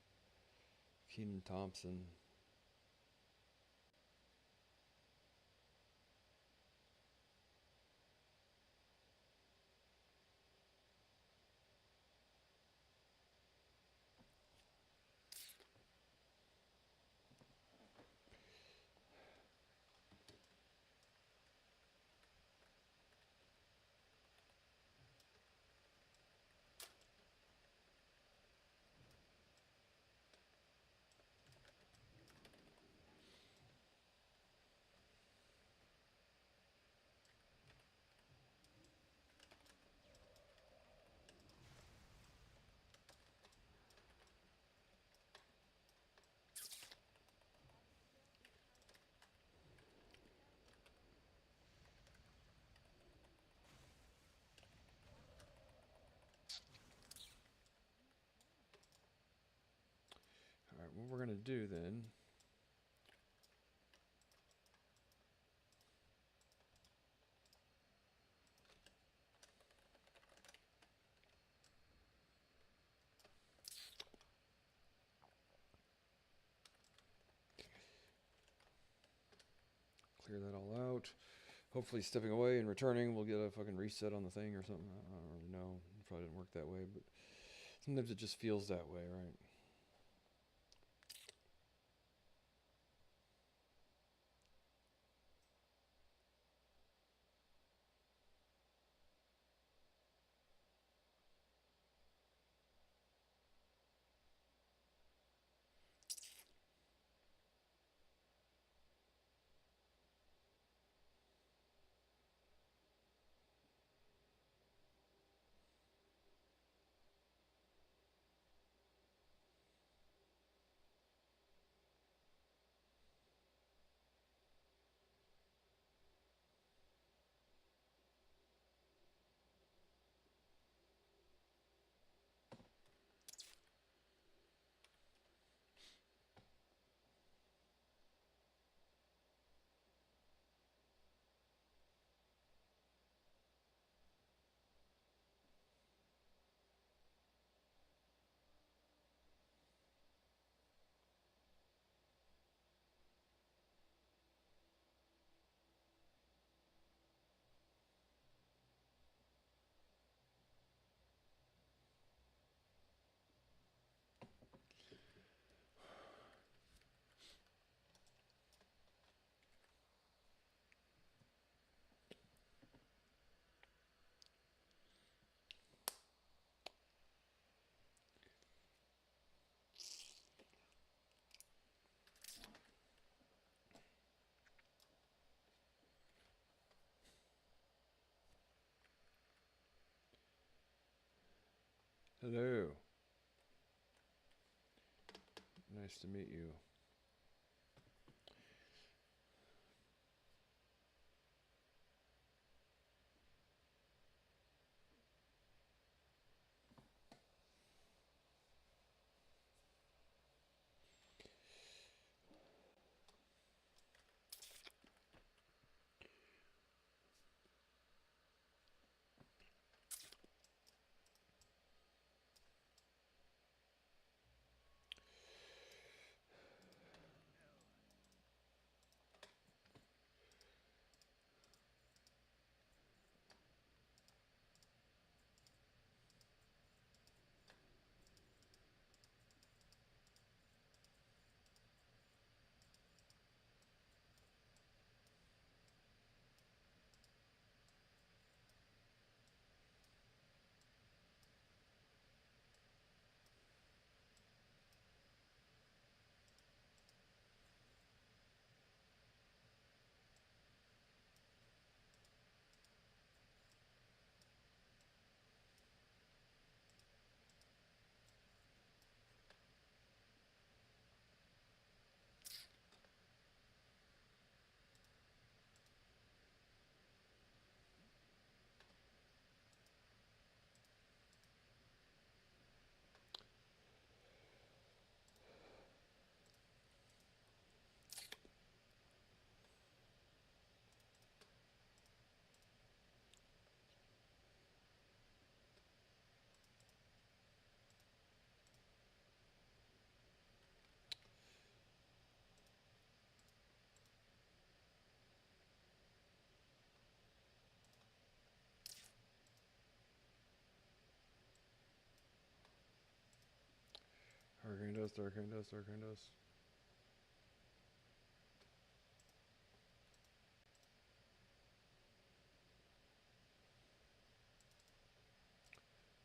Keenan Thompson. Alright, what we're gonna do then. Clear that all out. Hopefully stepping away and returning we'll get a fucking reset on the thing or something. I don't really know. It probably didn't work that way, but sometimes it just feels that way, right? Hello. Nice to meet you. Dark Hand Dust, Dark Hand Dust.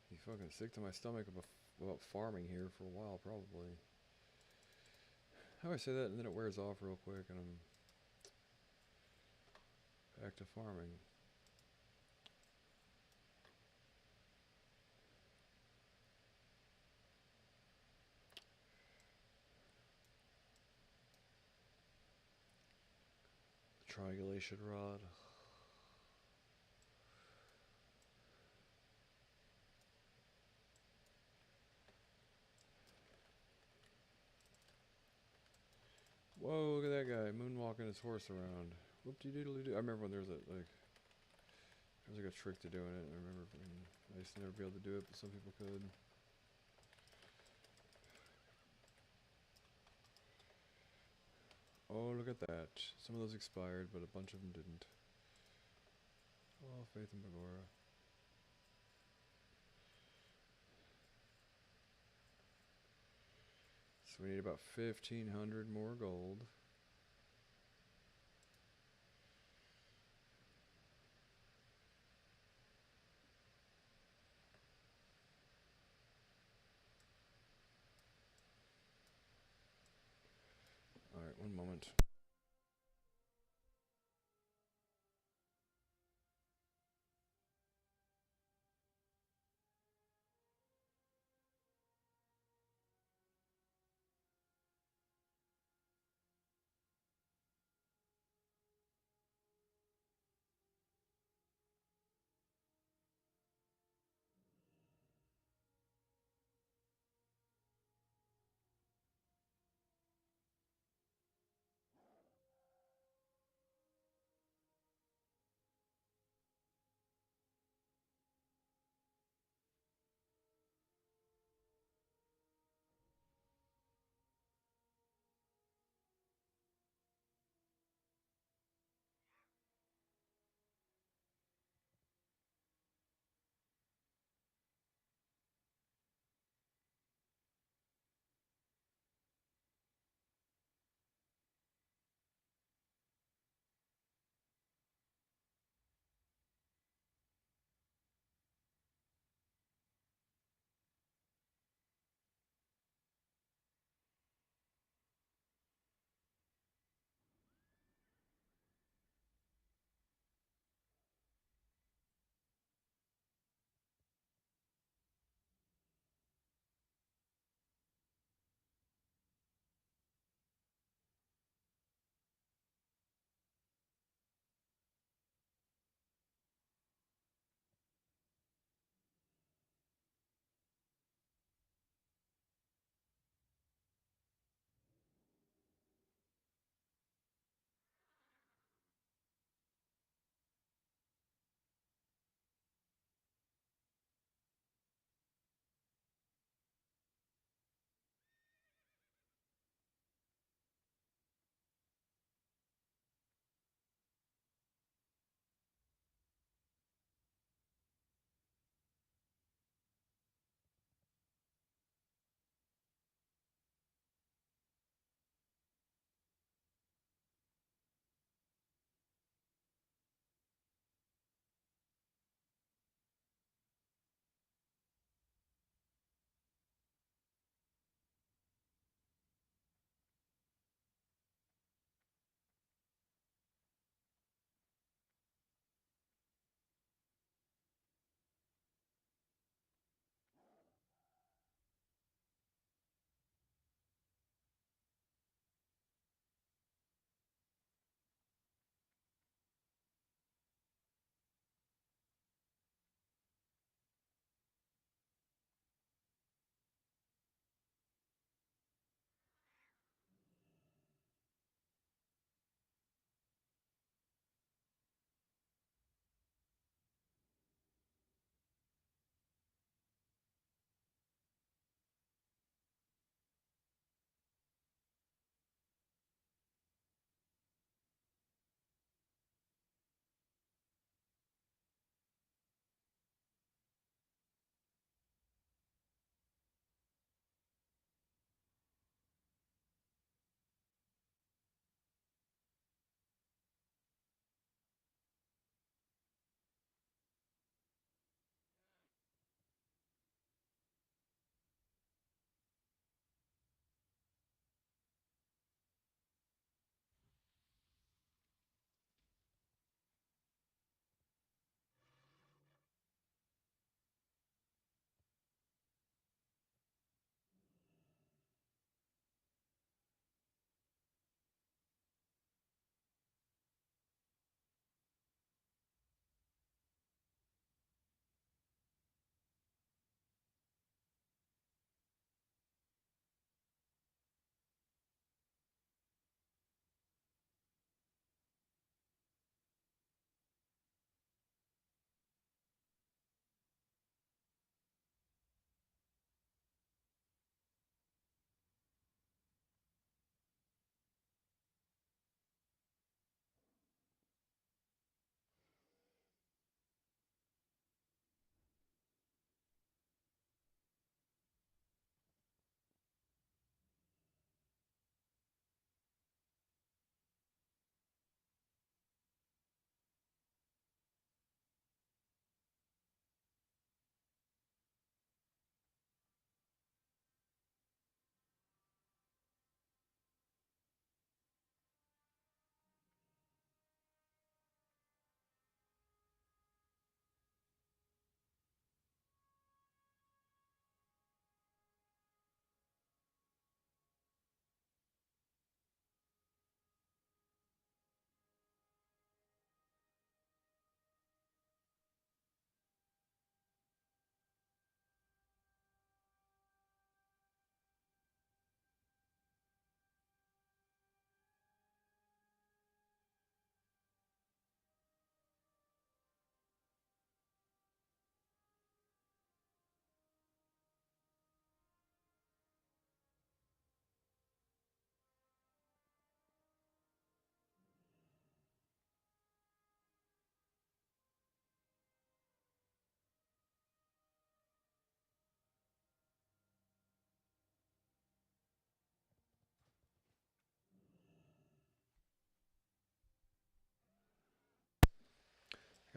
Be fucking sick to my stomach about farming here for a while, probably. How do I say that and then it wears off real quick and I'm back to farming. Triangulation rod. Whoa, look at that guy moonwalking his horse around. Whoop-de-doodly-doo. I remember when there was like a trick to doing it. I remember I used to never be able to do it, but some people could. Oh, look at that. Some of those expired, but a bunch of them didn't. Oh, Faith and Bagora. So we need about 1,500 more gold. Alright, one moment.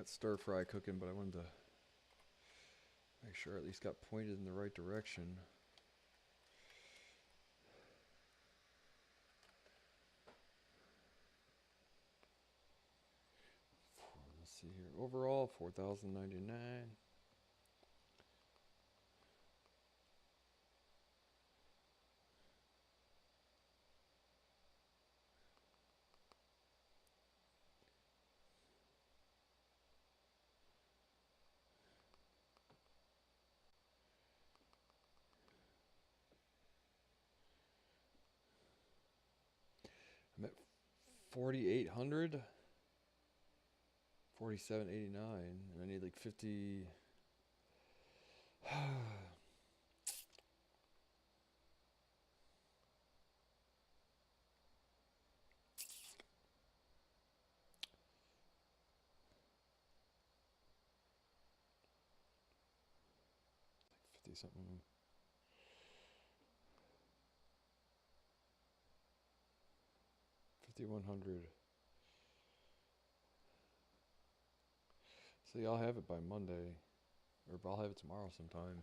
got stir fry cooking, but I wanted to make sure I at least got pointed in the right direction. Let's see here. Overall, 4,099. I'm at 4,800. 47.89, and I need like 50. 50 something. 5,100. See, I'll have it by Monday, or I'll have it tomorrow sometime.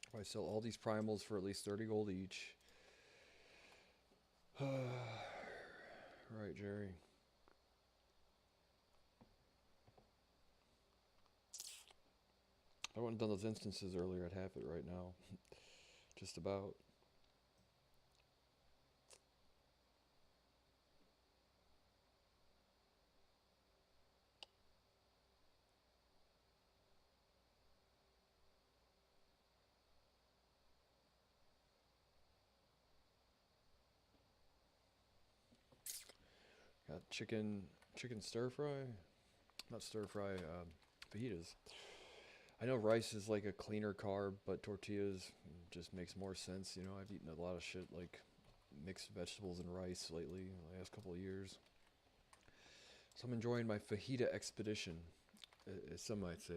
If I sell all these primals for at least 30 gold each. Right, Jerry. If I wouldn't have done those instances earlier, I'd have it right now. Just about. Got chicken stir fry. Not stir fry, fajitas. I know rice is like a cleaner carb, but tortillas just makes more sense. You know, I've eaten a lot of shit like mixed vegetables and rice lately, the last couple of years. So I'm enjoying my fajita expedition, as some might say.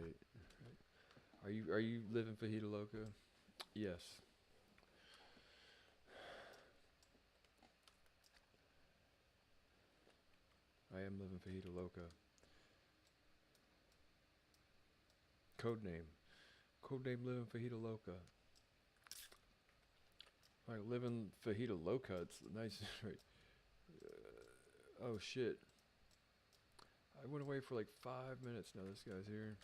Are you living fajita loca? Yes. I am living fajita loca. Codename. Codename living fajita loca. Like living fajita loca. It's nice. Right. Oh shit. I went away for like 5 minutes. Now this guy's here.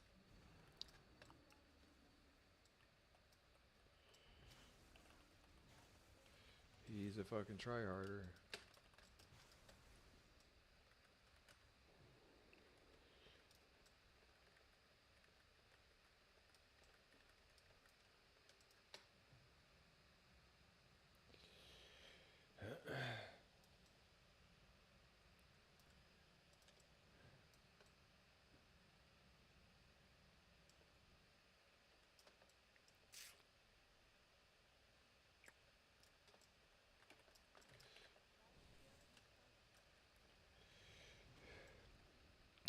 He's a fucking tryharder.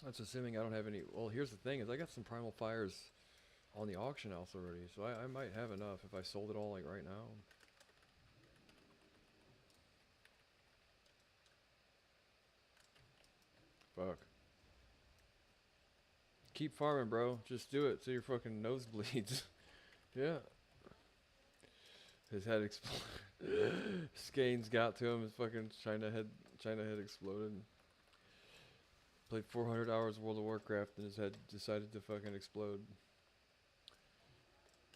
That's assuming I don't have any. Well, here's the thing: is I got some primal fires on the auction house already, so I might have enough if I sold it all like right now. Fuck. Keep farming, bro. Just do it till your fucking nose bleeds. Yeah. His head exploded. Skane's got to him. His fucking China head exploded. Played 400 hours of World of Warcraft and his head decided to fucking explode.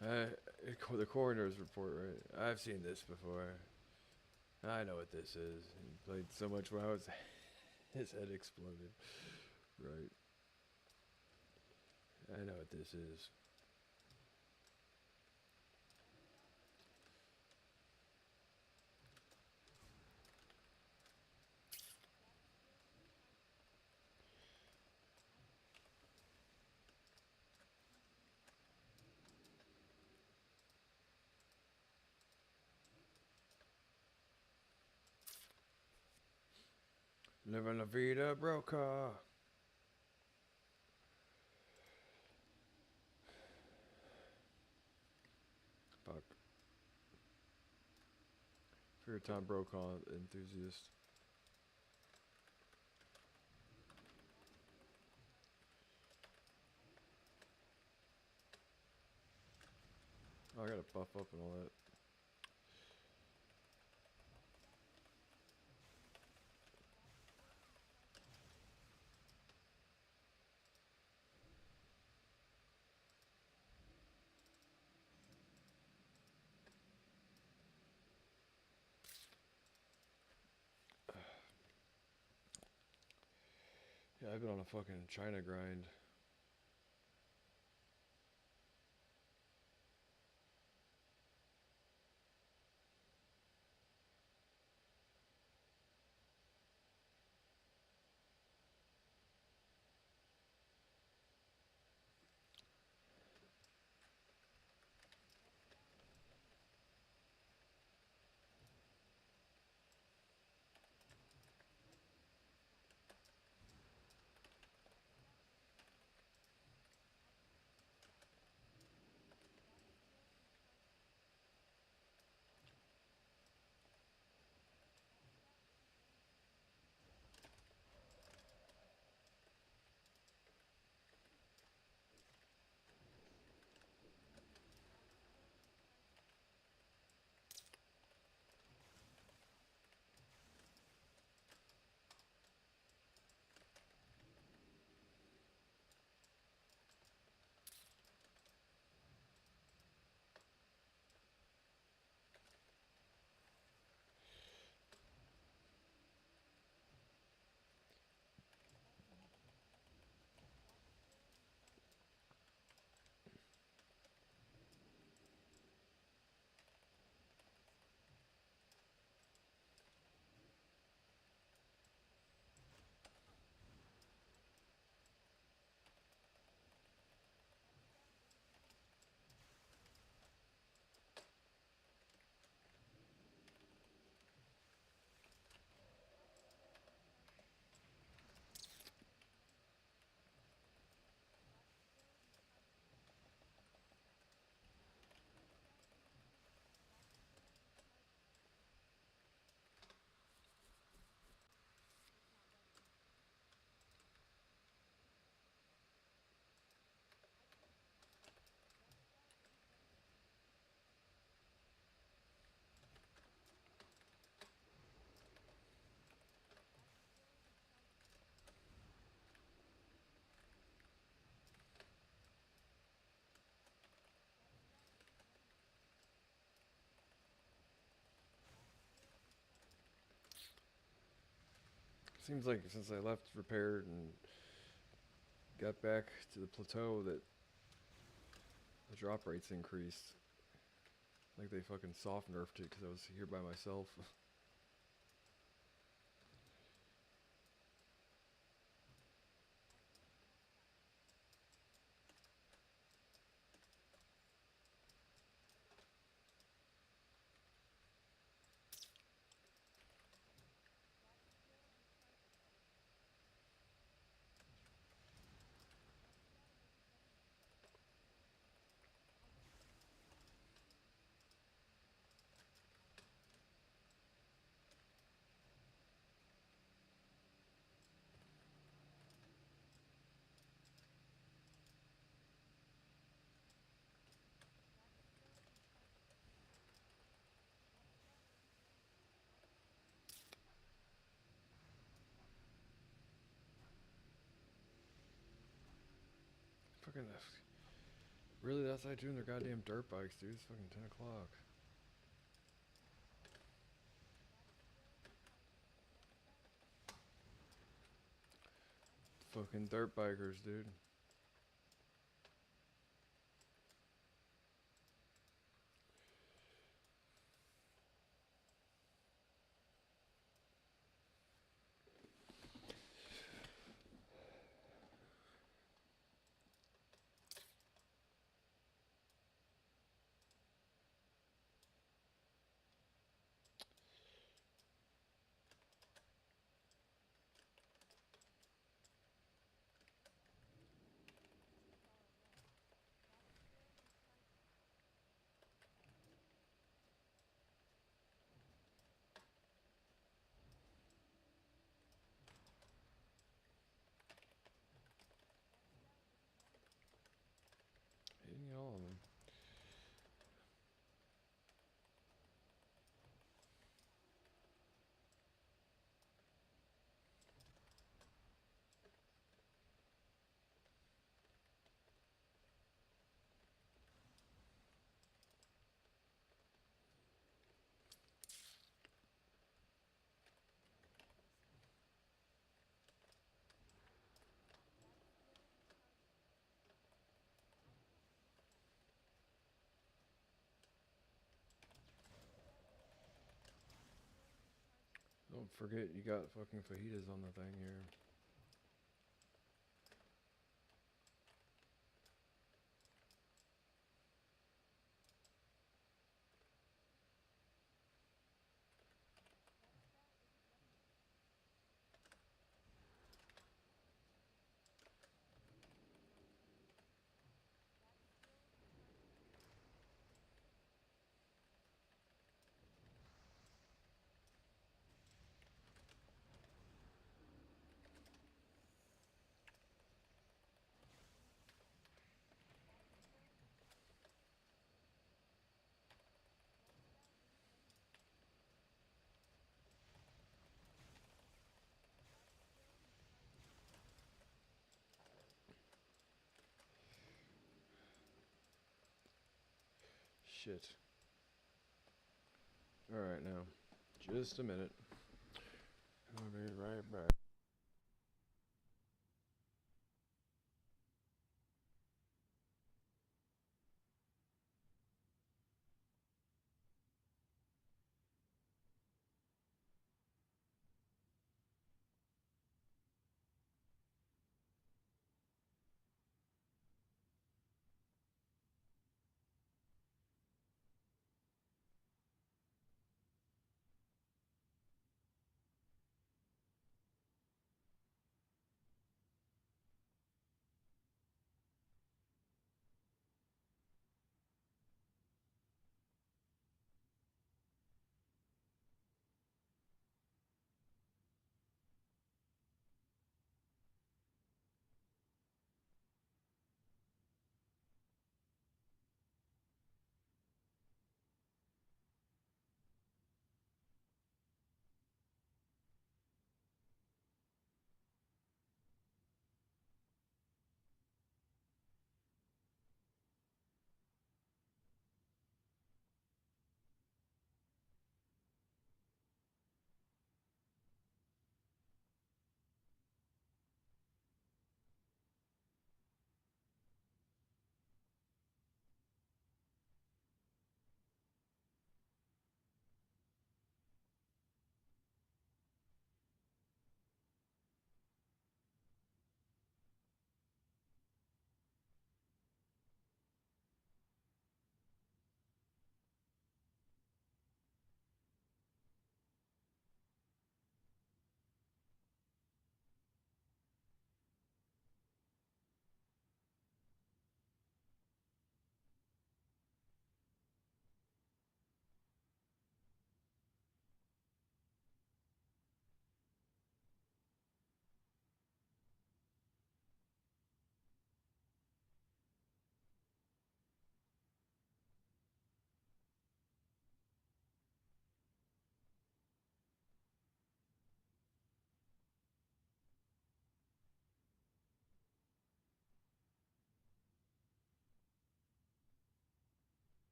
The coroner's report, right? I've seen this before. I know what this is. He played so much WoW, his head exploded. Right. I know what this is. Living la vida broca. Fuck. Fear time broca enthusiast. I gotta buff up and all that. Yeah, I've been on a fucking China grind. Seems like since I left repaired and got back to the plateau that the drop rates increased. Like they fucking soft nerfed it because I was here by myself. Fucking really outside doing their goddamn dirt bikes, dude. It's fucking 10 o'clock. Fucking dirt bikers, dude. Don't forget you got fucking fajitas on the thing here. Shit. Alright now. Just a minute. I'll be right back.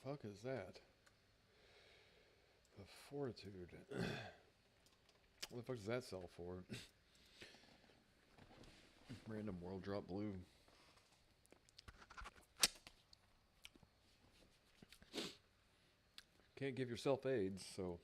Fuck is that? A fortitude. What the fuck does that sell for? Random world drop blue. Can't give yourself AIDS, so.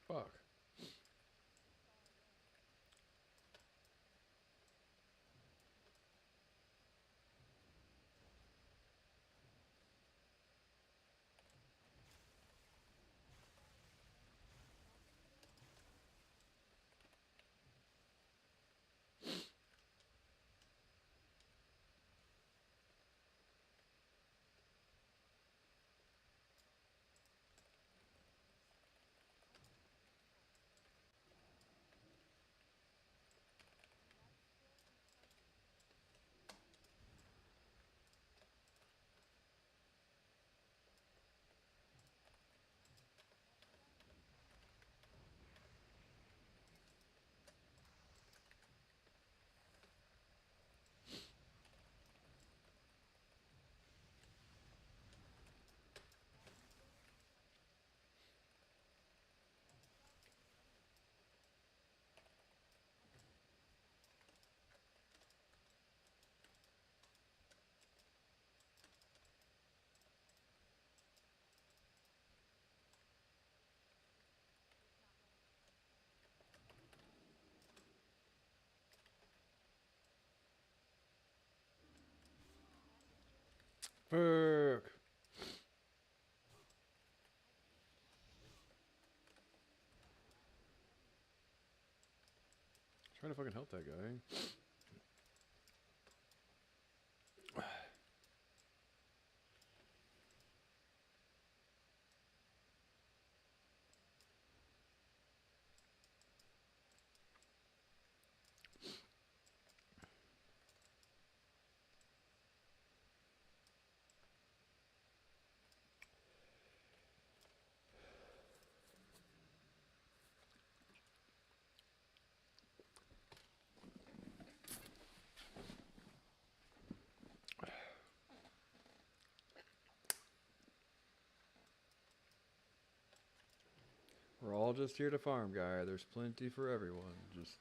Fuck. Fuck. Trying to fucking help that guy. We're all just here to farm, guy. There's plenty for everyone. Just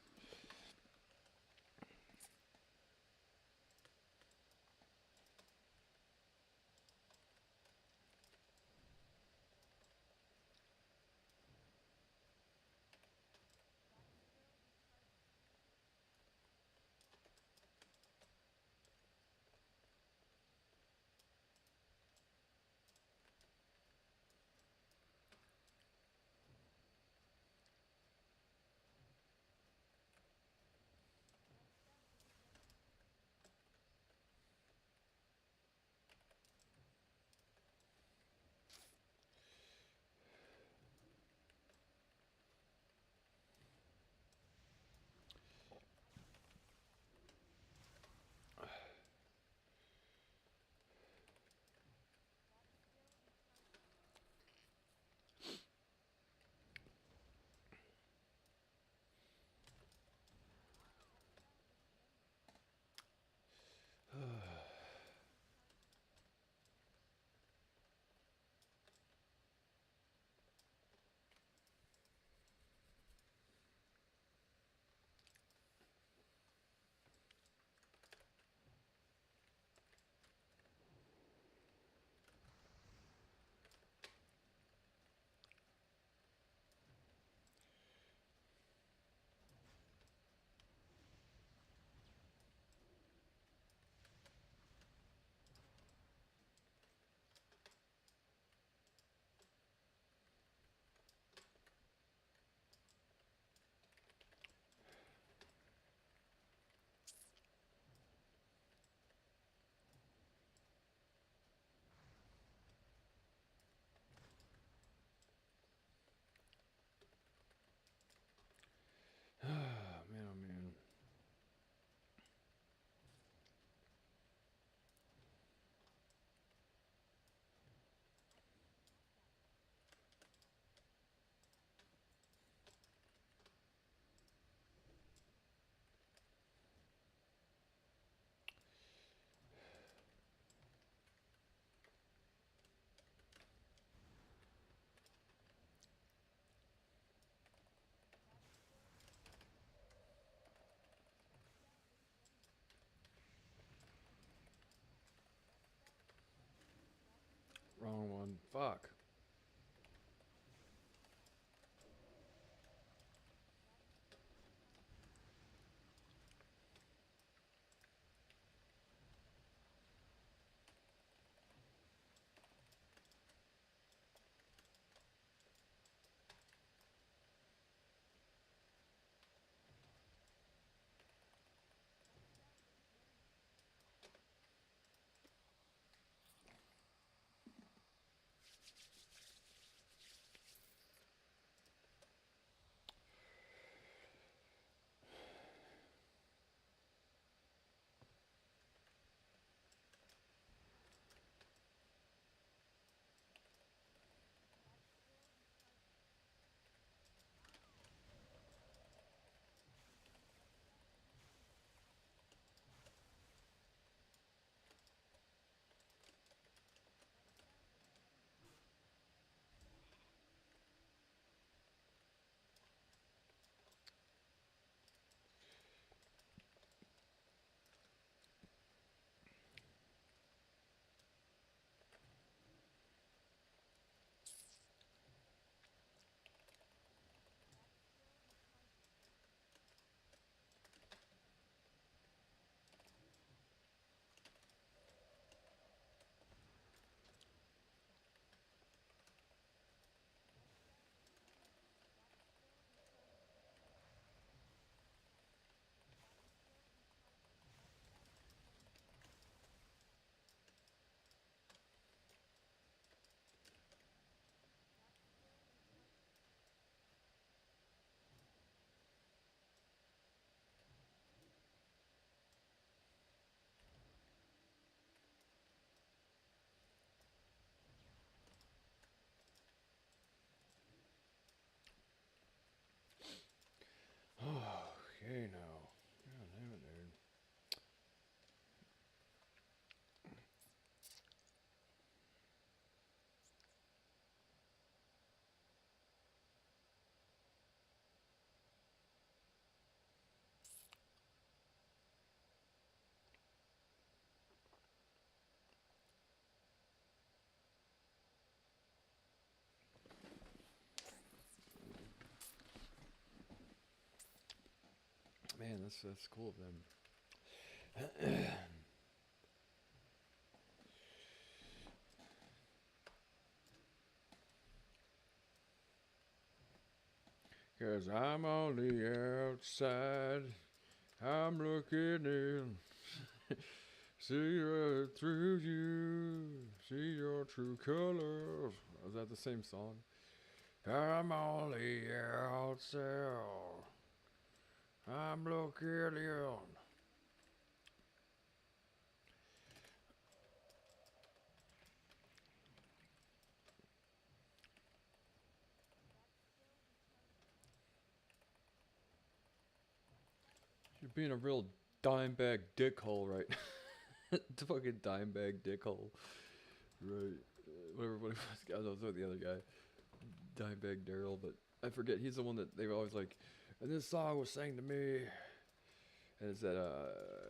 Wrong one. Fuck. Okay, now. God damn it, dude. Man, that's cool of them. Cause I'm on the outside, I'm looking in. See right through you, see your true colors. Is that the same song? I'm on the outside, I'm looking in. You're being a real dime bag dickhole, right? The fucking dime bag dickhole. Right. Whatever, what I don't know the other guy. Dime bag Daryl, but I forget. He's the one that they were always like, and this song was sang to me. And it's that,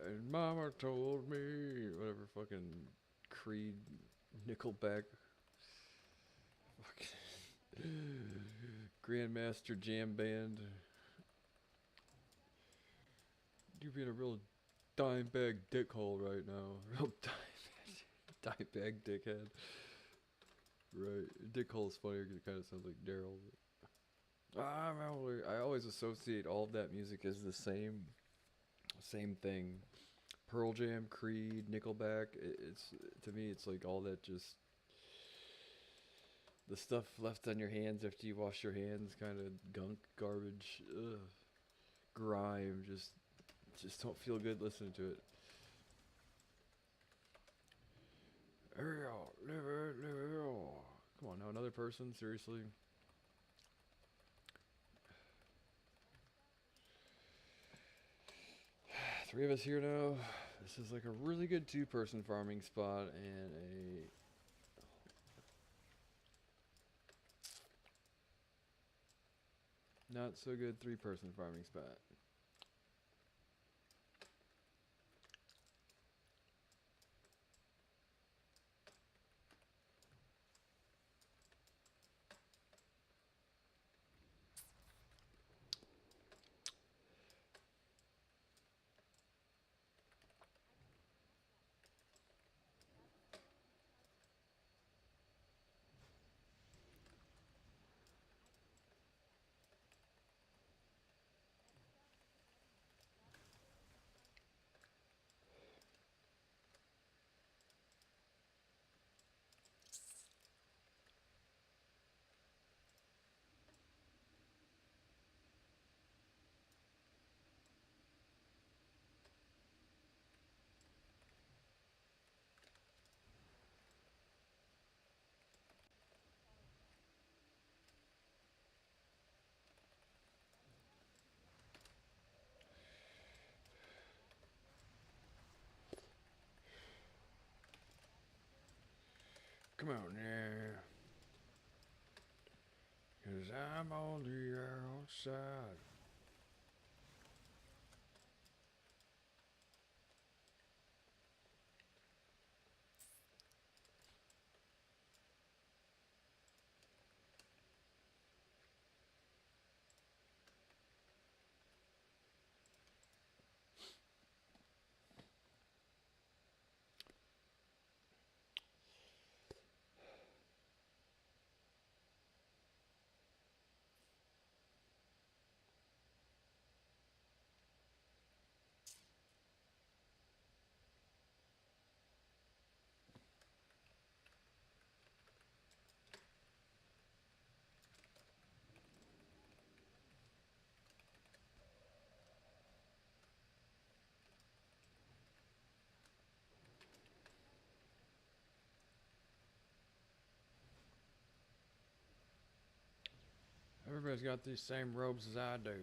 and Mama told me, whatever fucking Creed, Nickelback, fucking Grandmaster Jam Band. You're being a real dime bag dickhole right now. Real dime bag dickhead. Right. Dickhole's funnier because it kind of sounds like Daryl. I always associate all of that music as the same thing. Pearl Jam, Creed, Nickelback. It's to me, it's like all that just the stuff left on your hands after you wash your hands, kind of gunk, garbage, grime. Just don't feel good listening to it. Ariel, live it, live it all. Come on now, another person, seriously. Three of us here now. This is like a really good two-person farming spot and a not so good three-person farming spot. Come on now. 'Cause I'm on the outside. Everybody's got these same robes as I do.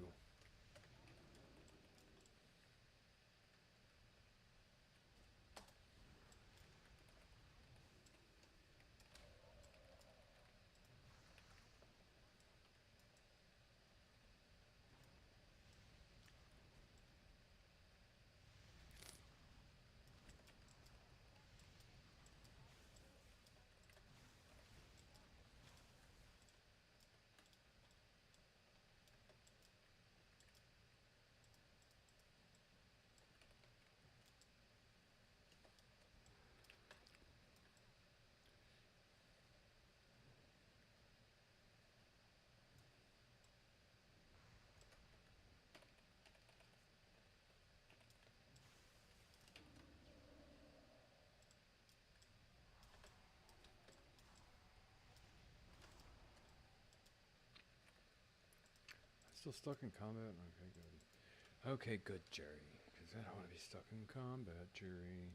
Still stuck in combat? Okay, good. Okay, good, Jerry. Because I don't want to be stuck in combat, Jerry.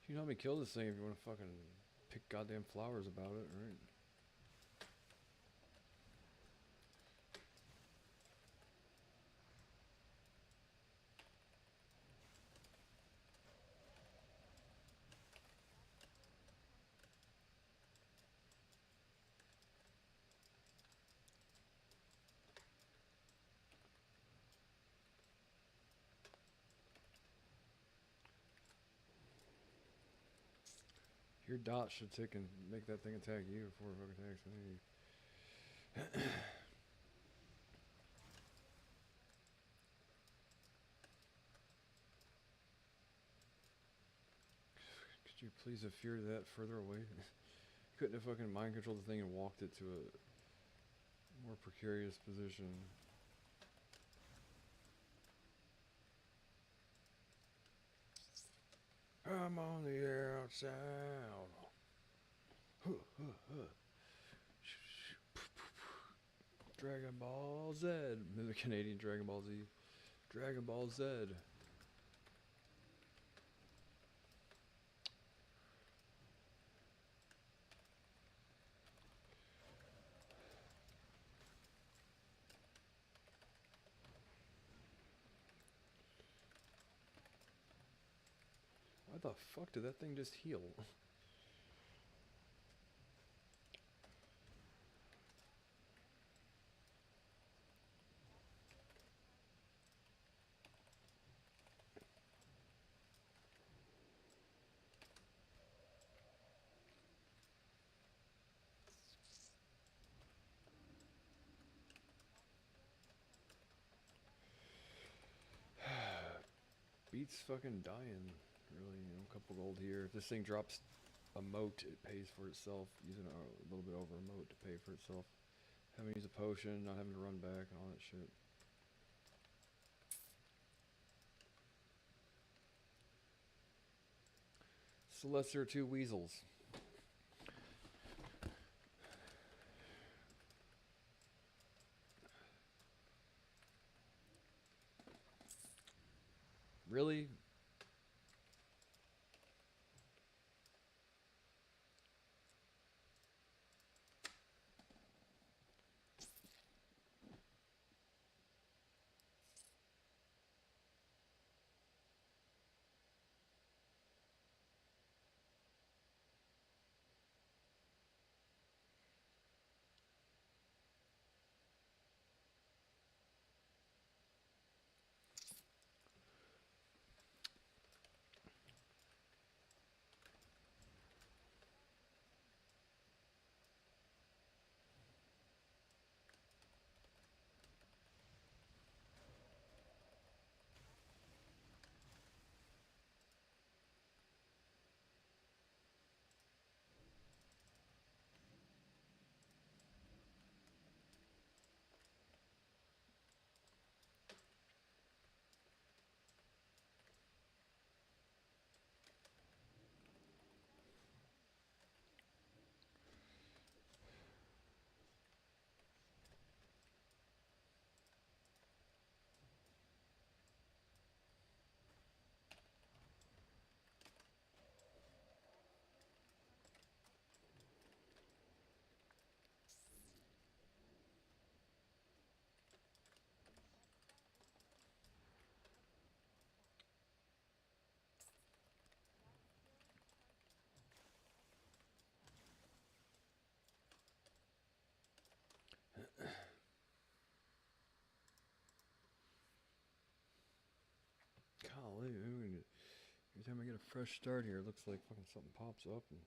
You know how me kill this thing if you want to fucking pick goddamn flowers about it, right? Your dot should tick and make that thing attack you before it fucking attacks me. Could you please have feared that further away? Couldn't have fucking mind controlled the thing and walked it to a more precarious position. I'm on the outside. Dragon Ball Z. The Canadian Dragon Ball Z. Dragon Ball Z. Why the fuck did that thing just heal? Beats fucking dying. Really, a couple gold here. If this thing drops a moat, it pays for itself. Using a little bit over a moat to pay for itself. Having to use a potion, not having to run back, and all that shit. It's the lesser of two weasels. Really? Golly, every time I get a fresh start here, it looks like fucking something pops up and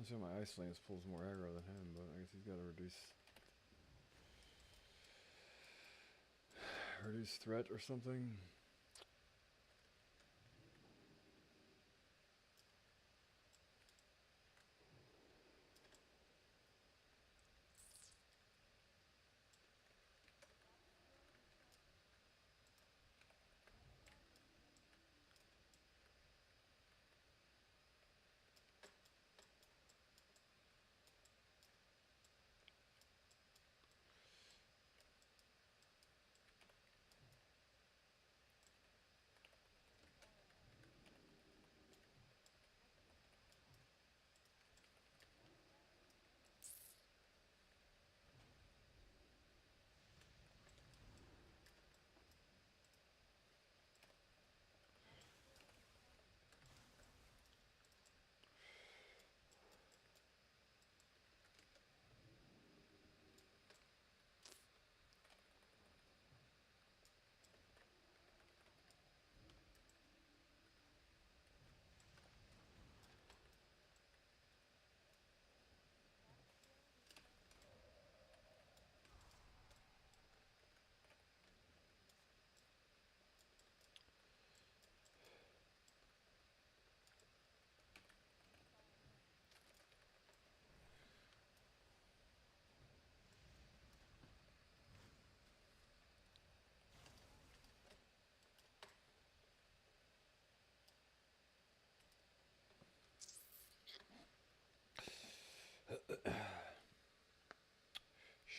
Let's see how my Ice Lance pulls more aggro than him, but I guess he's got to reduce threat or something.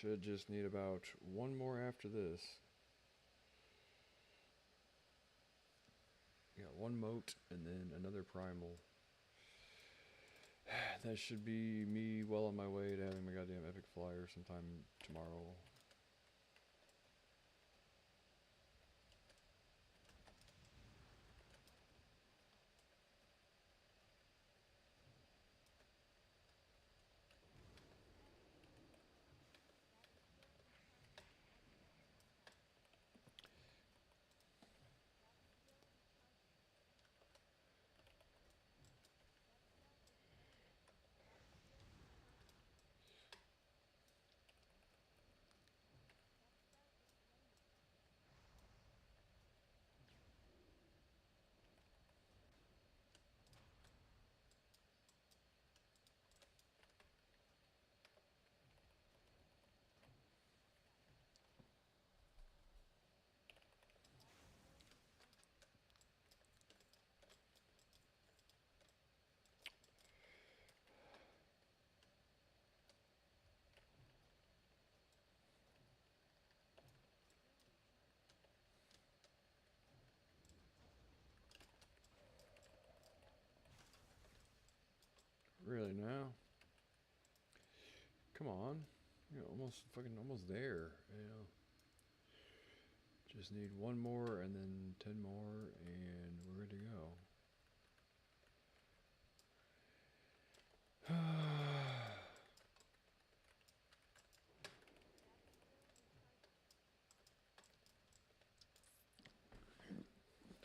Should just need about one more after this. Got one moat and then another primal. That should be me well on my way to having my goddamn epic flyer sometime tomorrow. Really now? Come on. You're almost there, you know. Just need one more and then 10 more and we're ready to go.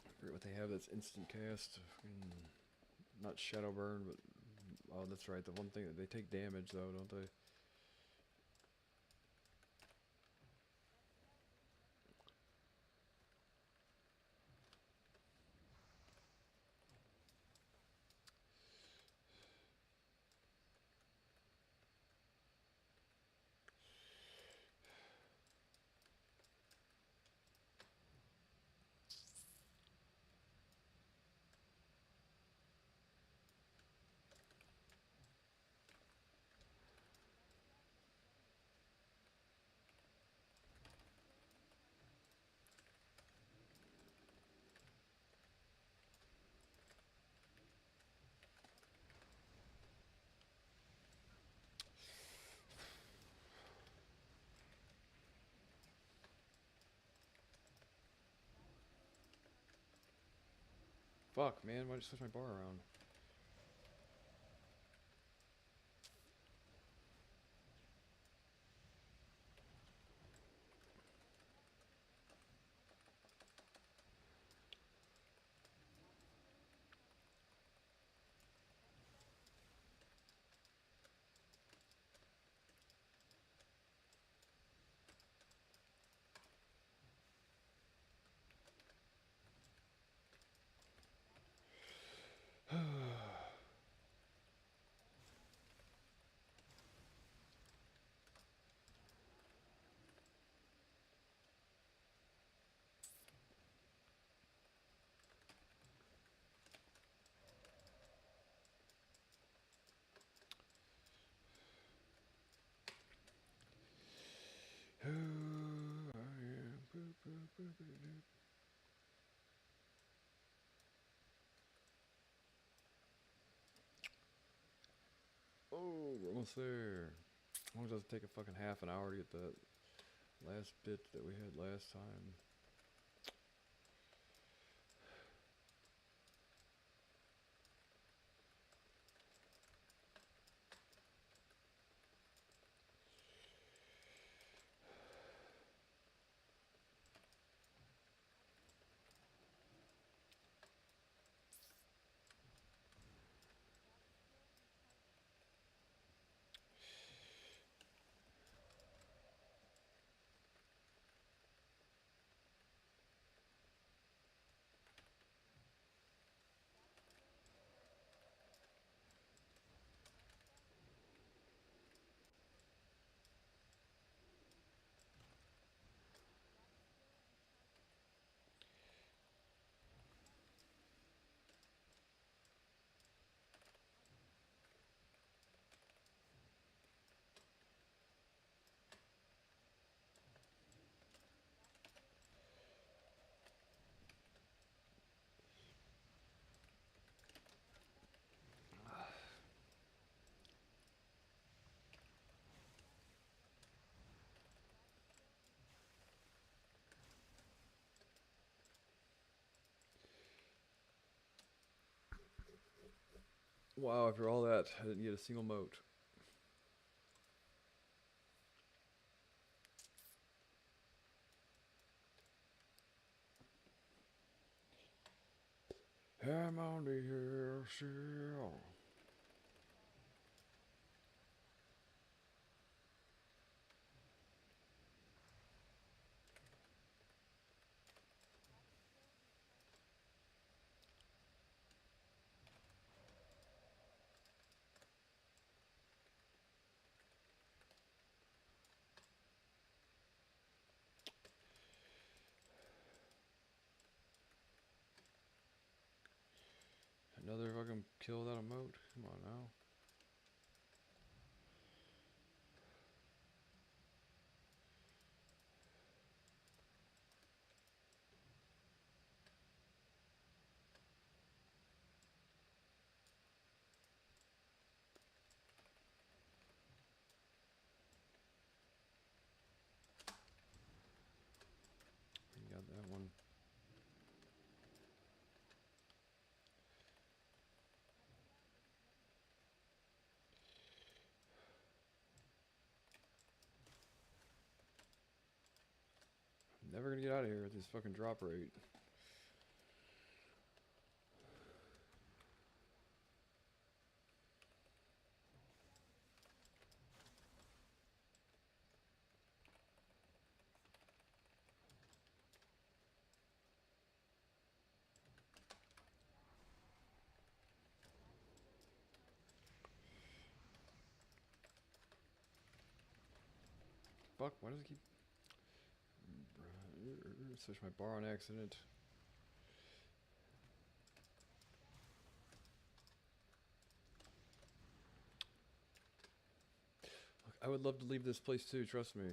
I forget what they have that's instant cast. Not Shadow Burn, but oh, that's right. The one thing that they take damage though, don't they? Fuck, man, why'd you switch my bar around? Oh, we're almost there. As long as it doesn't take a fucking half an hour to get that last bit that we had last time. Wow, after all that, I didn't get a single mote. I'm on the hill, shell. Another fucking kill without a mote? Come on now. We got that one. Never gonna get out of here at this fucking drop rate. Fuck, why does it keep... Switch my bar on accident. Look, I would love to leave this place too, trust me.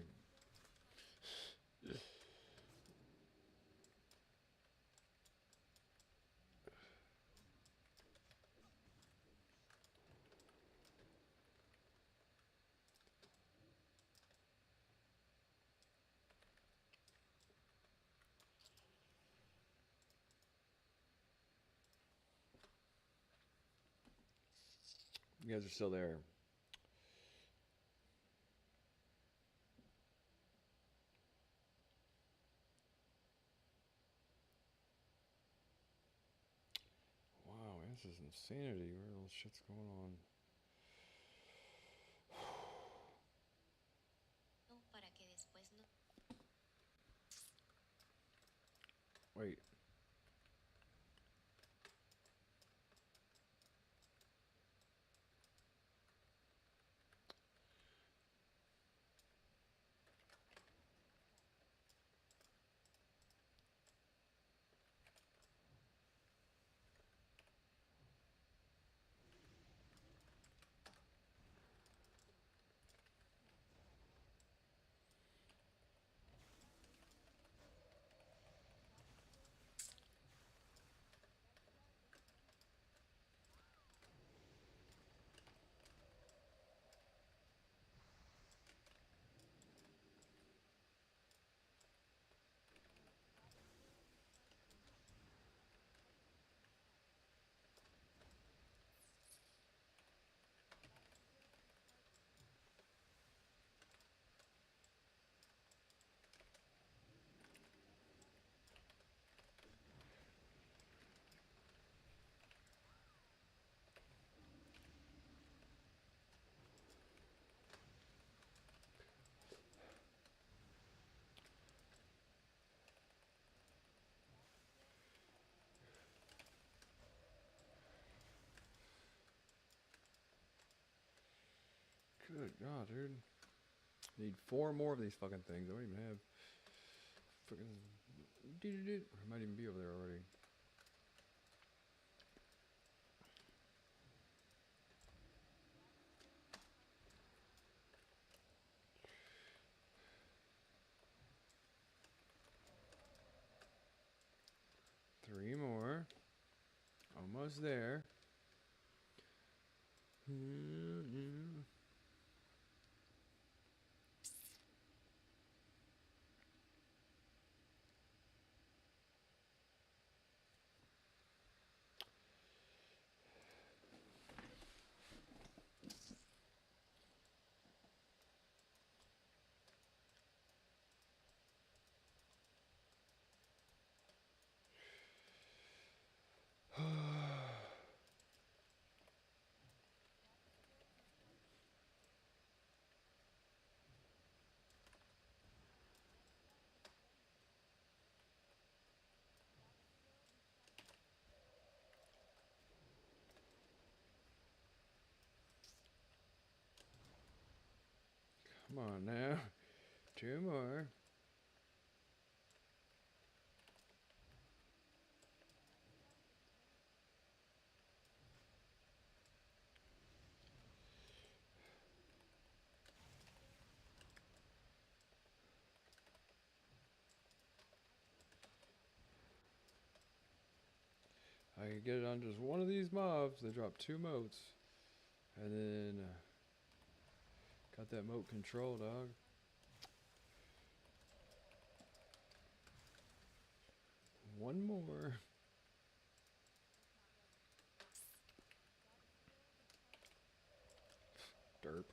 You guys are still there. Wow, man, this is insanity. Where all shit's going on? Wait. Good God, dude. Need 4 more of these fucking things. I don't even have fucking. It might even be over there already. Three more. Almost there. Come on now. 2 more. I can get it on just one of these mobs. They drop 2 motes. And then got that moat control, dog. One more. Derp.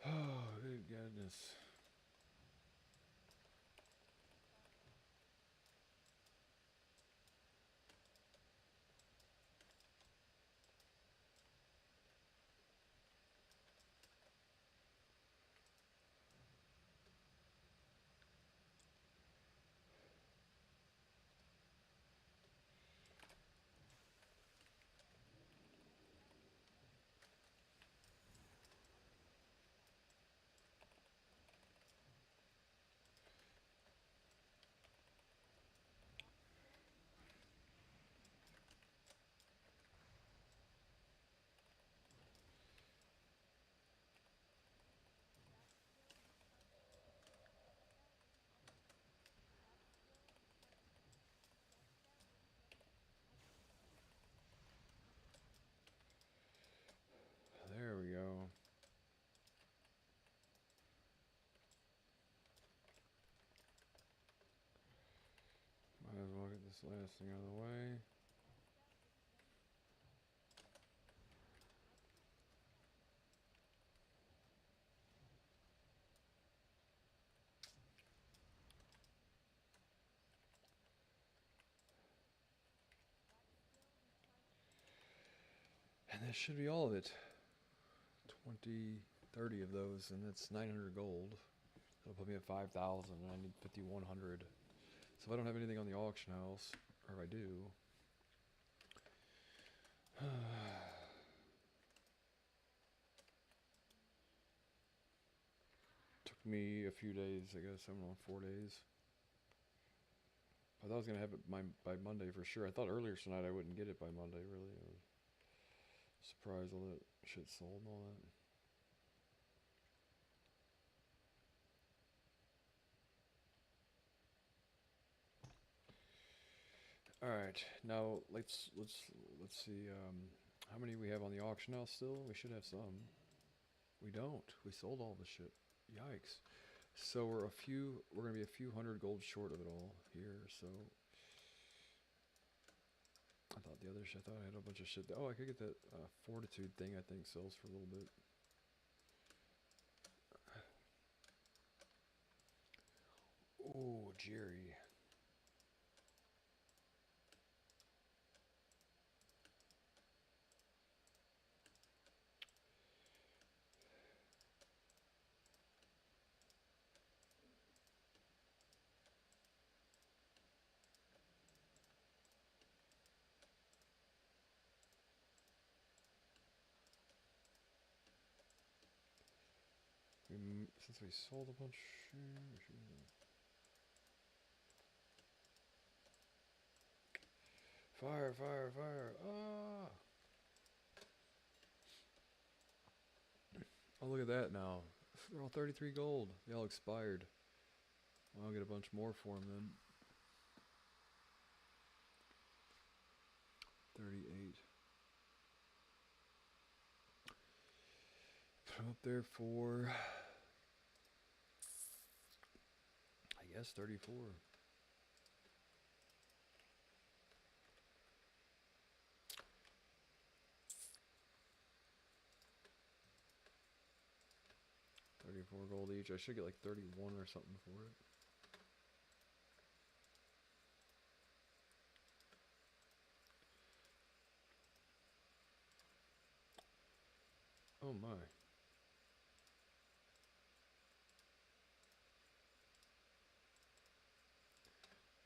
Oh, good goodness. There we go. Might as well get this last thing out of the way. And that should be all of it. 20, 30 of those, and that's 900 gold. That'll put me at 5,000, and I need 5,100. So if I don't have anything on the auction house, or if I do, took me a few days, I guess. I don't know, 4 days. I thought I was gonna have it by Monday for sure. I thought earlier tonight I wouldn't get it by Monday. Really, I was surprised all that shit sold and all that. All right, now let's see how many we have on the auction house still. We should have some. We don't. We sold all the shit. Yikes. So we're gonna be a few hundred gold short of it all here. So I thought the other shit. I thought I had a bunch of shit. Oh, I could get that fortitude thing. I think sells for a little bit. Oh, Jerry. Since we sold a bunch. Fire, fire, fire. Ah! Oh, look at that now. They're all 33 gold. They all expired. Well, I'll get a bunch more for them then. 38. Put 'em up there for, I guess, 34. $34 gold each. I should get like 31 or something for it. Oh my.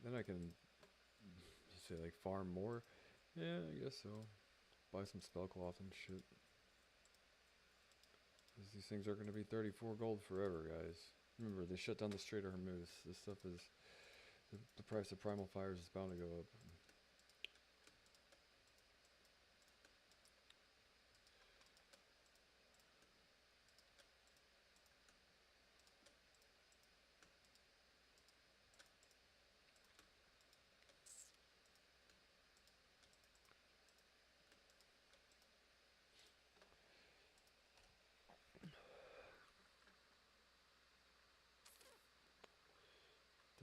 Then I can say like farm more. Yeah, I guess so. Buy some spell cloth and shit. 'Cause these things are going to be 34 gold forever, guys. Remember, they shut down the Strait of Hormuz. This stuff is... The price of primal fires is bound to go up.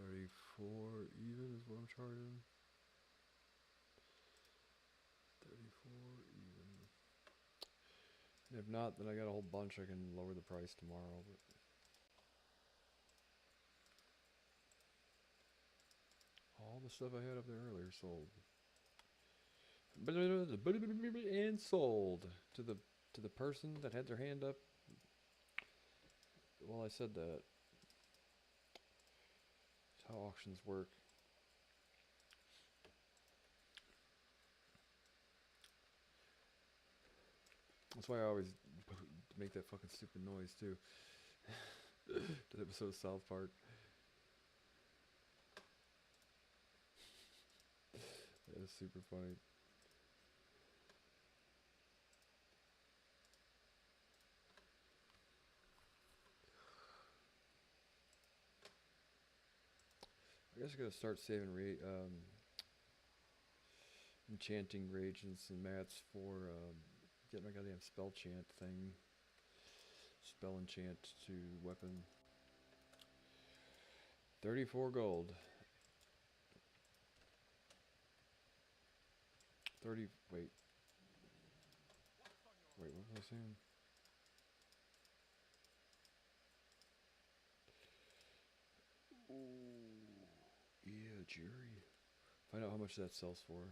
$34 even is what I'm charging. 34 even. And if not, then I got a whole bunch. I can lower the price tomorrow. But all the stuff I had up there earlier sold. And sold to the person that had their hand up. Well, I said that. That's how auctions work. That's why I always make that fucking stupid noise too. That episode of South Park. That was super funny. I guess I gotta start saving enchanting reagents and mats for getting my goddamn spell chant thing. Spell enchant to weapon. 34 gold. 30. Wait. What was I saying? Ooh. Yeah, Jerry. Find out how much that sells for.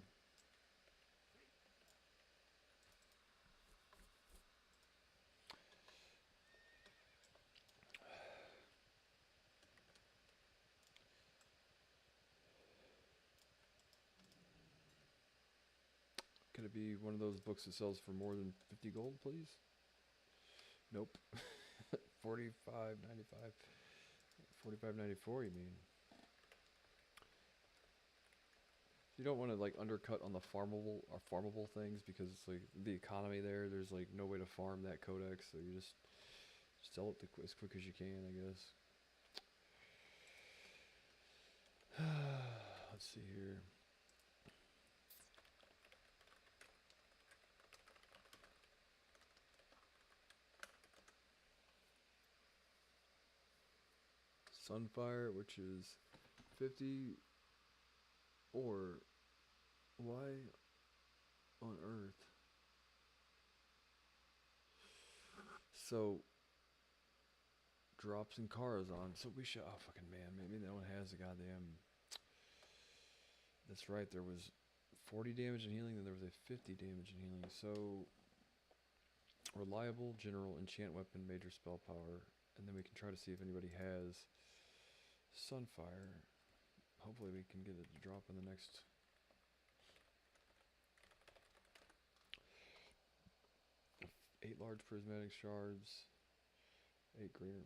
Could it be one of those books that sells for more than 50 gold, please? Nope. 45.95. 45.94, you mean? You don't want to like undercut on the farmable things because it's like the economy there. There's like no way to farm that codex, so you just sell it as quick as you can, I guess. Let's see here. Sunfire, which is 50, or why? on Earth. So Drops and Karazhan. So we should. Oh, fucking man. Maybe no one has the goddamn. That's right. There was 40 damage and healing, then there was a 50 damage and healing. So reliable, general, enchant weapon, major spell power, and then we can try to see if anybody has Sunfire. Hopefully we can get it to drop in the next. Eight large prismatic shards, 8 greater